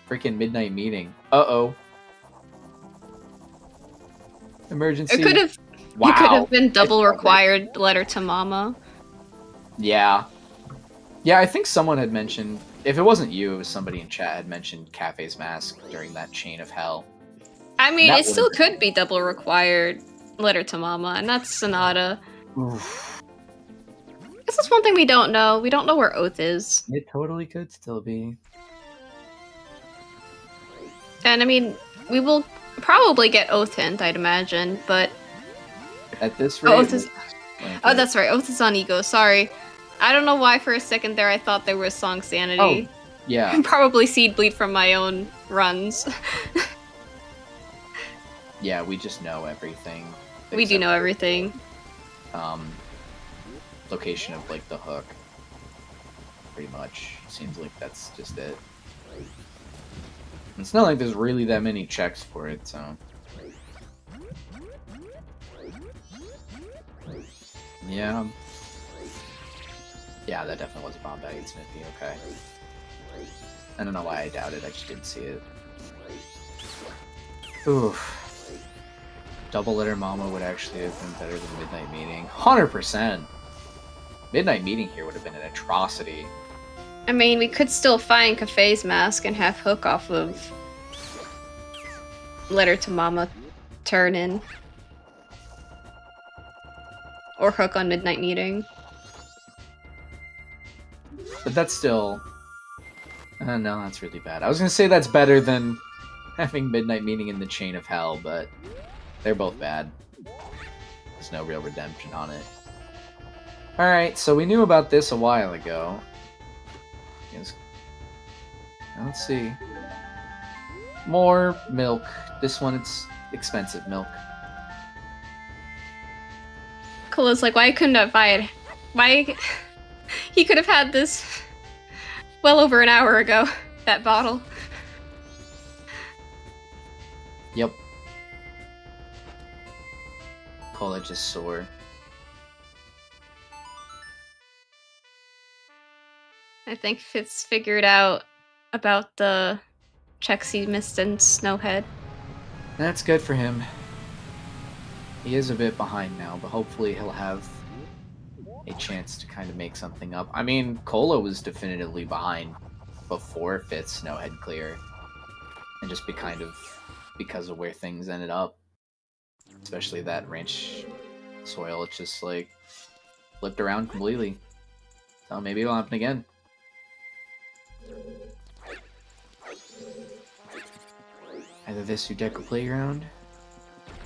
freaking Midnight Meeting. Uh-oh. Emergency. It could have. Wow. It could have been double required letter to Mama. Yeah. Yeah, I think someone had mentioned, if it wasn't you, it was somebody in chat had mentioned Cafe's Mask during that Chain of Hell. I mean, it still could be double required letter to Mama, and that's Sonata. Oof. This is one thing we don't know. We don't know where Oath is. It totally could still be. And I mean, we will probably get Oath hint, I'd imagine, but... At this rate... Oath is... Oh, that's right. Oath is on Ego. Sorry. I don't know why for a second there I thought there was Song Sanity. Oh, yeah. Probably Seed Bleed from my own runs. Yeah, we just know everything. We do know everything. Location of, like, the hook. Pretty much. Seems like that's just it. It's not like there's really that many checks for it, so... Yeah. Yeah, that definitely was a bomb bag and Smithy, okay. I don't know why I doubted, I just didn't see it. Oof. Double letter Mama would actually have been better than Midnight Meeting. 100%! Midnight Meeting here would have been an atrocity. I mean, we could still find Cafe's Mask and have Hook off of Letter to Mama turn in. Or Hook on Midnight Meeting. But that's still... no, that's really bad. I was gonna say that's better than having Midnight Meeting in the Chain of Hell, but they're both bad. There's no real redemption on it. Alright, so we knew about this a while ago. Let's see. More milk. This one, it's expensive milk. Cola's like, why couldn't I buy it? Why? He could have had this well over an hour ago, that bottle. Yep. Cola just sore. I think Fitz figured out about the checks he missed in Snowhead. That's good for him. He is a bit behind now, but hopefully he'll have a chance to kind of make something up. I mean, Cola was definitively behind before Fifth Snowhead clear. And just because of where things ended up. Especially that ranch soil, it's just like flipped around completely. So maybe it'll happen again. Either this or Deco Playground.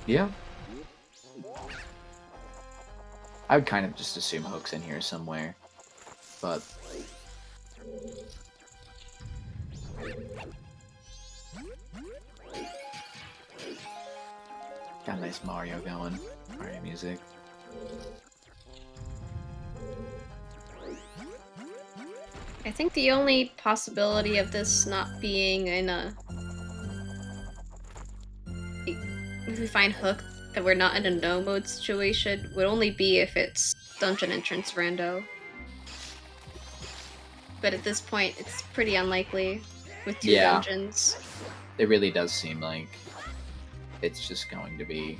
Yeah. I would kind of just assume Hook's in here somewhere. But... got nice Mario going. Mario music. I think the only possibility of this not being in a... if we find Hook, that we're not in a no mode situation, would only be if it's dungeon entrance rando. But at this point, it's pretty unlikely with two dungeons. It really does seem like it's just going to be...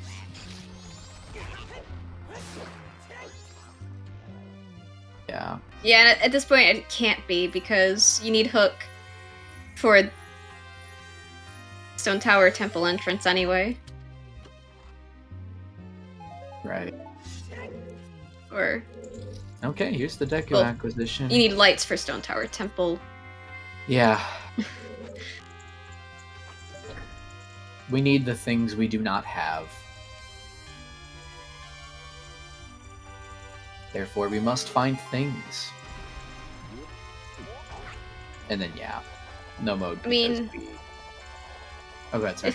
yeah. Yeah, at this point it can't be, because you need Hook for Stone Tower Temple entrance anyway. Right. Or... okay, here's the Deku acquisition. You need lights for Stone Tower Temple. Yeah. We need the things we do not have. Therefore, we must find things. And then, yeah. No mode. I mean... oh, that's right.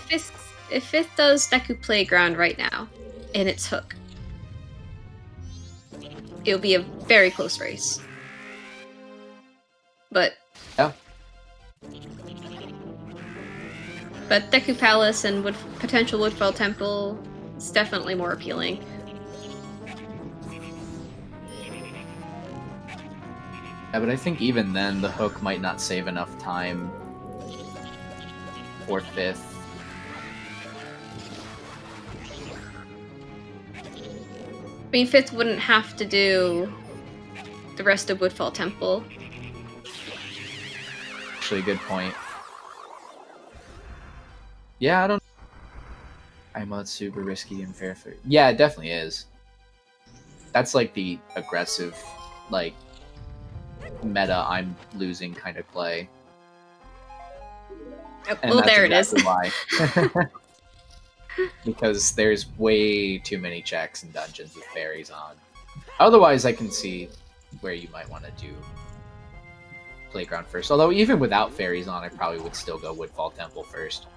If Fifth does Deku Playground right now, and it's Hook, it'll be a very close race. But Yeah. But Deku Palace and potential Woodfell Temple is definitely more appealing. Yeah, but I think even then, the hook might not save enough time for 5th. I mean, 5th wouldn't have to do the rest of Woodfall Temple. Actually, a good point. Yeah, I don't... I'm not super risky and fair. Yeah, it definitely is. That's like the aggressive, like, meta I'm losing kind of play. Oh, And well, that's there exactly it is. why. Because there's way too many checks and dungeons with fairies on. Otherwise, I can see where you might want to do Playground first. Although, even without fairies on, I probably would still go Woodfall Temple first.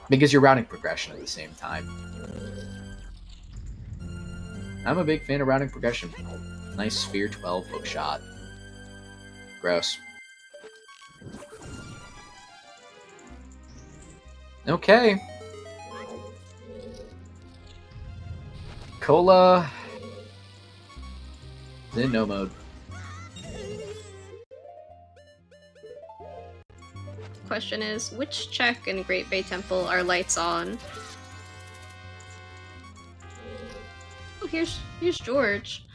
Because you're routing progression at the same time. I'm a big fan of routing progression. Nice Sphere 12 hook shot. Gross. Okay. Cola is in no mode. Question is, which check in Great Bay Temple are lights on? Oh, here's George.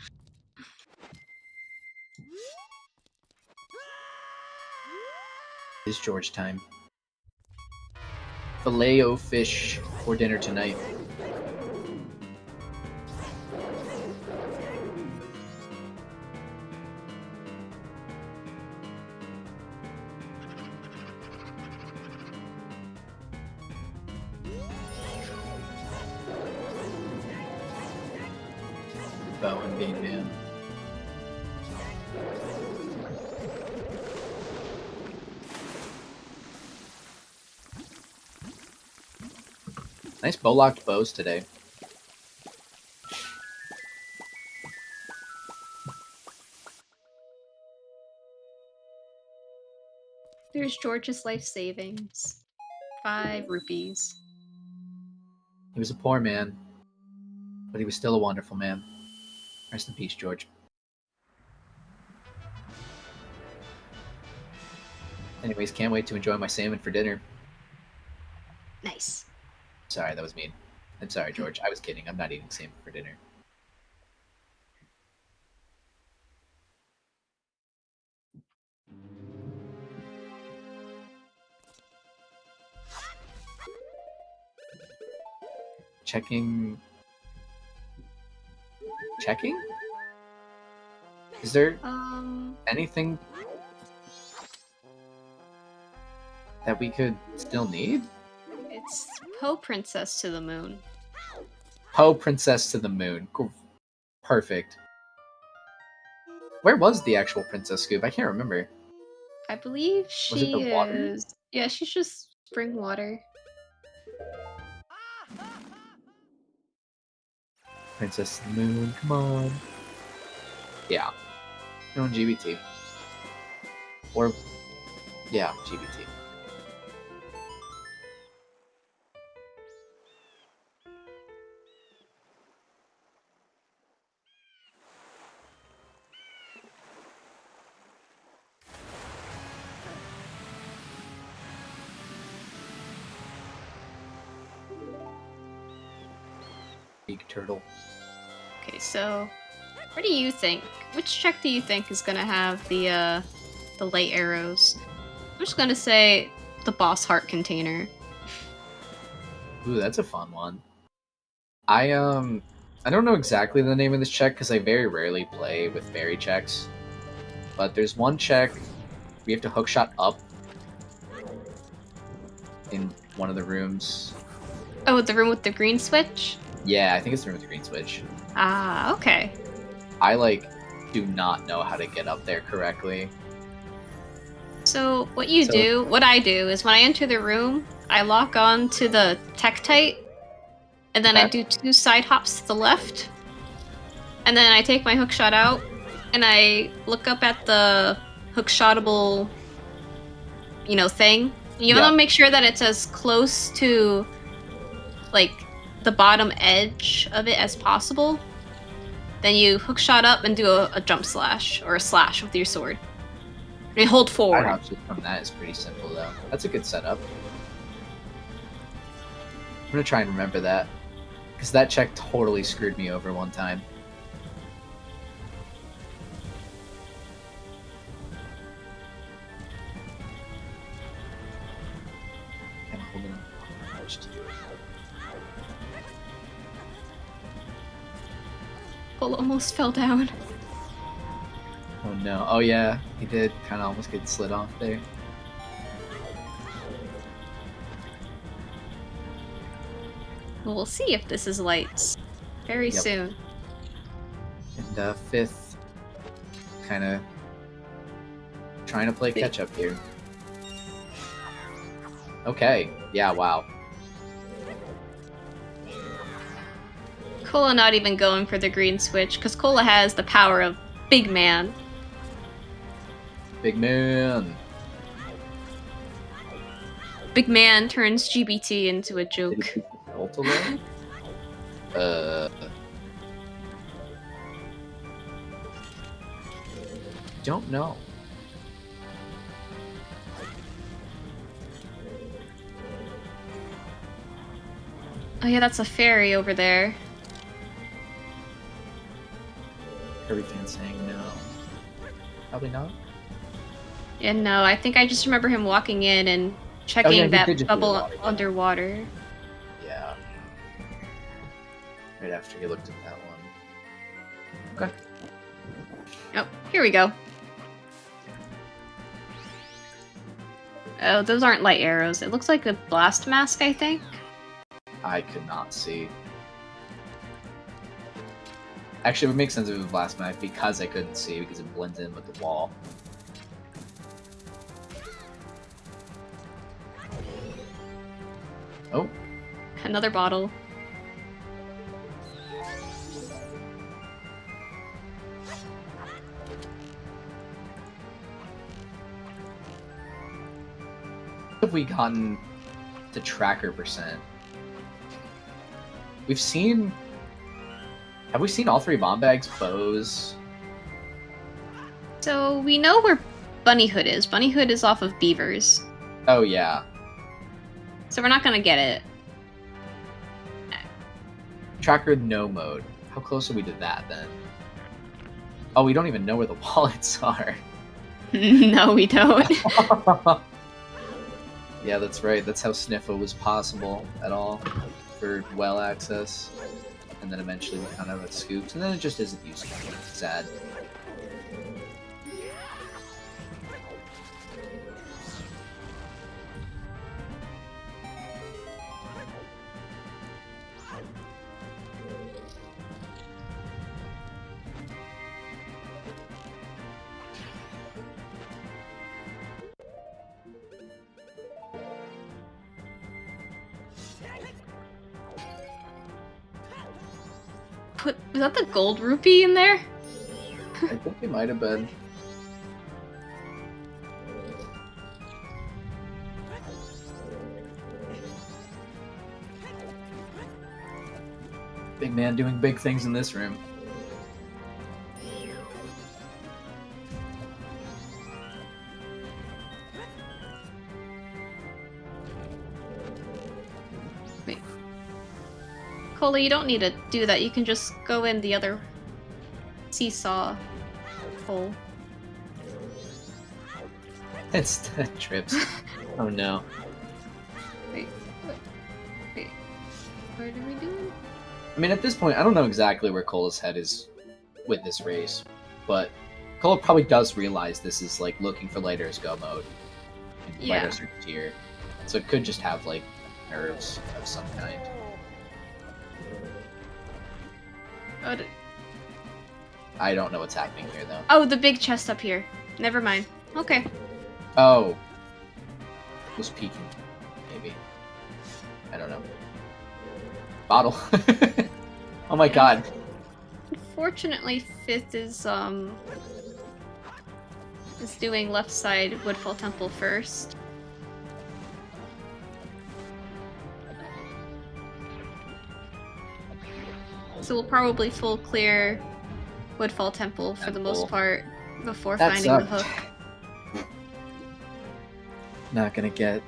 It's George time. Filet-O-Fish for dinner tonight. Bow and Bean Man. Nice bow-locked bows today. There's George's life savings. 5 rupees. He was a poor man, but he was still a wonderful man. Rest in peace, George. Anyways, can't wait to enjoy my salmon for dinner. Nice. Sorry, that was mean. I'm sorry, George. I was kidding. I'm not eating salmon for dinner. Checking? Is there anything that we could still need? It's Poe Princess to the Moon. Poe Princess to the Moon. Perfect. Where was the actual Princess Scoop? I can't remember. I believe Was it she the water? is. Yeah, she's just spring water. Princess to the Moon, come on. Yeah. No, GBT. Or, yeah, GBT. Big turtle. Okay, so what do you think? Which check do you think is gonna have the light arrows? I'm just gonna say the boss heart container. Ooh, that's a fun one. I don't know exactly the name of this check because I very rarely play with fairy checks. But there's one check we have to hookshot up in one of the rooms. Oh, the room with the green switch? Yeah, I think it's the room with the green switch. Ah, okay. I do not know how to get up there correctly. So what I do is when I enter the room, I lock on to the Tektite, and then I do 2 side hops to the left, and then I take my hook shot out, and I look up at the hook shotable, thing. You want to make sure that it's as close to, like, the bottom edge of it as possible. Then you hook shot up and do a jump slash, or a slash with your sword. And hold forward. Option from that is pretty simple, though. That's a good setup. I'm gonna try and remember that, because that check totally screwed me over one time. I'm holding on first. Cole almost fell down. Oh no. Oh yeah, he did kind of almost get slid off there. Well, we'll see if this is lights very soon. And Fifth, kind of trying to play catch up here. Okay. Yeah. Wow. Cola not even going for the green switch, because Cola has the power of big man. Big man. Big man turns GBT into a joke. Ultimate? Don't know. Oh yeah, that's a fairy over there. Kirby fans saying no. Probably not. Yeah, no, I think I just remember him walking in and checking that bubble underwater. Yeah. Right after he looked at that one. Okay. Oh, here we go. Oh, those aren't light arrows. It looks like a blast mask, I think. I could not see. Actually, it would make sense if it was blast mask because I couldn't see, because it blends in with the wall. Oh. Another bottle. Have we gotten to tracker percent? We've seen... Have we seen all three bomb bags, bows? So we know where Bunnyhood is. Bunnyhood is off of Beavers. Oh, yeah. So we're not gonna get it. Tracker no mode. How close are we to that, then? Oh, we don't even know where the wallets are. No, we don't. Yeah, that's right. That's how Sniffa was possible at all for well access. And then eventually we found out about scoops, and then it just isn't useful. Sad. Was that the gold rupee in there? I think it might have been. Big man doing big things in this room. Wait. Cola, you don't need to do that. You can just go in the other seesaw hole. It's trips. Oh no. Wait. What are we doing? I mean, at this point, I don't know exactly where Cola's head is with this race, but Cola probably does realize this is like looking for Lighter's go mode. Yeah. Lighter's tier. So it could just have like nerves of some kind. I don't know what's happening here, though. Oh, the big chest up here. Never mind. Okay. Oh. Was peeking. Maybe. I don't know. Bottle. Oh my god. Unfortunately, Fifth is doing left side Woodfall Temple first. So we'll probably full clear Woodfall Temple for the most part before finding the hook. Not gonna get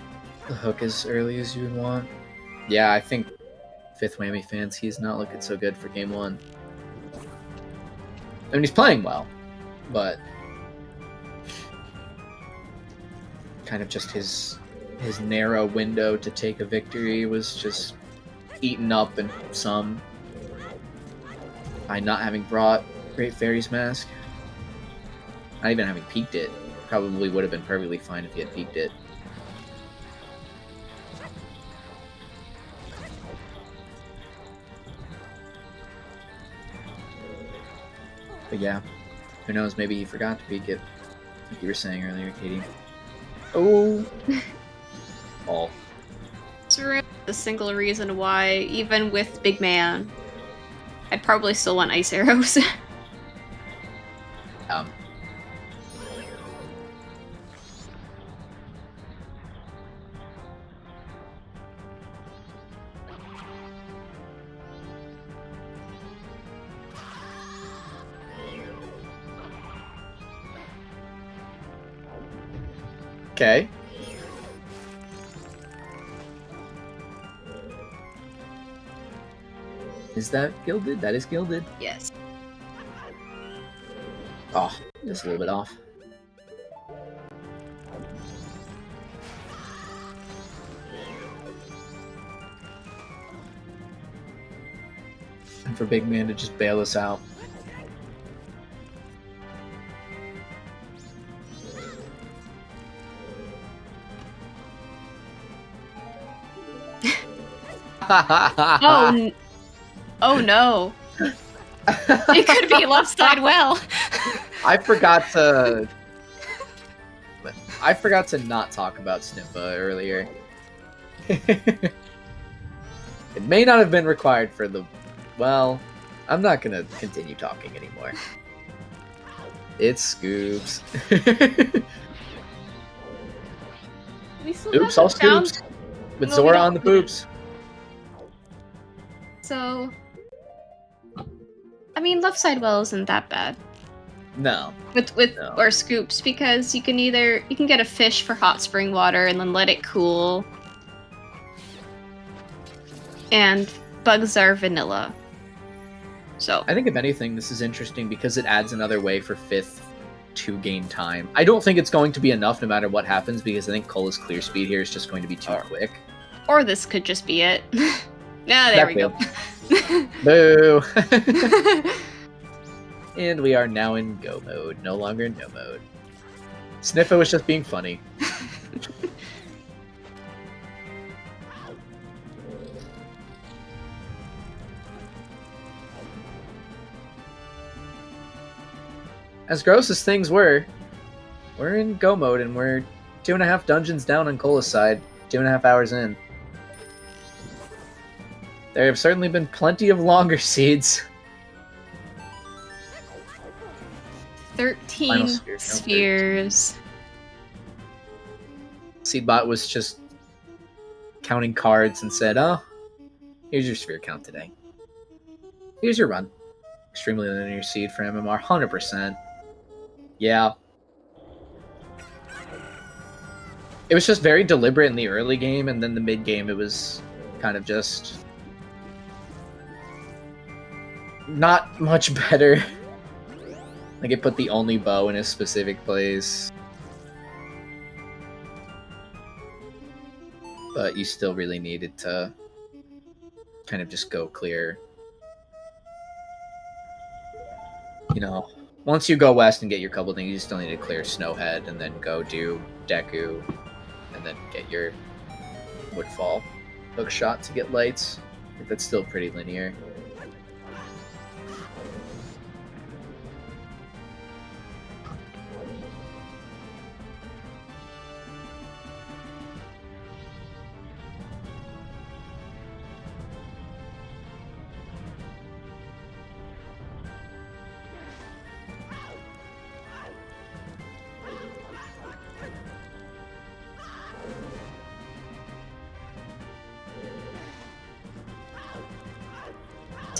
the hook as early as you would want. Yeah, I think FifthWhammy fans, he's not looking so good for game 1. I mean, he's playing well, but kind of just his narrow window to take a victory was just eaten up in some by not having brought Great Fairy's Mask. Not even having peeked it. Probably would have been perfectly fine if he had peeked it. But yeah, who knows, maybe he forgot to peek it, like you were saying earlier, Katie. Oh! All. It's really the single reason why, even with Big Man, I'd probably still want ice arrows. Okay. Is that gilded? That is gilded. Yes. Oh, just a little bit off. And for Big Man to just bail us out. Oh no. It could be left side well. I forgot to not talk about Sniffa earlier. It may not have been required for the... Well, I'm not gonna continue talking anymore. It's Scoops. Oops, all Scoops. With Zora on the poops. So, I mean, left side well isn't that bad. No. With No. or Scoops, because you can get a fish for hot spring water and then let it cool. And bugs are vanilla. So I think if anything, this is interesting because it adds another way for Fifth to gain time. I don't think it's going to be enough no matter what happens because I think Cola's clear speed here is just going to be too quick. Or this could just be it. There we go. Boo! And we are now in go mode, no longer in no mode. Sniffa was just being funny. As gross as things were, we're in go mode and we're 2.5 dungeons down on Cola's side, 2.5 hours in. There have certainly been plenty of longer seeds. 13 spheres. Seedbot was just counting cards and said, oh, here's your sphere count today. Here's your run. Extremely linear seed for MMR, 100%. Yeah. It was just very deliberate in the early game, and then the mid game it was kind of just not much better. Like, it put the only bow in a specific place. But you still really needed to kind of just go clear. You know, once you go west and get your couple things, you still need to clear Snowhead and then go do Deku and then get your Woodfall hook shot to get lights. I think that's still pretty linear.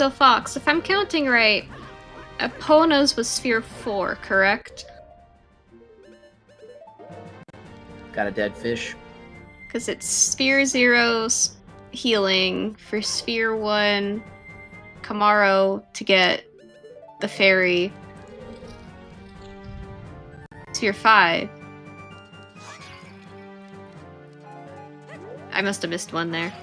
So Fox, if I'm counting right, Epona's was sphere 4, correct? Got a dead fish. Because it's sphere 0's healing for sphere 1, Kamaro to get the fairy. Sphere 5. I must have missed one there.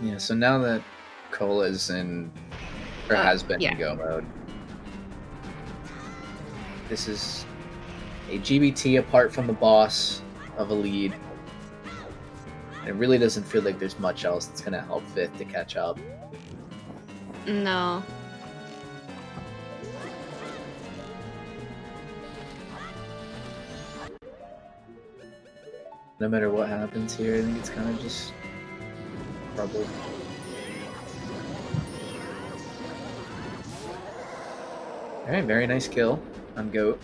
Yeah, so now that Cola's in, or has been in go mode, this is a GBT apart from the boss of a lead. And it really doesn't feel like there's much else that's going to help Fifth to catch up. No. No matter what happens here, I think it's kind of just trouble. Alright, very nice kill on Goat.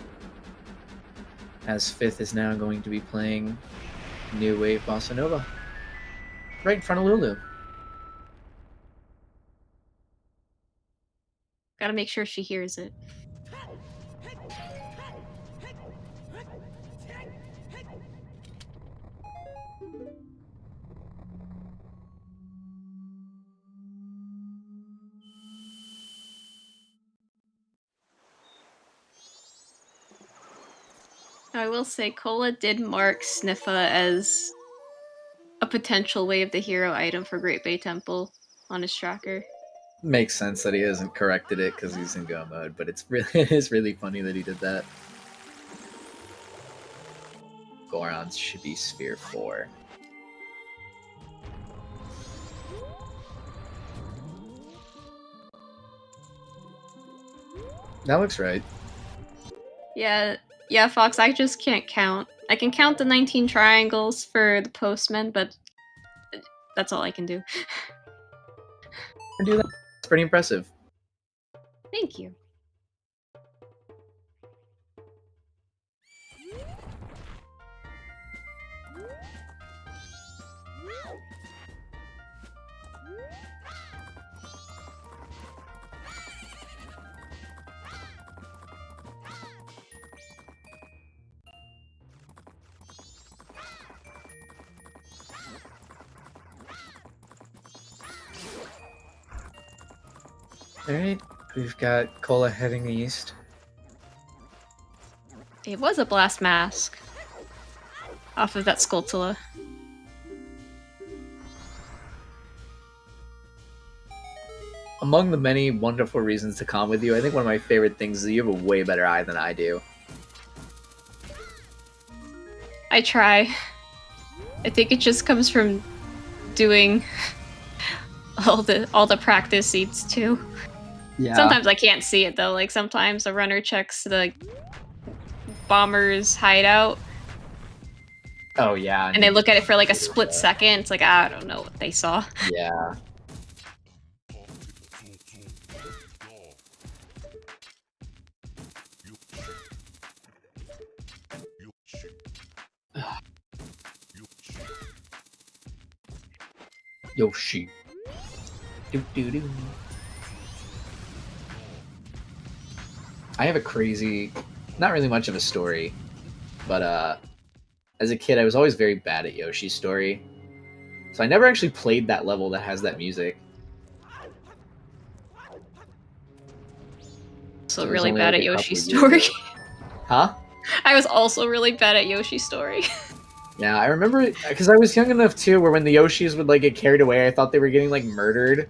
As Fifth is now going to be playing New Wave Bossa Nova. Right in front of Lulu. Gotta make sure she hears it. I will say, Cola did mark Sniffa as a potential Wave the Hero item for Great Bay Temple on his tracker. Makes sense that he hasn't corrected it because he's in go mode, but it is really funny that he did that. Goron's should be sphere 4. That looks right. Yeah, Fox, I just can't count. I can count the 19 triangles for the postman, but that's all I can do. I do that. It's pretty impressive. Thank you. Alright, we've got Cola heading east. It was a blast mask off of that Skulltula. Among the many wonderful reasons to come with you, I think one of my favorite things is that you have a way better eye than I do. I try. I think it just comes from doing all the practice seeds too. Yeah. Sometimes I can't see it though. Like sometimes a runner checks the bomber's hideout. Oh yeah. And they look at it for like a split second. It's like, I don't know what they saw. Yeah. Yoshi. Do. I have a crazy, not really much of a story, but as a kid I was always very bad at Yoshi's story. So I never actually played that level that has that music. So really bad at Yoshi's story. Huh? I was also really bad at Yoshi's story. Yeah, I remember it because I was young enough too where when the Yoshis would like get carried away, I thought they were getting like murdered.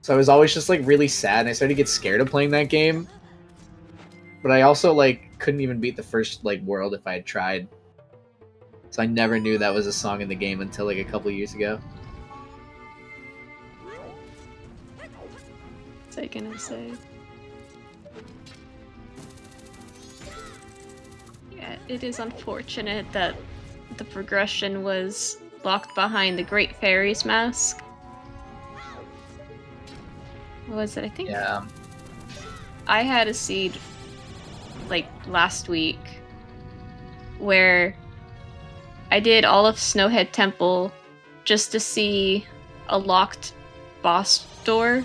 So I was always just like really sad and I started to get scared of playing that game. But I also like couldn't even beat the first like world if I had tried. So I never knew that was a song in the game until like a couple years ago. What's I gonna say? Yeah, it is unfortunate that the progression was locked behind the Great Fairy's mask. What was it? I think Yeah. I had a seed like last week, where I did all of Snowhead Temple just to see a locked boss door.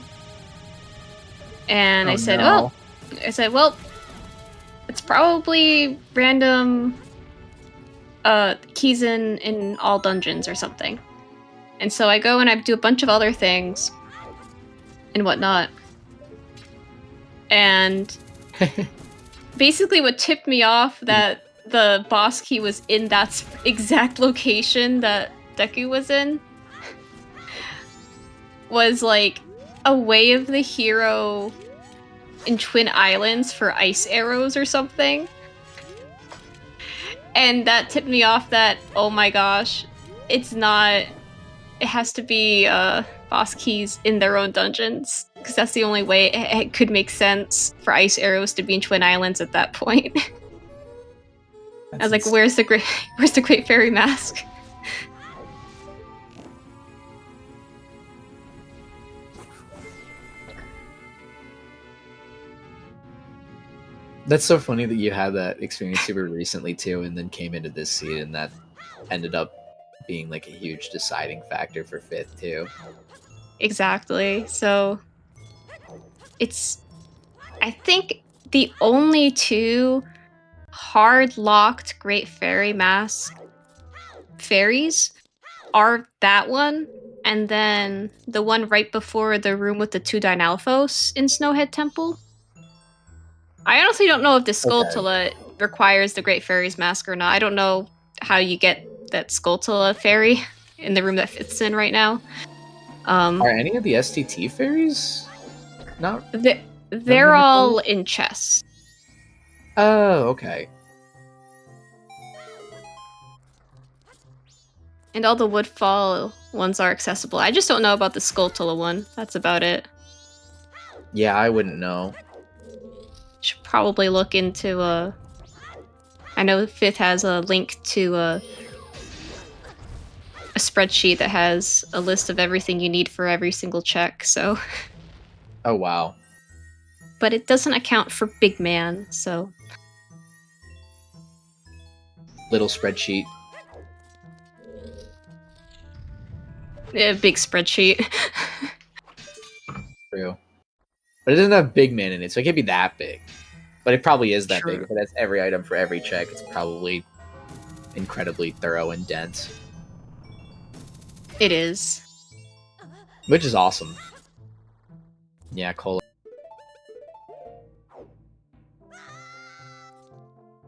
And I said, no. well, it's probably random keys in all dungeons or something. And so I go and I do a bunch of other things and whatnot. And basically what tipped me off that the boss key was in that exact location that Deku was in was like a way of the hero in Twin Islands for ice arrows or something. And that tipped me off that, oh my gosh, it has to be boss keys in their own dungeons, because that's the only way it could make sense for ice arrows to be in Twin Islands at that point. I was like, where's the Great Fairy Mask? That's so funny that you had that experience super recently too, and then came into this seed, and that ended up being like a huge deciding factor for 5th too. Exactly. So it's, I think, the only two hard locked Great Fairy Mask fairies are that one, and then the one right before the room with the 2 Dynalphos in Snowhead Temple. I honestly don't know if the Skulltula requires the Great Fairy's Mask or not. I don't know how you get that Skulltula fairy in the room that Fifth's in right now. Are any of the STT fairies not? They're all in chests. Oh, okay. And all the Woodfall ones are accessible. I just don't know about the Skulltula one. That's about it. Yeah, I wouldn't know. Should probably look into I know 5th has a link to a spreadsheet that has a list of everything you need for every single check, so. Oh, wow. But it doesn't account for Big Man, so. Little spreadsheet. Yeah, big spreadsheet. True. But it doesn't have Big Man in it, so it can't be that big. But it probably is that big. If it has every item for every check, it's probably incredibly thorough and dense. It is. Which is awesome. Yeah, Cola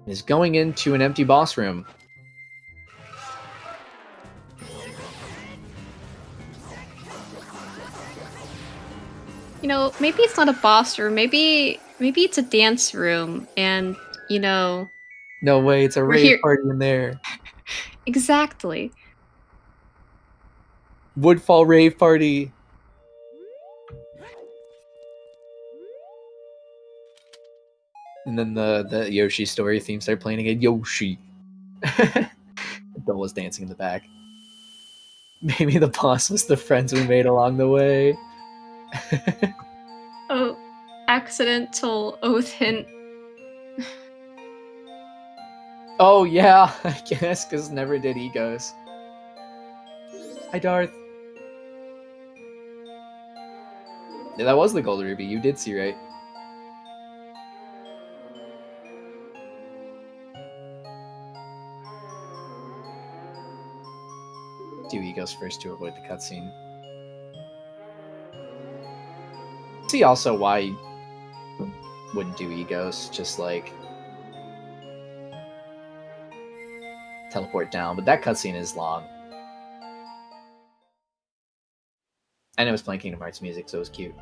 is going into an empty boss room. You know, maybe it's not a boss room. Maybe it's a dance room, and you know. No way! It's a rave party in there. Exactly. Woodfall rave party. And then the Yoshi story theme started playing again. Yoshi. Dola's dancing in the back. Maybe the boss was the friends we made along the way. Oh, accidental oath hint. Oh yeah, I guess, because never did egos. Hi Darth. Yeah, that was the gold ruby. You did see right. Do egos first to avoid the cutscene. See also why you wouldn't do egos, just like teleport down, but that cutscene is long. And it was playing Kingdom Hearts music, so it was cute.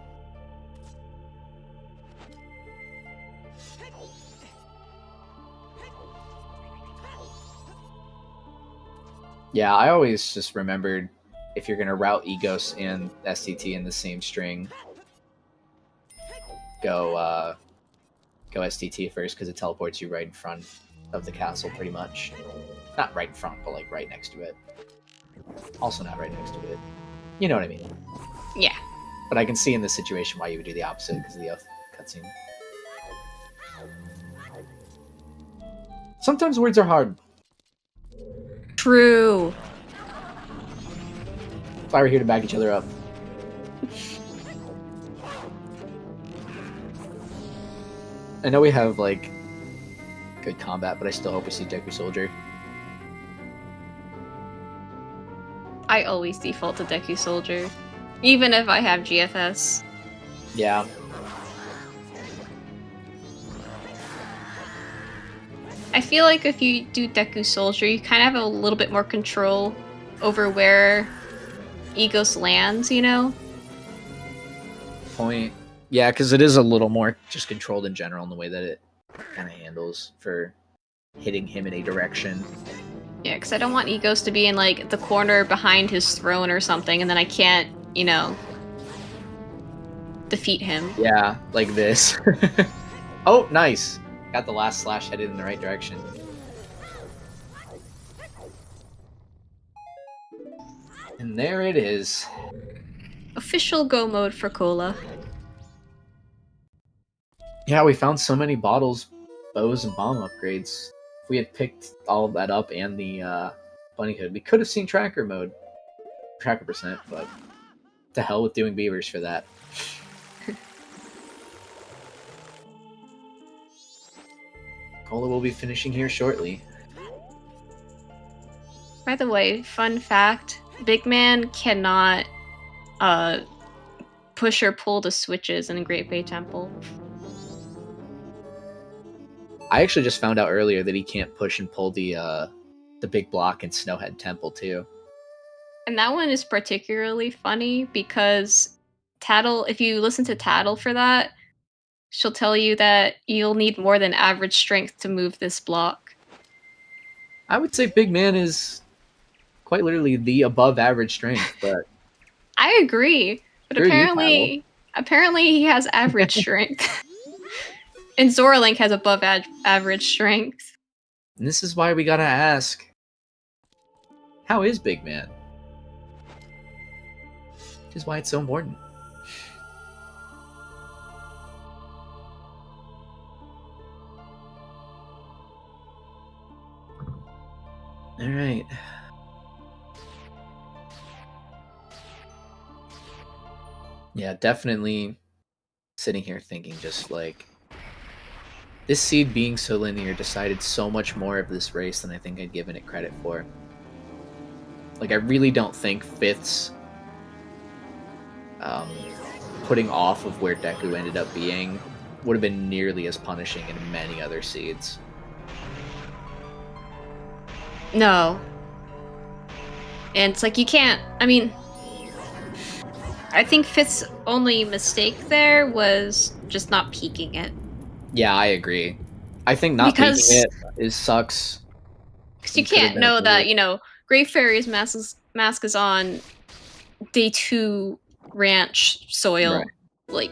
Yeah, I always just remembered if you're gonna route Egos and STT in the same string, go STT first because it teleports you right in front of the castle, pretty much. Not right in front, but like right next to it. Also not right next to it. You know what I mean? Yeah. But I can see in this situation why you would do the opposite because of the oath cutscene. Sometimes words are hard. True. That's why we're here to back each other up. I know we have, like, good combat, but I still hope we see Deku Soldier. I always default to Deku Soldier. Even if I have GFS. Yeah. I feel like if you do Deku Soldier, you kind of have a little bit more control over where Egos lands, you know? Point. Yeah, because it is a little more just controlled in general in the way that it kind of handles for hitting him in a direction. Yeah, because I don't want Egos to be in, like, the corner behind his throne or something, and then I can't, you know, defeat him. Yeah, like this. Oh, nice. Got the last slash headed in the right direction. And there it is. Official go mode for Cola. Yeah, we found so many bottles, bows, and bomb upgrades. If we had picked all of that up and the bunny hood, we could have seen tracker mode. Tracker percent, but to hell with doing beavers for that. Cola will be finishing here shortly. By the way, fun fact, Big Man cannot push or pull the switches in Great Bay Temple. I actually just found out earlier that he can't push and pull the big block in Snowhead Temple too. And that one is particularly funny because Tattle, if you listen to Tattle for that, she'll tell you that you'll need more than average strength to move this block. I would say Big Man is quite literally the above average strength, but I agree, but apparently he has average strength. And Zoralink has above average strength. And this is why we gotta ask, how is Big Man? Which is why it's so important. Alright. Yeah, definitely sitting here thinking just like, this seed being so linear decided so much more of this race than I think I'd given it credit for. Like, I really don't think Fifth's putting off of where Deku ended up being would have been nearly as punishing in many other seeds. No. And it's like, you can't, I mean, I think Fifth's only mistake there was just not peeking it. Yeah, I agree. I think not peeking it sucks. Because you can't know that, you know, Grave Fairy's mask is on day 2 ranch soil. Right. Like,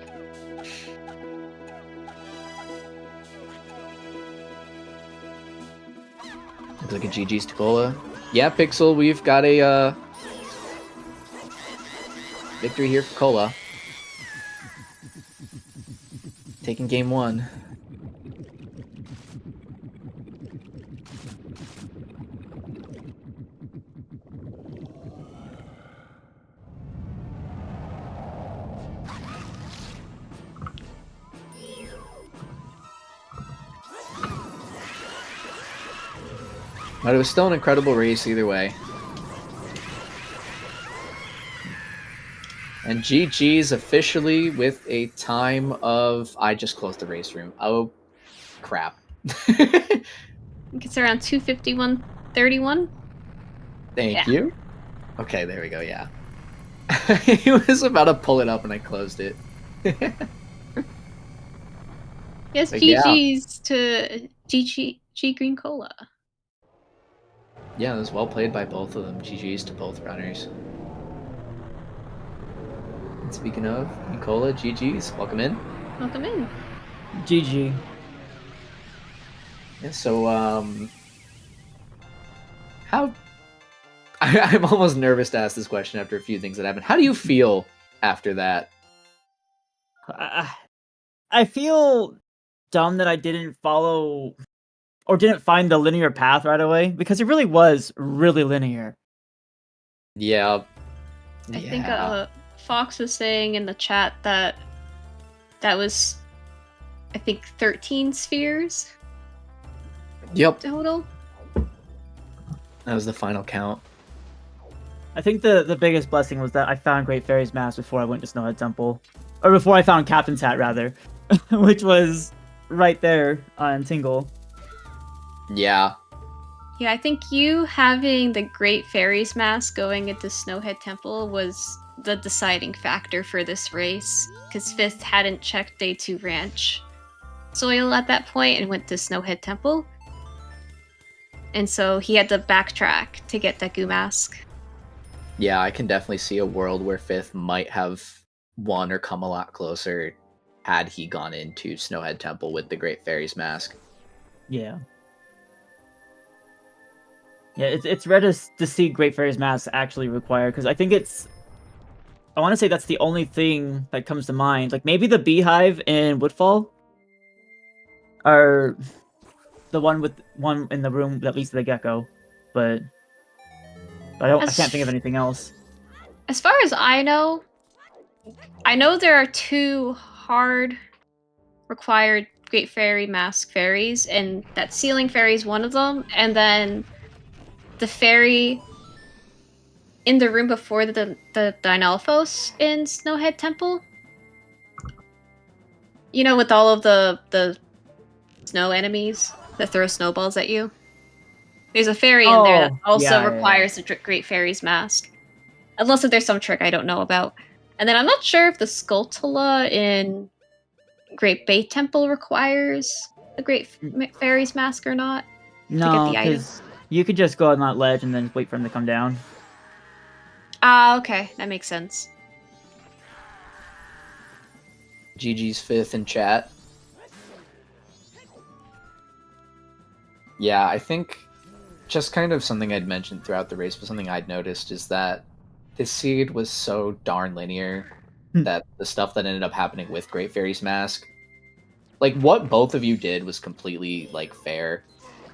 looks like a GG's to Cola. Yeah, Pixel, we've got a victory here for Cola. Taking game 1. But it was still an incredible race either way. And GG's officially with a time of... I just closed the race room. Oh, crap. it's around 2:51:31. Thank you. Okay, there we go, yeah. He was about to pull it up and I closed it. Yes, But GG's to G Green Cola. Yeah, it was well played by both of them. GG's to both runners. And speaking of, Nicola, GG's. Welcome in. Welcome in. GG. Yeah, so, how... I'm almost nervous to ask this question after a few things that happened. How do you feel after that? I feel dumb that I didn't follow or didn't find the linear path right away, because it really was really linear. Yeah. I think Fox was saying in the chat that was, I think, 13 spheres Yep. total. That was the final count. I think the biggest blessing was that I found Great Fairy's Mask before I went to Snowhead Temple. Or before I found Captain's Hat, rather. Which was right there on Tingle. Yeah. Yeah, I think you having the Great Fairy's Mask going into Snowhead Temple was the deciding factor for this race, because Fifth hadn't checked Day 2 Ranch soil at that point and went to Snowhead Temple. And so he had to backtrack to get that goo mask. Yeah, I can definitely see a world where Fifth might have won or come a lot closer had he gone into Snowhead Temple with the Great Fairy's Mask. Yeah. Yeah, it's rare to see Great Fairy's Mask actually required, because I think I want to say that's the only thing that comes to mind. Like, maybe the Beehive in Woodfall are the one with one in the room that leads to the gecko, but I can't think of anything else. As far as I know there are 2 hard required Great Fairy Mask fairies, and that Ceiling Fairy is one of them, and then the fairy in the room before the Dynalphos in Snowhead Temple. You know, with all of the snow enemies that throw snowballs at you? There's a fairy in there that also requires the Great Fairy's Mask. Unless if there's some trick I don't know about. And then I'm not sure if the Skulltula in Great Bay Temple requires the Great Fairy's Mask or not. No, because you could just go on that ledge and then wait for him to come down. Ah, okay. That makes sense. GG's Fifth in chat. Yeah, I think just kind of something I'd mentioned throughout the race, but something I'd noticed is that this seed was so darn linear that the stuff that ended up happening with Great Fairy's Mask, like what both of you did was completely like fair,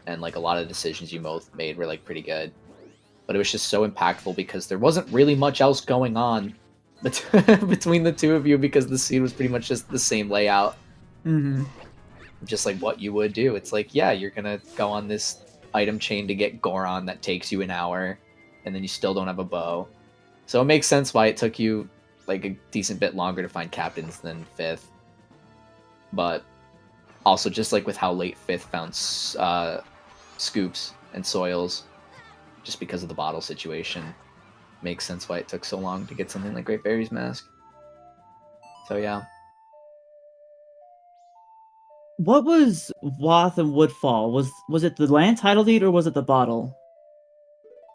and like a lot of decisions you both made were like pretty good. But it was just so impactful because there wasn't really much else going on between the two of you, because the seed was pretty much just the same layout. Mm-hmm. Just like what you would do. It's like, yeah, you're gonna go on this item chain to get Goron that takes you an hour, and then you still don't have a bow. So it makes sense why it took you like a decent bit longer to find captains than Fifth. But also just like with how late Fifth found scoops and soils, just because of the bottle situation, makes sense why it took so long to get something like Great Fairy's Mask. So yeah. What was Wath and Woodfall? Was it the land title deed or was it the bottle?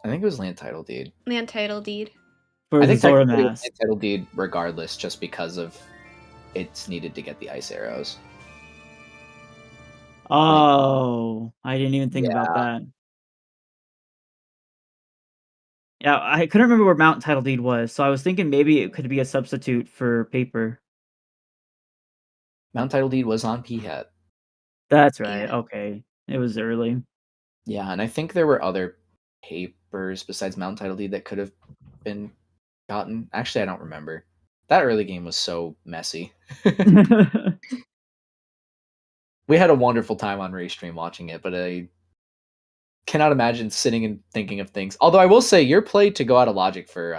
I think it was land title deed. Land title deed. For I the think Zora technically it was Mask. land title deed regardless, just because of it's needed to get the ice arrows. Oh, I didn't even think about Yeah. that. Yeah, I couldn't remember where Mount Title Deed was, so I was thinking maybe it could be a substitute for paper. Mount title deed was on P-Hat. That's right. Yeah. Okay, it was early. Yeah, and I think there were other papers besides Mount title deed that could have been gotten. Actually, I don't remember. That early game was so messy. We had a wonderful time on Raystream watching it, but I cannot imagine sitting and thinking of things. Although I will say your play to go out of logic for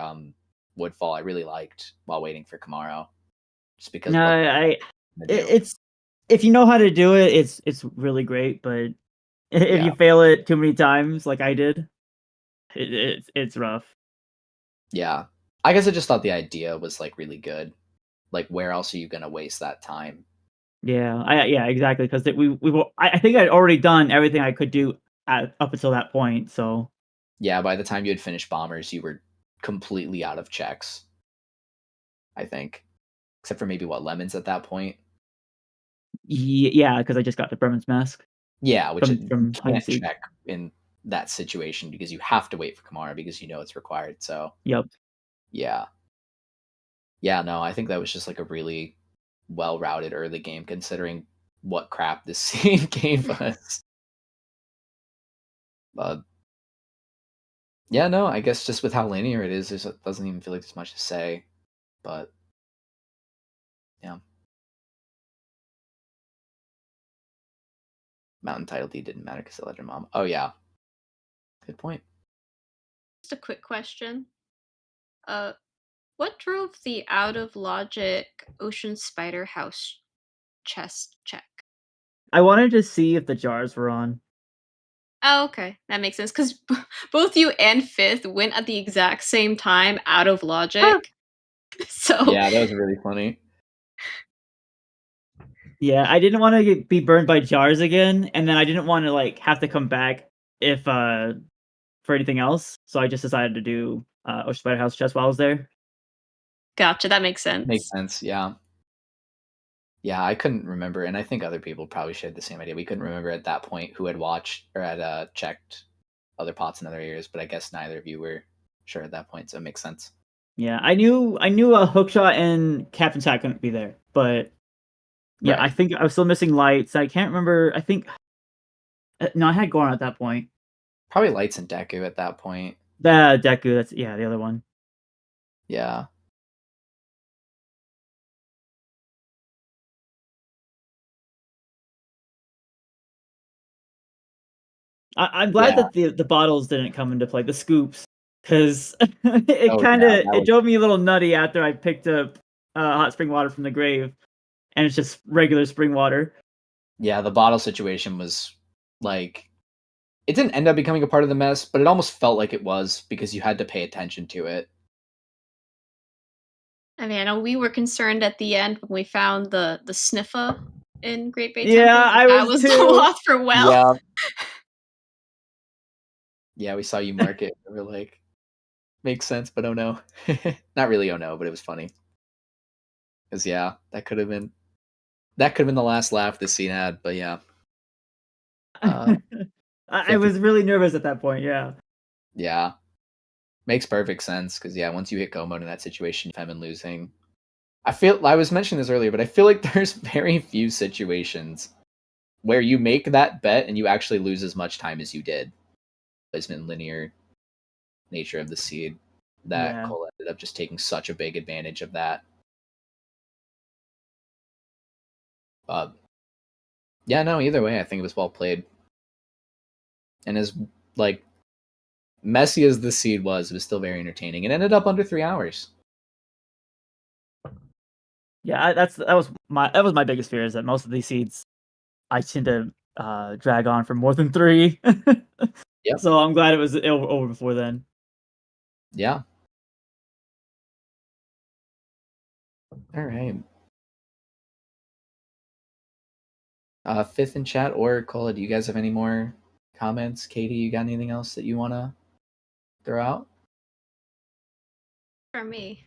Woodfall I really liked while waiting for Kamaro. Just because No, it's if you know how to do it, it's really great. But if you fail it too many times, like I did, it's rough. Yeah, I guess I just thought the idea was like really good. Like, where else are you gonna waste that time? Yeah, yeah, exactly. Because I think I'd already done everything I could do up until that point. So yeah, by the time you had finished Bombers, you were completely out of checks. I think, except for maybe Lemons at that point. Yeah, because I just got the Bremen's Mask. Yeah, which from you can't check in that situation because you have to wait for Kamara because you know it's required. So yep. Yeah. Yeah, no, I think that was just like a really well routed early game considering what crap this scene gave us. But yeah, no, I guess just with how linear it is, it doesn't even feel like there's much to say. But yeah. Mountain title deed didn't matter because I let her mom. Oh yeah. Good point. Just a quick question. What drove the out of logic Ocean Spider House chest check? I wanted to see if the jars were on. Oh, okay. That makes sense. Because both you and Fifth went at the exact same time out of logic. So Yeah, that was really funny. Yeah, I didn't want to be burned by jars again, and then I didn't want to like have to come back if for anything else. So I just decided to do Ocean Spider House chest while I was there. Gotcha, that makes sense. Makes sense, yeah. Yeah, I couldn't remember, and I think other people probably shared the same idea. We couldn't remember at that point who had watched or had checked other pots in other areas, but I guess neither of you were sure at that point, so it makes sense. Yeah, I knew a Hookshot and Captain's Hat couldn't be there, but yeah, Right. I think I was still missing lights. I can't remember. I think no, I had Goron at that point. Probably Lights and Deku at that point. The Deku, that's the other one. Yeah. I'm glad Yeah. that the bottles didn't come into play, the scoops, because it Oh, kind yeah, of that it was- drove me a little nutty after I picked up hot spring water from the grave, and it's just regular spring water. Yeah, the bottle situation was like, it didn't end up becoming a part of the mess, but it almost felt like it was because you had to pay attention to it. I mean, I know we were concerned at the end when we found the sniffer in Great Bay Yeah, Temple. I That was was the too. loss for well. Yeah. Yeah, we saw you mark it. And we're like, makes sense, but oh no. Not really oh no, but it was funny. Because yeah, that could have been the last laugh this scene had, but yeah. I was really nervous at that point. Yeah. Yeah. Makes perfect sense, because yeah, once you hit go mode in that situation, Femin losing. I was mentioning this earlier, but I feel like there's very few situations where you make that bet and you actually lose as much time as you did. Placement linear nature of the seed that Yeah. Cole ended up just taking such a big advantage of that. Yeah, no, either way, I think it was well played. And as like messy as the seed was, it was still very entertaining. It ended up under 3 hours. Yeah, that was my biggest fear, is that most of these seeds I tend to drag on for more than 3. Yep. So I'm glad it was over before then. Yeah. All right. Fifth in chat or Cola, do you guys have any more comments? Katie, you got anything else that you want to throw out? For me.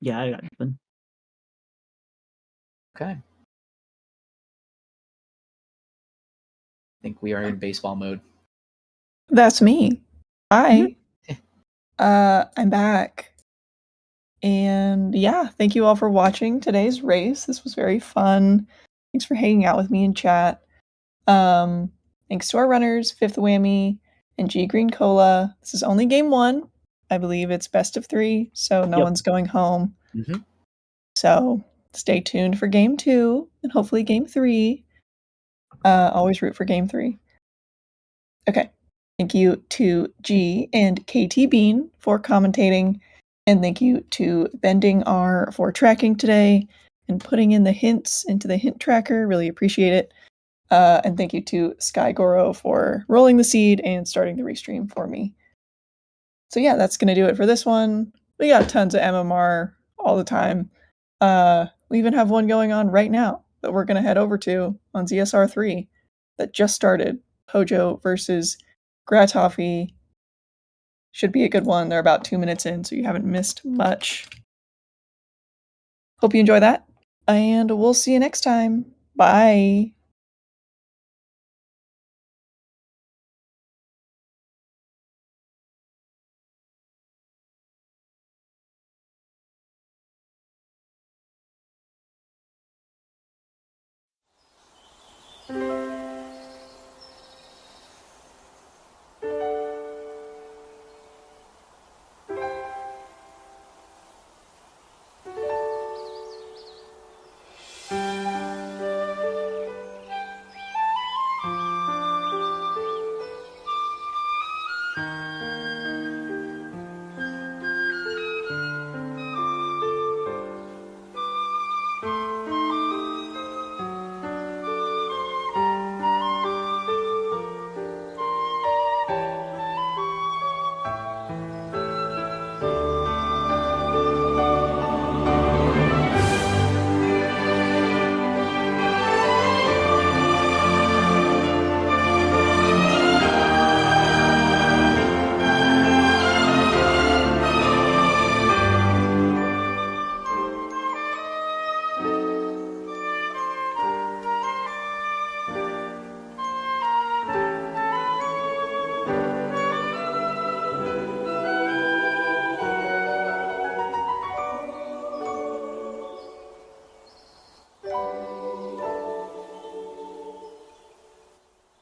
Yeah, I got nothing. Okay. I think we are in baseball mode. That's me. Hi. I'm back. And yeah, thank you all for watching today's race. This was very fun. Thanks for hanging out with me in chat. Thanks to our runners, FifthWhammy and ggreencola. This is only game 1. I believe it's best of 3, so no Yep. one's going home. Mm-hmm. So stay tuned for game 2 and hopefully game 3. Always root for game 3. Okay. Thank you to G and KT Bean for commentating. And thank you to Bending R for tracking today and putting in the hints into the hint tracker. Really appreciate it. And thank you to Sky Goro for rolling the seed and starting the restream for me. So yeah, that's going to do it for this one. We got tons of MMR all the time. We even have one going on right now that we're going to head over to on ZSR 3 that just started. Hojo versus Gratoffy. Should be a good one. They're about 2 minutes in, so you haven't missed much. Hope you enjoy that, and we'll see you next time. Bye.